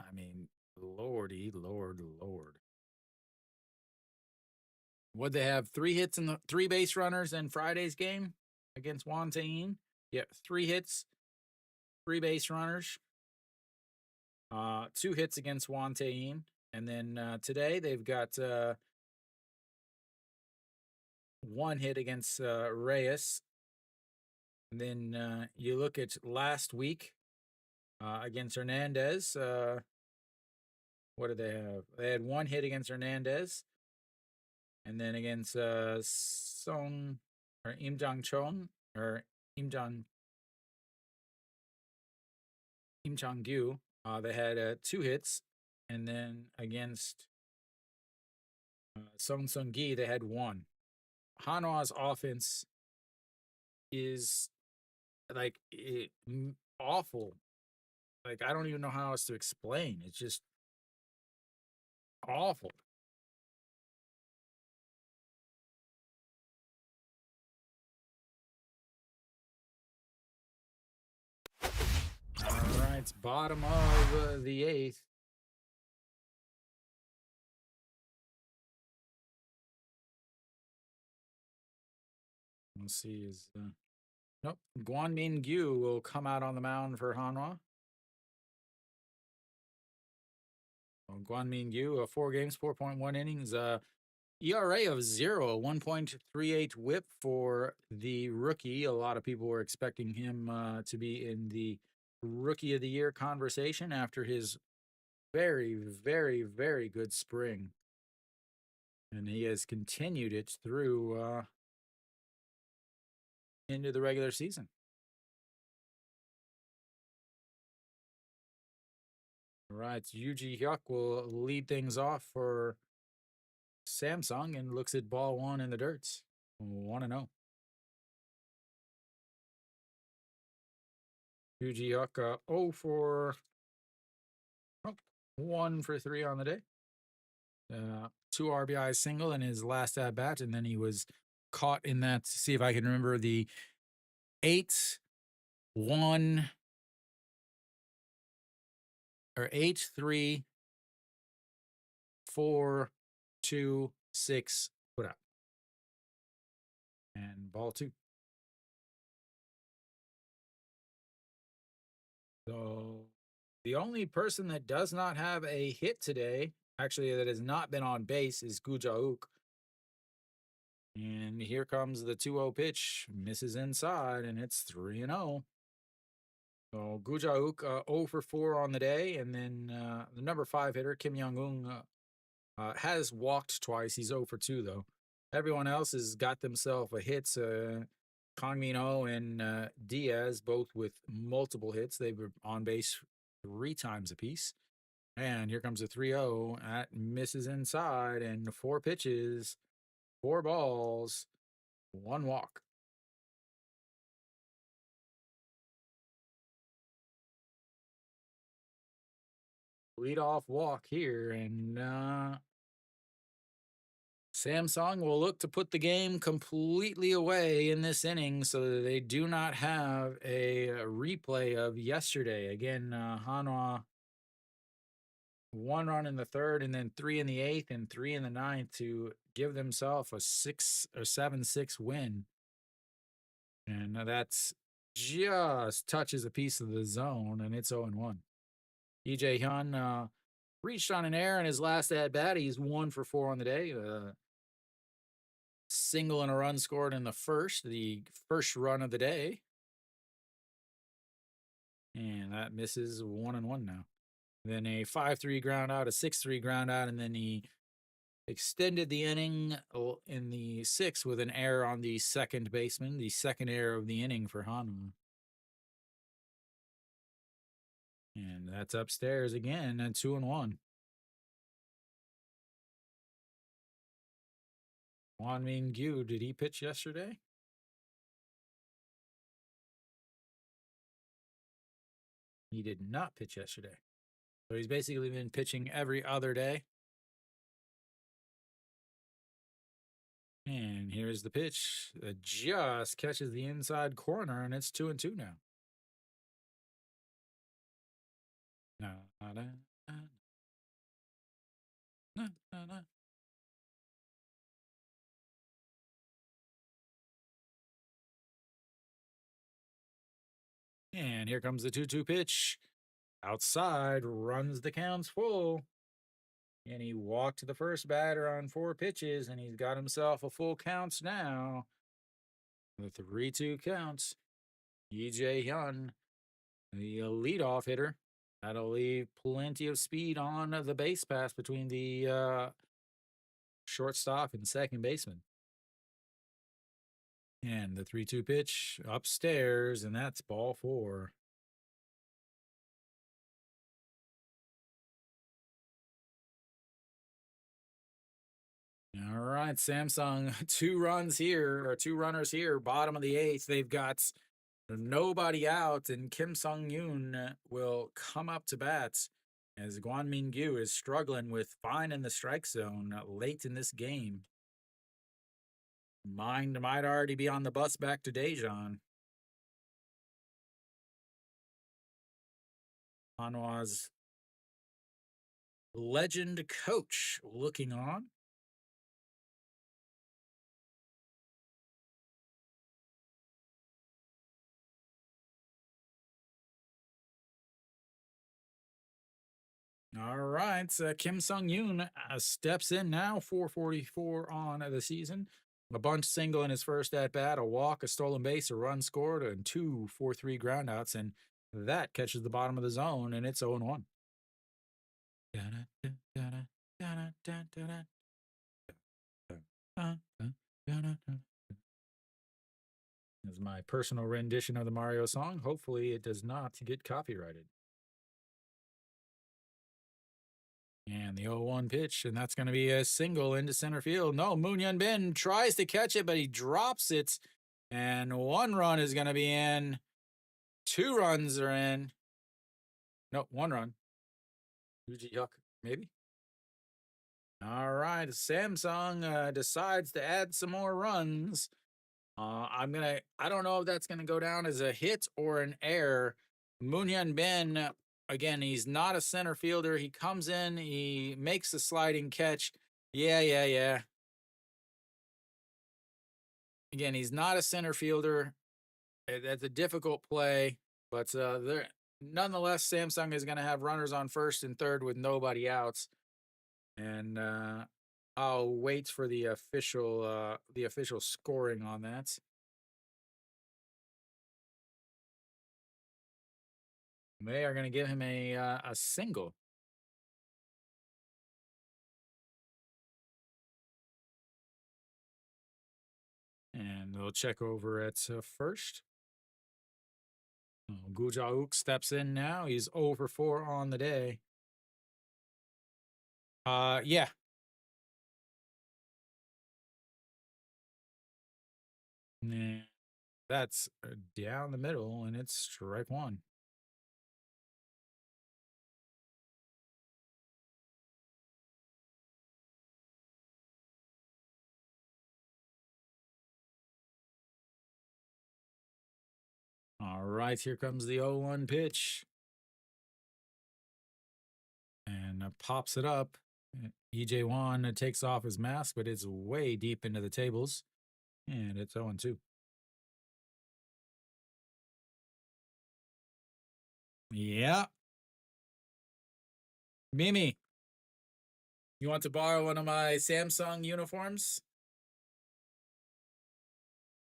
I mean, lordy, lord. Would they have 3 hits in the 3 base runners in Friday's game against Wantain? Yeah, 3 hits, 3 base runners. 2 hits against Wantain. And then today they've got 1 hit against Reyes. And then you look at last week against Hernandez. What did they have? They had 1 hit against Hernandez. And then against Song or Im Jang Chong or Im Jang Gyu, they had 2 hits. And then against Song Sung Gi, they had 1. Hanwha's offense is like awful. Like, I don't even know how else to explain. It's just awful. All right, bottom of the 8th. Let's see. Nope. Guanmin Gyu will come out on the mound for Hanwha. Guanmin Gyu, 4 games, 4.1 innings, ERA of 0, 1.38 whip for the rookie. A lot of people were expecting him to be in the rookie of the year conversation after his very, very, very good spring. And he has continued it through into the regular season. All right, Yuji Hyuk will lead things off for Samsung and looks at ball 1 in the dirt. 1-0. Yuji Hyuk 0 for 1 for 3 on the day. 2 RBI single in his last at bat, and then he was caught in that. See if I can remember the 8-1 or 8-3 4-2-6 put out. And ball 2. So the only person that does not have a hit today, actually that has not been on base, is Gujauk. And here comes the 2-0 pitch, misses inside, and it's 3-0. So Gujauk 0 for 4 on the day, and then the number 5 hitter Kim Young-un has walked twice. He's 0 for 2 though. Everyone else has got themselves a hits. Kang Min-ho and Diaz both with multiple hits. They were on base 3 times apiece. And here comes a 3-0. That misses inside, and 4 pitches, 4 balls, 1 walk. Leadoff walk here, and Samsung will look to put the game completely away in this inning so that they do not have a replay of yesterday. Again, Hanwha 1 run in the 3rd, and then 3 in the 8th, and 3 in the 9th to give themselves a 6 or 7-6 win. And that's just touches a piece of the zone, and it's 0-1. EJ Hyun reached on an error in his last at bat. He's 1 for 4 on the day. Single and a run scored in the first run of the day. And that misses 1-1 now. Then a 5-3 ground out, a 6-3 ground out, and then he extended the inning in the sixth with an error on the second baseman, the second error of the inning for Hanwha. And that's upstairs again at 2-1. Hanwha, did he pitch yesterday? He did not pitch yesterday. So he's basically been pitching every other day. And here's the pitch that just catches the inside corner, and it's 2-2 now. And here comes the 2-2 pitch. Outside, runs the counts full. And he walked to the first batter on 4 pitches, and he's got himself a full counts now. The 3-2 counts. EJ Hyun, the leadoff hitter. That'll leave plenty of speed on the base pass between the shortstop and second baseman. And the 3-2 pitch upstairs, and that's ball 4. All right, Samsung, 2 runs here, or 2 runners here, bottom of the 8th. They've got nobody out, and Kim Sung-yoon will come up to bat as Gwon Min-gyu is struggling with finding the strike zone late in this game. Mind might already be on the bus back to Daejeon. Hanwha's legend coach looking on. All right, Kim Sung-yoon steps in now, 444 on the season. A bunch single in his first at bat, a walk, a stolen base, a run scored, and 2 4-3 groundouts, and that catches the bottom of the zone, and it's 0-1. This is my personal rendition of the Mario song. Hopefully, it does not get copyrighted. And the 0-1 pitch, and that's going to be a single into center field. No, Moon Hyun Bin tries to catch it, but he drops it. And 1 run is going to be in. 2 runs are in. No, 1 run. Yuji Yuck, maybe. All right, Samsung decides to add some more runs. I don't know if that's going to go down as a hit or an error. Moon Hyun Bin, again, he's not a center fielder. He comes in, he makes a sliding catch. Yeah. Again, he's not a center fielder. That's a difficult play, but nonetheless, Samsung is going to have runners on first and third with nobody outs. And I'll wait for the official scoring on that. They are going to give him a single. And they'll check over at first. Gu Jauk steps in now. He's 0 for 4 on the day. Yeah. And that's down the middle, and it's strike 1. All right, here comes the 0-1 pitch. And pops it up. EJ Wan takes off his mask, but it's way deep into the tables. And it's 0-2. Yeah. Mimi. You want to borrow one of my Samsung uniforms?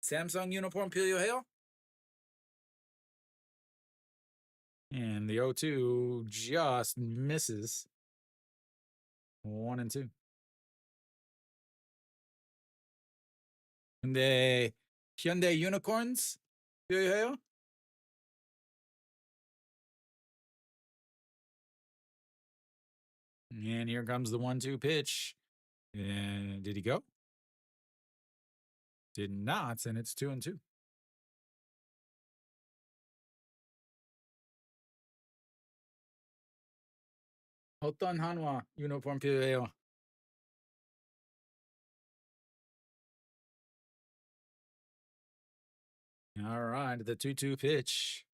Samsung uniform, Pelio Hale? And the 0-2 just misses. 1-2. And the Hyundai Unicorns, Pelio Hale? And here comes the 1-2 pitch. And did he go? Did not, and it's 2-2. Hoton Hanwha uniform Pelio. All right, the 2-2 pitch.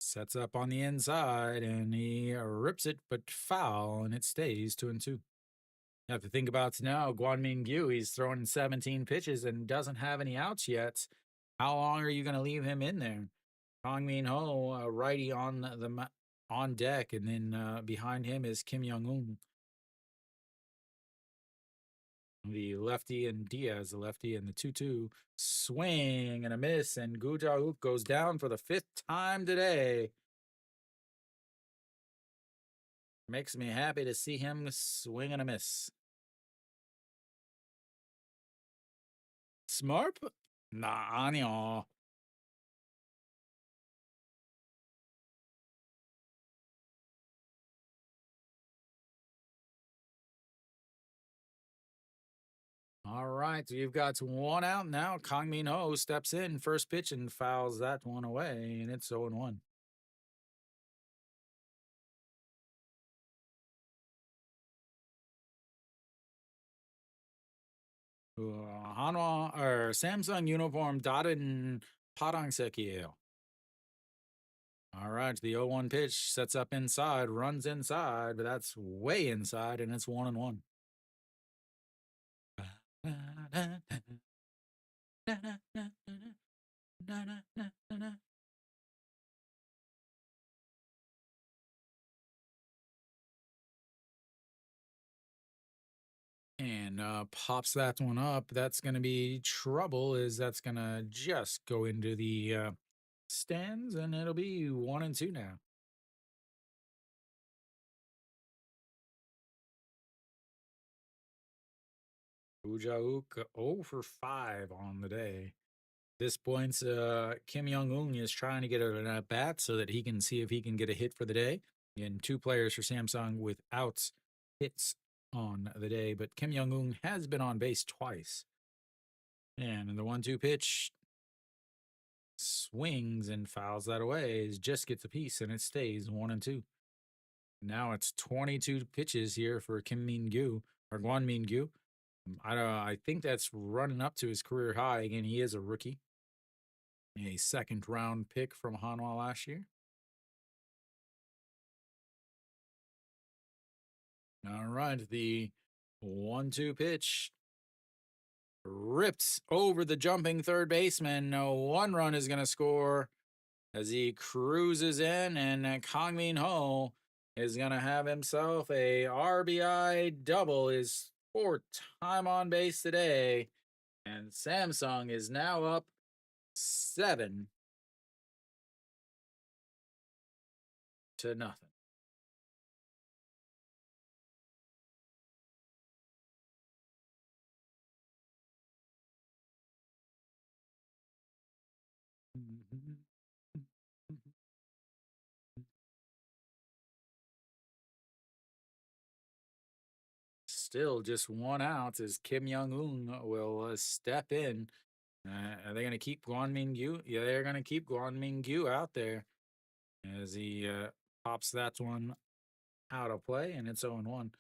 Sets up on the inside, and he rips it, but foul, and it stays 2-2. You have to think about it now. Guanmin Gyu, he's throwing 17 pitches and doesn't have any outs yet. How long are you going to leave him in there? Kang Min Ho, righty on deck, and then behind him is Kim Young Un, the lefty, and Diaz, the lefty, and the 2-2 swing and a miss, and Gu Jauk goes down for the 5th time today. Makes me happy to see him swing and a miss. Smurp? Nah, no. All right, so you've got one out now. Kang Min Ho steps in, first pitch, and fouls that one away, and it's 0-1. Hanwha or Samsung uniform Darin Parang Sekiel. All right, the 0-1 pitch sets up inside, runs inside, but that's way inside, and it's 1-1. And pops that one up. That's going to be trouble, is that's going to just go into the stands, and it'll be 1-2 now. Ujauk 0 for 5 on the day. This point, Kim Young-un is trying to get an at bat so that he can see if he can get a hit for the day. And 2 players for Samsung without hits on the day, but Kim Young-un has been on base twice. And in the 1-2 pitch, swings and fouls that away. Just gets a piece, and it stays 1-2. Now it's 22 pitches here for Kim Min-gyu or Guan Min-gyu. I think that's running up to his career high. Again, he is a rookie, a 2nd round pick from Hanwha last year. All right, the 1-2 pitch ripped over the jumping third baseman. No 1 run is going to score as he cruises in, and Kang Min Ho is going to have himself a RBI double, his 4th time on base today. And Samsung is now up 7-0. Still just 1 out as Kim Young-un will step in. Are they going to keep Guan Min-gyu? Yeah, they're going to keep Guan Min-gyu out there as he pops that one out of play, and it's 0-1.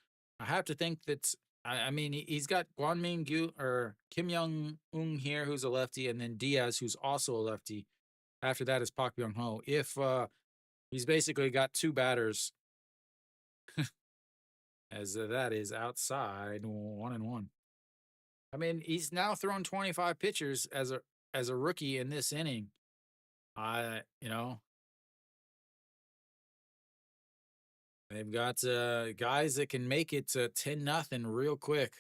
I have to think that, I mean, he's got Guan Min-gyu or Kim Young-un here, who's a lefty, and then Diaz, who's also a lefty. After that is Park Byung-ho. If he's basically got 2 batters, as that is outside 1-1. I mean, he's now thrown 25 pitchers as a rookie in this inning. You know, They've got guys that can make it 10-0 real quick.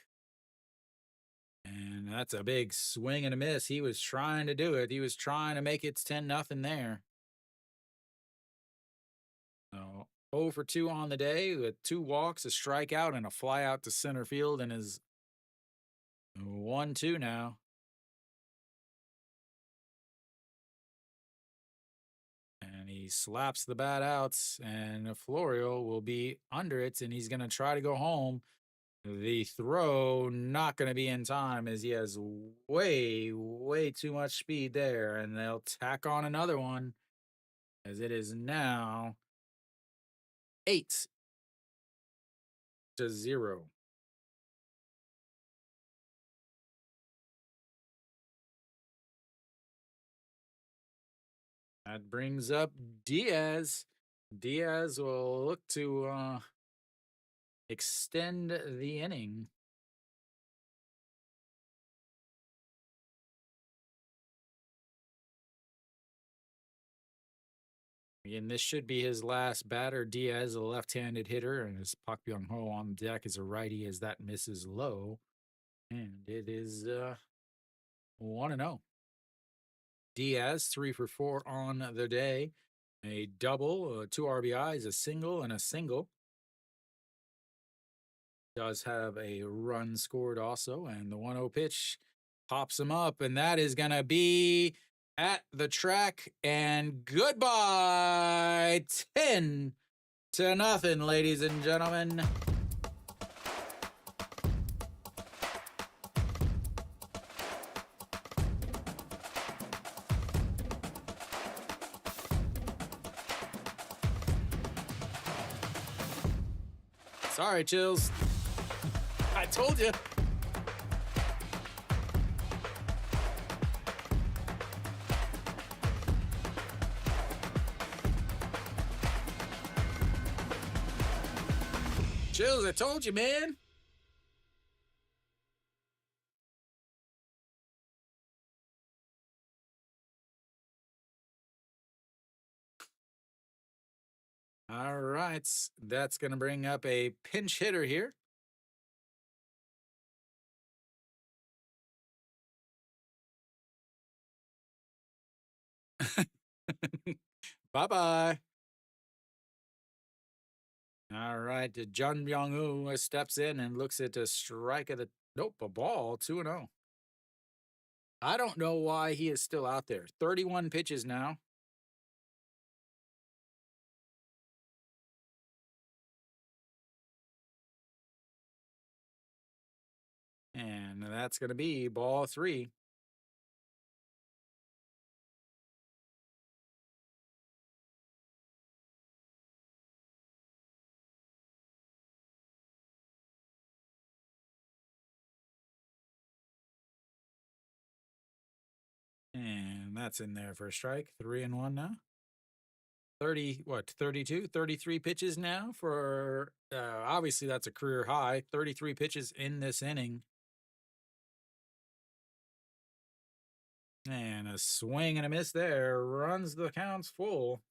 And that's a big swing and a miss. He was trying to do it. He was trying to make it 10-0 there. So 0 for 2 on the day with 2 walks, a strikeout, and a fly out to center field, and is 1-2 now. And he slaps the bat out, and Florio will be under it, and he's going to try to go home. The throw not going to be in time as he has way, way too much speed there, and they'll tack on another one as it is now 8-0. That brings up Diaz. Diaz will look to extend the inning. Again, this should be his last batter. Diaz, a left-handed hitter, and his Pak Byung-ho on deck is a righty as that misses low. And it is 1-0. Diaz, 3 for 4 on the day. A double, 2 RBIs, a single, and a single. Does have a run scored also, and the 1-0 pitch pops him up, and that is going to be at the track, and goodbye. 10-0, ladies and gentlemen. Sorry, Chills. I told you. Chills, I told you, man. All right, that's going to bring up a pinch hitter here. Bye-bye. All right, Jun Byung-woo steps in and looks at a strike of the nope, a ball, 2-0. I don't know why he is still out there. 31 pitches now. And that's going to be ball 3. And that's in there for a strike. 3-1 now. 32, 33 pitches now for, obviously that's a career high. 33 pitches in this inning. And a swing and a miss there. Runs the counts full.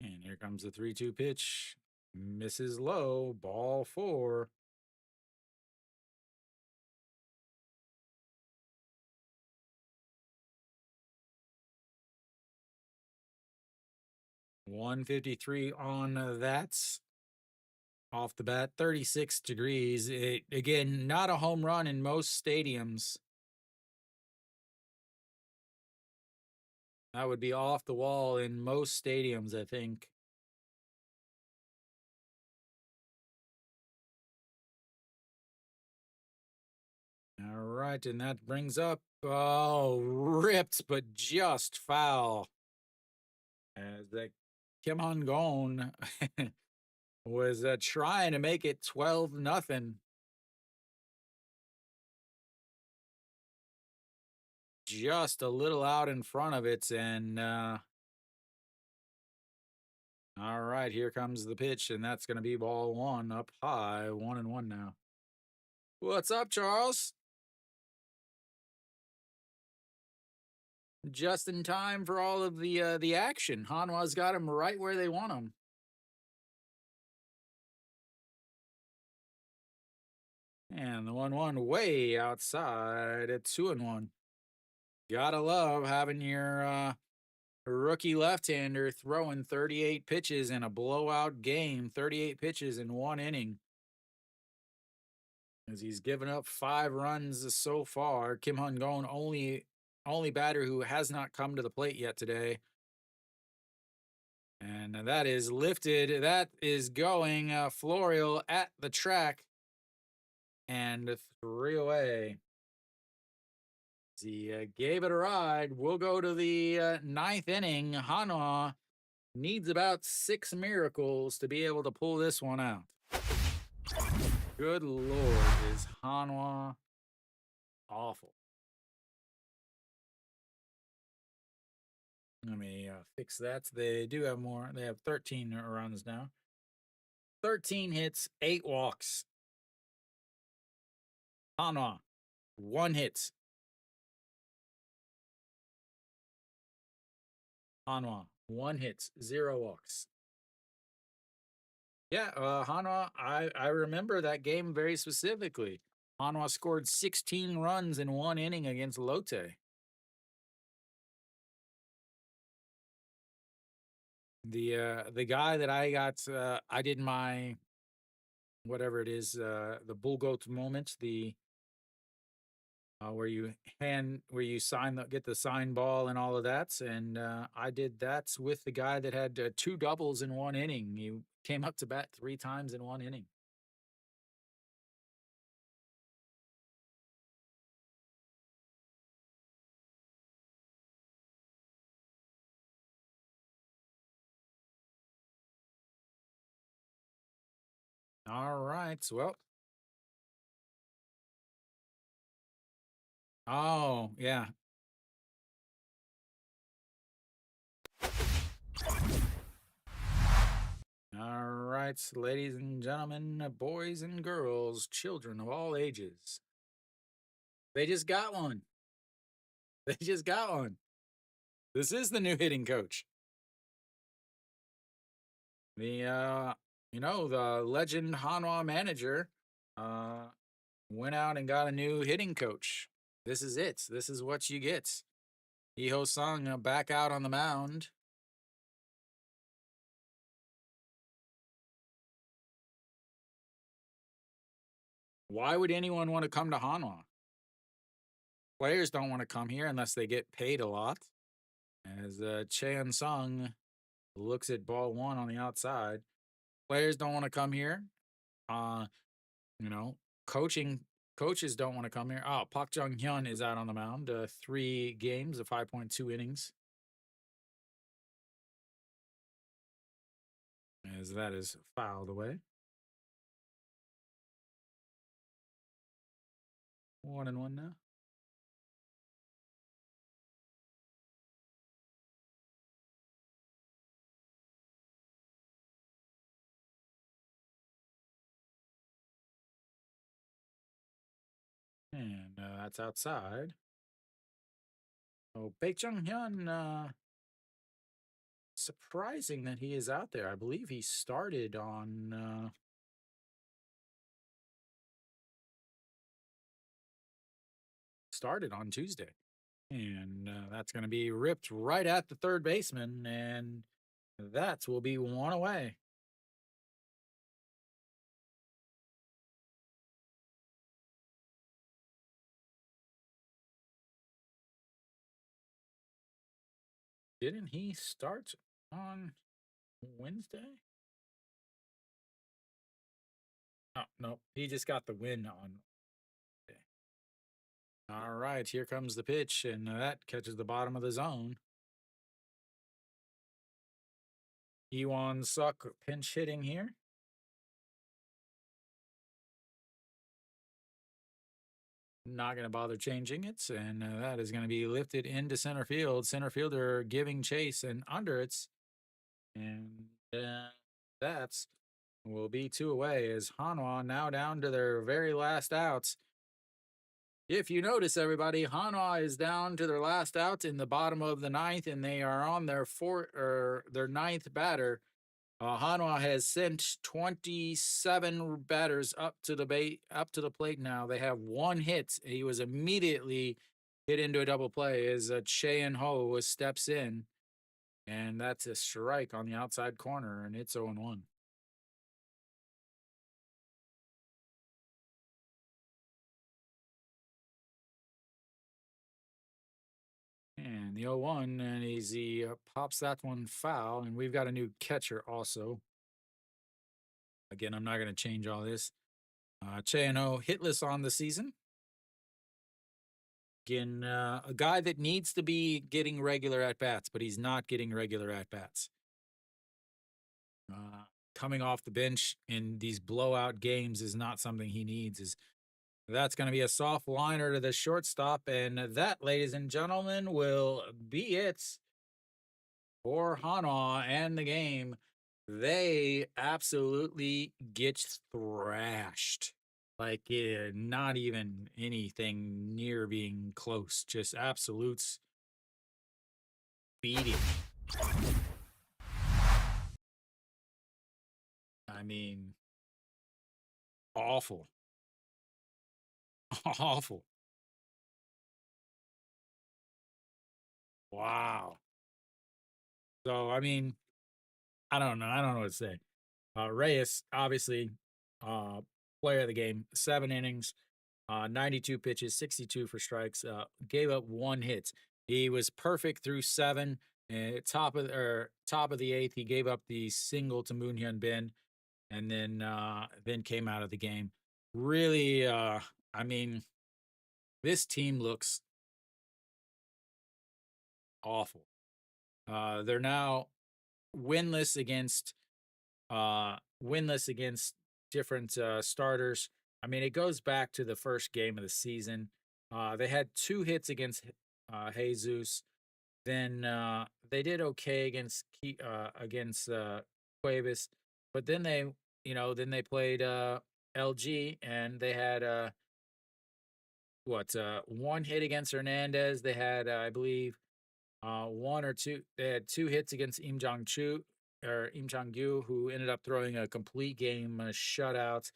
And here comes the 3-2 pitch. Misses low. Ball 4. .153 on that. Off the bat, 36 degrees. Again, not a home run in most stadiums. That would be off the wall in most stadiums, I think. All right, and that brings up, ripped, but just foul. As the Kim Han-gon was trying to make it 12-0. Just a little out in front of it, and All right, here comes the pitch, and that's going to be ball one up high, 1-1 now. What's up, Charles? Just in time for all of the action. Hanwha's got him right where they want him. And the 1-1 way outside at 2-1. Gotta love having your rookie left-hander throwing 38 pitches in a blowout game, 38 pitches in 1 inning. As he's given up 5 runs so far. Kim Hun Gon only batter who has not come to the plate yet today. And that is lifted. That is going Florial at the track. And 3 away. He gave it a ride. We'll go to the ninth inning. Hanwha needs about 6 miracles to be able to pull this one out. Good Lord, is Hanwha awful. Let me fix that. They do have more. They have 13 runs now. 13 hits, 8 walks. Hanwha, 1 hit. Hanwha, 1 hit, 0 walks. Yeah, Hanwha, I remember that game very specifically. Hanwha scored 16 runs in 1 inning against Lotte. The guy that I got, I did my whatever it is, the bull goat moment, the where you get the sign ball and all of that, and I did that with the guy that had 2 doubles in 1 inning. He came up to bat 3 times in 1 inning. All right, well. Oh, yeah. All right, ladies and gentlemen, boys and girls, children of all ages. They just got one. They just got one. This is the new hitting coach. The legend Hanwha manager went out and got a new hitting coach. This is it. This is what you get. Iho Sung back out on the mound. Why would anyone want to come to Hanwha? Players don't want to come here unless they get paid a lot. As Chan Sung looks at ball 1 on the outside. Players don't want to come here. Uh, you know, coaches don't want to come here. Oh, Park Jung Hyun is out on the mound. 3 games of 5.2 innings. As that is fouled away. 1-1 now. And that's outside. Oh, Baek Jung Hyun, surprising that he is out there. I believe he started on Tuesday. And that's going to be ripped right at the third baseman, and that will be 1 away. Didn't he start on Wednesday? Oh, no, he just got the win on Wednesday. All right, here comes the pitch, and that catches the bottom of the zone. Iwan Suk pinch hitting here. Not going to bother changing it, and that is going to be lifted into center field. Center fielder giving chase, and under it's, and And that's will be two away as Hanwha now down to their very last outs. If you notice, everybody, Hanwha is down to their last outs in the bottom of the ninth, and they are on their fourth or their ninth batter. Hanwha has sent 27 batters up to the plate now. They have one hit. He was immediately hit into a double play as Chean Ho steps in, and that's a strike on the outside corner, and it's 0-1. And the 0-1, and he pops that one foul, and we've got a new catcher also. Again, I'm not going to change all this. Chean-ho hitless on the season. Again, a guy that needs to be getting regular at bats, but he's not getting regular at bats. Coming off the bench in these blowout games is not something he needs. That's going to be a soft liner to the shortstop, and that, ladies and gentlemen, will be it for Hanwha and the game. They absolutely get thrashed. Like, not even anything near being close. Just absolutes beating. I mean, awful. Awful. Wow. So, I mean, I don't know. I don't know what to say. Reyes, obviously, uh, player of the game, 7 innings, 92 pitches, 62 for strikes, gave up one hit. He was perfect through seven. Top of the eighth, he gave up the single to Moon Hyun Bin, and then came out of the game. Really, I mean, this team looks awful. They're now winless against different starters. I mean, it goes back to the first game of the season. They had two hits against Jesus. Then they did okay against Cuevas, but then they played LG, and they had one hit against Hernandez. They had I believe one or two. They had two hits against Im Jong Gyu, who ended up throwing a complete game shutout.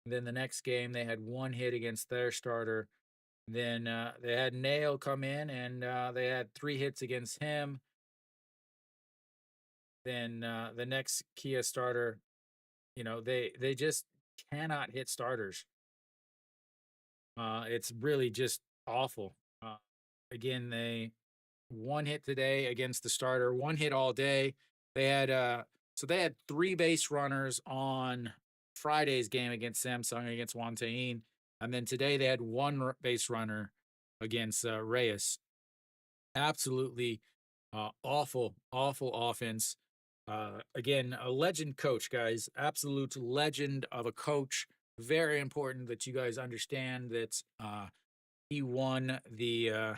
And then the next game, they had one hit against their starter. Then they had Nail come in, and they had three hits against him. Then the next Kia starter, they just cannot hit starters. It's really just awful. Again, they one hit today against the starter, one hit all day. They had three base runners on Friday's game against Samsung against Won Tae-in, and then today they had one base runner against Reyes. Absolutely awful, awful offense. Again, a legend coach, guys. Absolute legend of a coach. Very important that you guys understand that he won the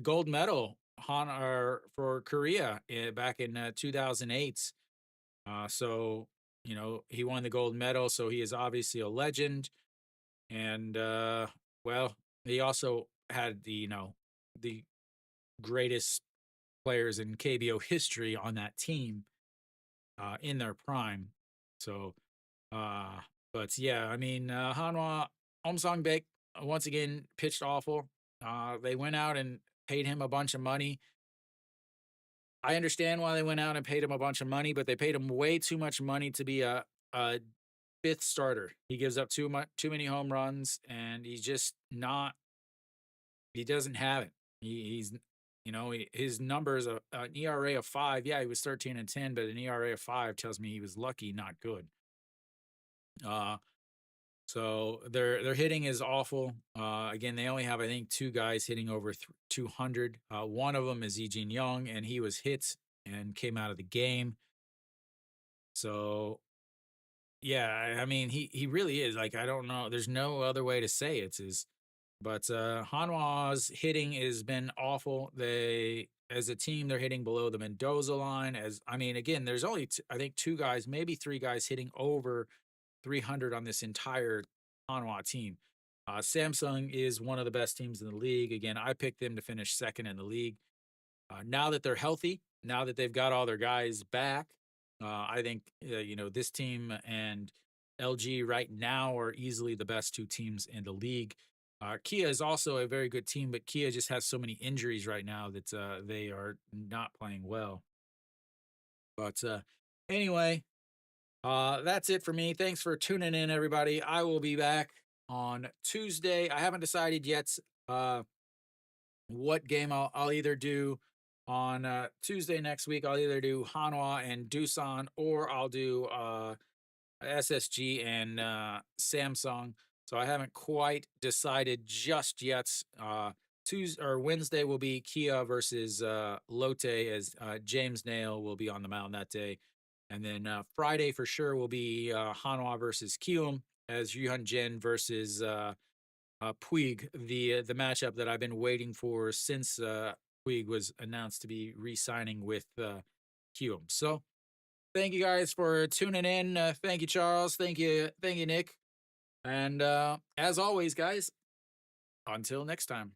gold medal for Korea back in 2008. So he won the gold medal, so he is obviously a legend. And well, he also had the greatest players in KBO history on that team in their prime. So, but yeah, I mean, Hanwha Om Song Baek once again pitched awful. They went out and paid him a bunch of money. I understand why they went out and paid him a bunch of money, but they paid him way too much money to be a fifth starter. He gives up too many home runs, and he's just not. He doesn't have it. He's his numbers an ERA of 5. Yeah, he was 13-10, but an ERA of 5 tells me he was lucky, not good. So their hitting is awful. Again, they only have, I think, two guys hitting over 200. One of them is Lee Young, and he was hit and came out of the game. So yeah, I mean, he really is, like, I don't know. There's no other way to say it. Is But Hanwha's hitting has been awful. They, as a team, they're hitting below the Mendoza line. As I mean, again, there's only I think two guys, maybe three guys hitting over 300 on this entire Hanwha team. Samsung is one of the best teams in the league. Again, I picked them to finish second in the league. Now that they're healthy, now that they've got all their guys back, I think this team and LG right now are easily the best two teams in the league. Kia is also a very good team, but Kia just has so many injuries right now that they are not playing well. But anyway, that's it for me. Thanks for tuning in, everybody. I will be back on Tuesday. I haven't decided yet what game I'll either do on Tuesday next week. I'll either do Hanwha and Doosan, or I'll do SSG and Samsung. So I haven't quite decided just yet. Tuesday or Wednesday will be Kia versus Lotte, as James Nail will be on the mound that day. And then Friday for sure will be Hanwha versus Kium, as Yuhan Jin versus Puig, the matchup that I've been waiting for since Puig was announced to be re-signing with Kium. So thank you guys for tuning in. Thank you, Charles. Thank you, Nick. And as always, guys, until next time.